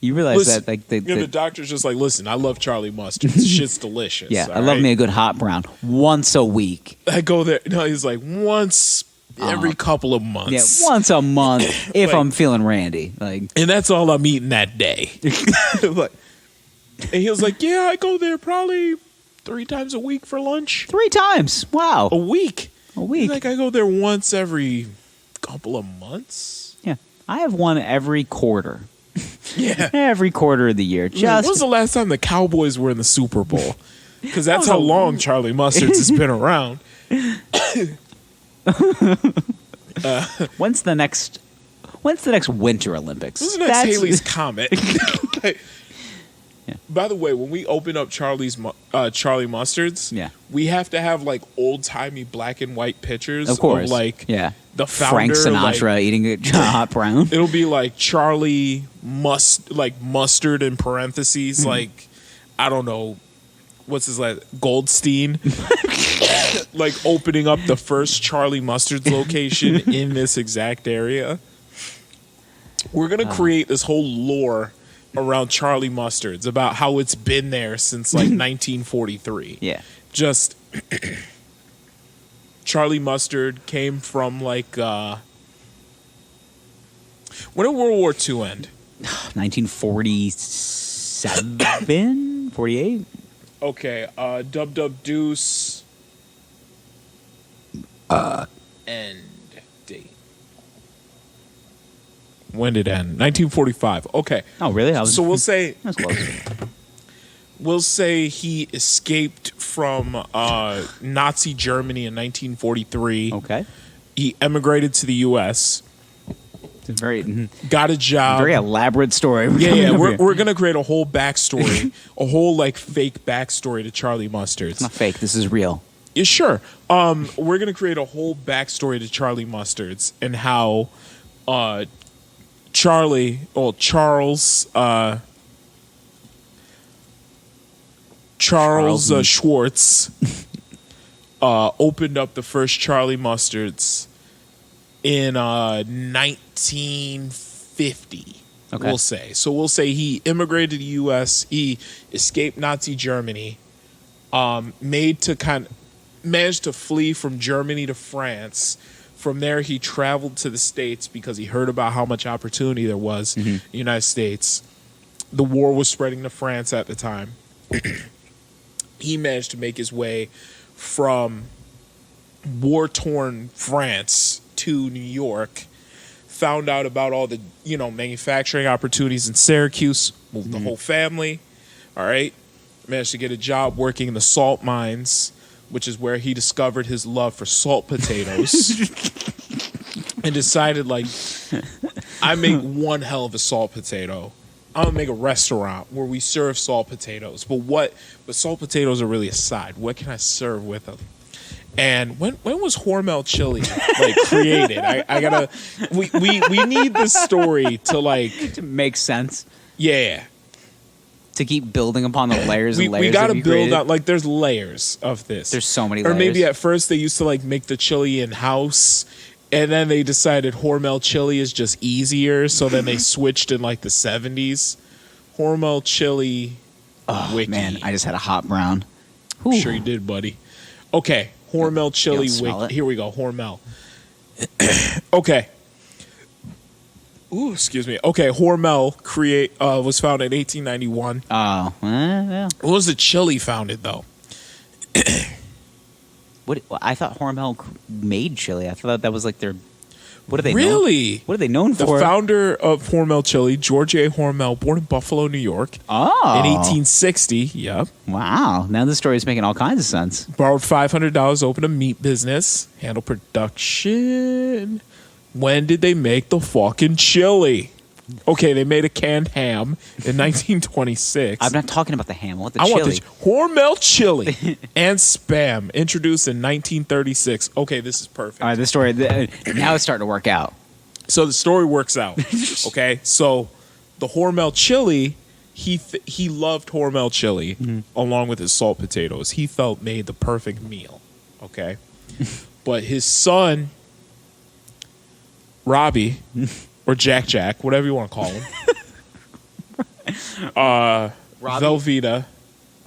You realize that the doctor's just like, listen, I love Charlie Mustard. This shit's delicious. Yeah, I love me a good hot brown once a week. I go there. No, he's like once every couple of months. Yeah, once a month if I'm feeling randy. And that's all I'm eating that day. And he was like, yeah, I go there probably 3 times a week for lunch. 3 times? Wow. A week. He's like, I go there once every couple of months. Yeah. I have one every quarter. Yeah. Every quarter of the year. When was the last time the Cowboys were in the Super Bowl? Because that's how long Charlie Mustard's has been around. When's the next Winter Olympics? When's the next Halley's Comet? By the way, when we open up Charlie Mustard's, we have to have like old timey black and white pictures of course. Of like the founder, Frank Sinatra eating a hot brown. It'll be like Charlie mustard in parentheses, like I don't know, what's his last Goldstein. Like opening up the first Charlie Mustard's location in this exact area. We're going to create this whole lore around Charlie Mustard's about how it's been there since like 1943. Yeah. Just Charlie Mustard came from like when did World War II end? 1947, 48. Okay, Dub Dub Deuce. End date. When did it end? 1945. Okay. Oh, really? So we'll say That's close. we'll say he escaped from Nazi Germany in 1943. Okay. He emigrated to the U.S. It's a very, Got a job. very elaborate story. Yeah. We're gonna create a whole backstory, a whole like fake backstory to Charlie Mustard. It's not fake. This is real. Yeah, sure. We're gonna create a whole backstory to Charlie Mustard's and how Charles Schwartz opened up the first Charlie Mustard's in 1950. Okay. We'll say. So we'll say he immigrated to the U.S. He escaped Nazi Germany. Managed to flee from Germany to France. From there, he traveled to the States because he heard about how much opportunity there was in the United States. The war was spreading to France at the time. He managed to make his way from war-torn France to New York, found out about all the, manufacturing opportunities in Syracuse, moved the whole family, all right? Managed to get a job working in the salt mines, which is where he discovered his love for salt potatoes and decided, like, I make one hell of a salt potato. I'm going to make a restaurant where we serve salt potatoes. But salt potatoes are really a side. What can I serve with them? And when was Hormel chili like created? I gotta we need this story to make sense. Yeah. To keep building upon the layers and layers. We gotta build build out there's layers of this. There's so many Or layers. maybe at first they used to make the chili in house, and then they decided Hormel chili is just easier, so then they switched in the 70s. Hormel chili. Oh wiki. man, I just had a hot brown. I'm sure you did, buddy. Okay. Hormel chili smell wiki. it? Here we go. Hormel. Okay. Ooh, excuse me. Okay, Hormel was founded in 1891. Oh, yeah. What was the chili founded though? What? I thought Hormel made chili. I thought that was like their. What are they? Really? What are they known The for? founder of Hormel chili, George A. Hormel, born in Buffalo, New York, Oh, in 1860. Yep. Wow! Now this story is making all kinds of sense. Borrowed $500, opened a meat business, handled production. When did they make the fucking chili? Okay, they made a canned ham in 1926. I'm not talking about the ham. I want the I chili. want the Hormel chili and Spam, introduced in 1936. Okay, this is perfect. All right, this story now it's starting to work out. So the story works out. Okay, so the Hormel chili, he loved Hormel chili along with his salt potatoes. He felt made the perfect meal. Okay, but his son, Robbie, or Jack, whatever you want to call him, Velveeta,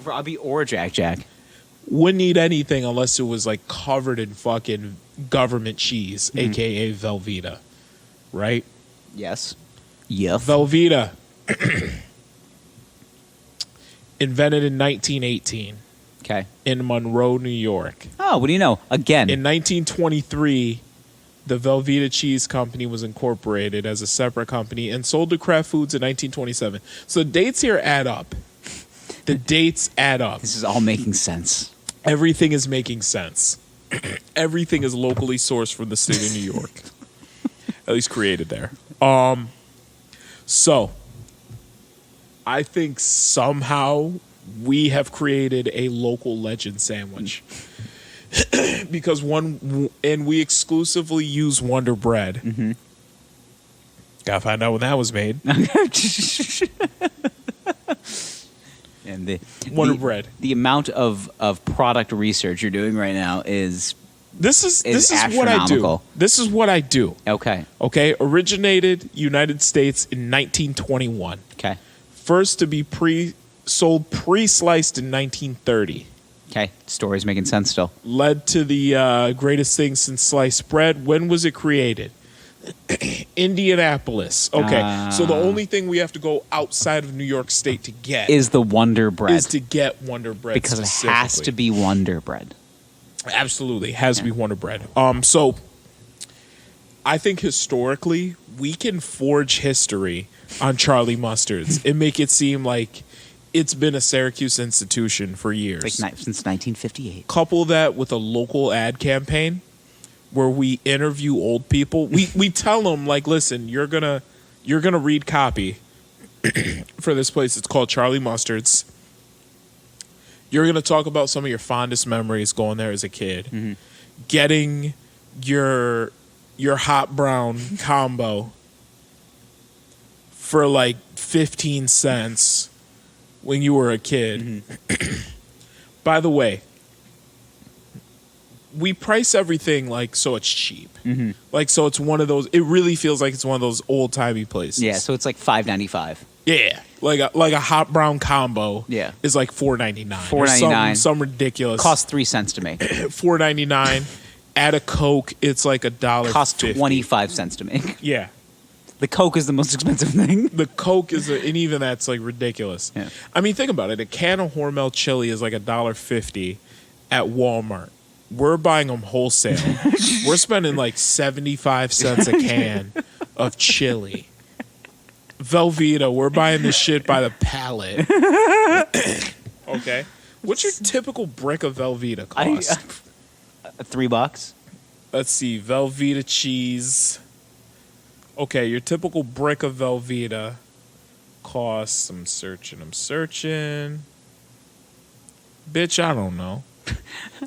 Robbie or Jack. wouldn't eat anything unless it was covered in fucking government cheese, aka Velveeta, right? Yes. Yes. Velveeta, invented in 1918 Okay. in Monroe, New York. Oh, what do you know? Again. In 1923, the Velveeta Cheese Company was incorporated as a separate company and sold to Kraft Foods in 1927. So the dates here add up. The dates add up. This is all making sense. Everything is making sense. Everything is locally sourced from the state of New York. At least created there. So I think somehow we have created a local legend sandwich. Because we exclusively use Wonder Bread. Mm-hmm. Gotta find out when that was made. And Wonder Bread. The amount of product research you're doing right now is This is what I do. astronomical. This is what I do. Okay. Okay, originated United States in 1921. Okay. First to be sold pre-sliced in 1930. Okay. Story's making sense still. Led to the greatest thing since sliced bread. When was it created? Indianapolis. Okay, so the only thing we have to go outside of New York State to get Is the Wonder Bread. is to get Wonder Bread because it has to be Wonder Bread. Absolutely, it has to be Wonder Bread. So I think historically we can forge history on Charlie Mustards and make it seem like it's been a Syracuse institution for years. Since 1958. Couple that with a local ad campaign where we interview old people. We tell them, like, listen, you're gonna read copy for this place. It's called Charlie Mustards. You're gonna talk about some of your fondest memories going there as a kid, getting your hot brown combo for like 15 cents when you were a kid. By the way, we price everything like so it's cheap. Like so it's one of those, it really feels like it's one of those old-timey places. Yeah, so it's like $5.95. Yeah. Like a hot brown combo is like $4.99. $4.99. Some ridiculous. Costs 3 cents to make. $4.99. Add a Coke, it's like $1.50. Costs 25 cents to make. Yeah. The Coke is the most expensive thing. The Coke is, and even that's like ridiculous. Yeah. I mean, think about it. A can of Hormel chili is like $1.50 at Walmart. We're buying them wholesale. We're spending like 75 cents a can of chili. Velveeta, we're buying this shit by the pallet. Okay. What's your typical brick of Velveeta cost? $3. Let's see. Velveeta cheese. Okay, your typical brick of Velveeta costs. I'm searching. Bitch, I don't know.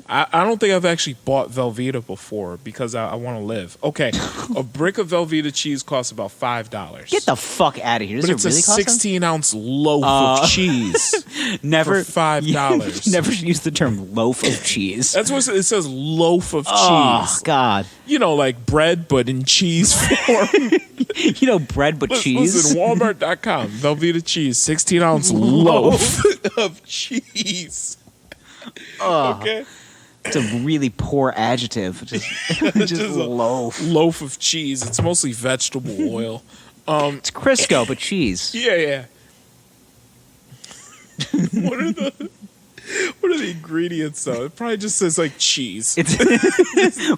I don't think I've actually bought Velveeta before because I want to live. Okay, a brick of Velveeta cheese costs about $5. Get the fuck out of here. Does But it it's really a cost 16-ounce loaf of cheese Never for $5. Never use the term loaf of cheese. That's what it says, loaf of Oh, cheese. God. You know, like bread, but in cheese form. You know, bread but cheese. Listen, Walmart.com, Velveeta cheese, 16-ounce loaf of cheese. Okay. It's a really poor adjective. Just loaf. Loaf of cheese. It's mostly vegetable oil. It's Crisco, but cheese. Yeah. What are the ingredients though? It probably just says like cheese.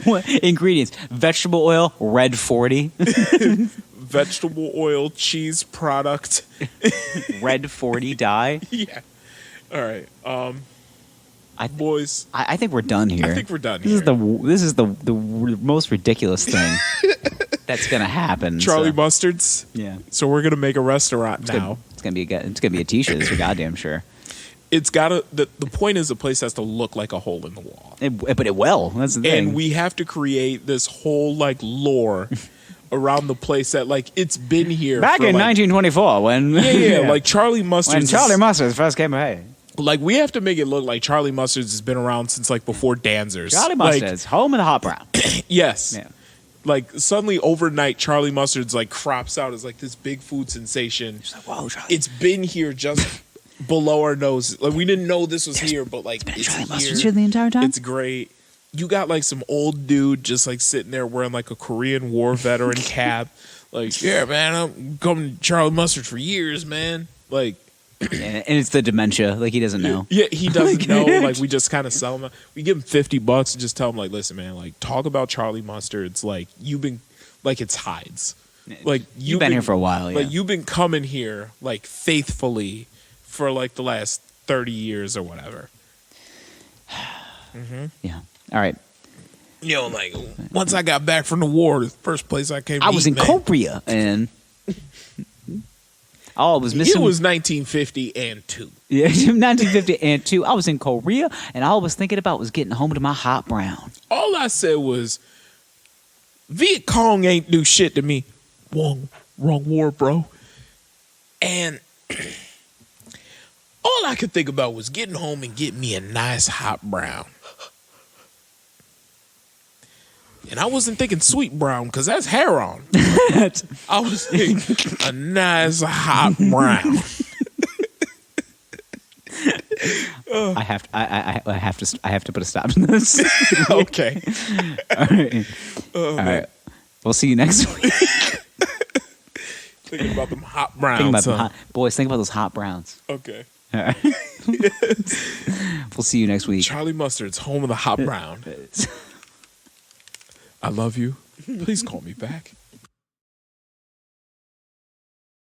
What ingredients? Vegetable oil, red 40. Vegetable oil, cheese product. Red 40 dye. Yeah. All right. Boys, I think we're done here. I think we're done here. This is the most ridiculous thing that's gonna happen. Charlie Mustards. Yeah. So we're gonna make a restaurant now. It's gonna be a T-shirt. That's for goddamn sure. It's gotta. The point is, the place has to look like a hole in the wall. But it will. That's the thing. And we have to create this whole like lore around the place that like it's been here back for, in like, 1924 when like Charlie Mustards. when Charlie Mustards first came away. Like we have to make it look like Charlie Mustards has been around since like before Danzers. Charlie Mustards, home of the hot brown. Yes. Yeah. Like suddenly overnight, Charlie Mustards like crops out as like this big food sensation. It's like, whoa, Charlie. It's been here just below our nose. Like we didn't know this was here, but like it's Charlie here. Mustards here the entire time. It's great. You got like some old dude just like sitting there wearing like a Korean War veteran cap. Like, yeah, man, I'm coming to Charlie Mustard for years, man. Like, and it's the dementia. Like he doesn't know. yeah, he doesn't know. Like we just kind of sell him. We give him $50 and just tell him like, listen, man, like talk about Charlie Mustards. Like you've been, like it's hides. Like You've been here for a while. Yeah. Like you've been coming here like faithfully for like the last 30 years or whatever. Yeah. All right. You know, like once I got back from the war, the first place I came. I was in Korea and. Oh, I was missing. It was 1950 and 2. Yeah, 1950 and 2. I was in Korea, and all I was thinking about was getting home to my hot brown. All I said was, Viet Cong ain't do shit to me. Wrong war, bro. And all I could think about was getting home and getting me a nice hot brown. And I wasn't thinking sweet brown because that's hair on. I was thinking a nice hot brown. I have to put a stop to this. Okay. All right. All right. We'll see you next week. Thinking about them hot browns. Think about boys, think about those hot browns. Okay. All right. We'll see you next week. Charlie Mustard's home of the hot brown. I love you. Please call me back.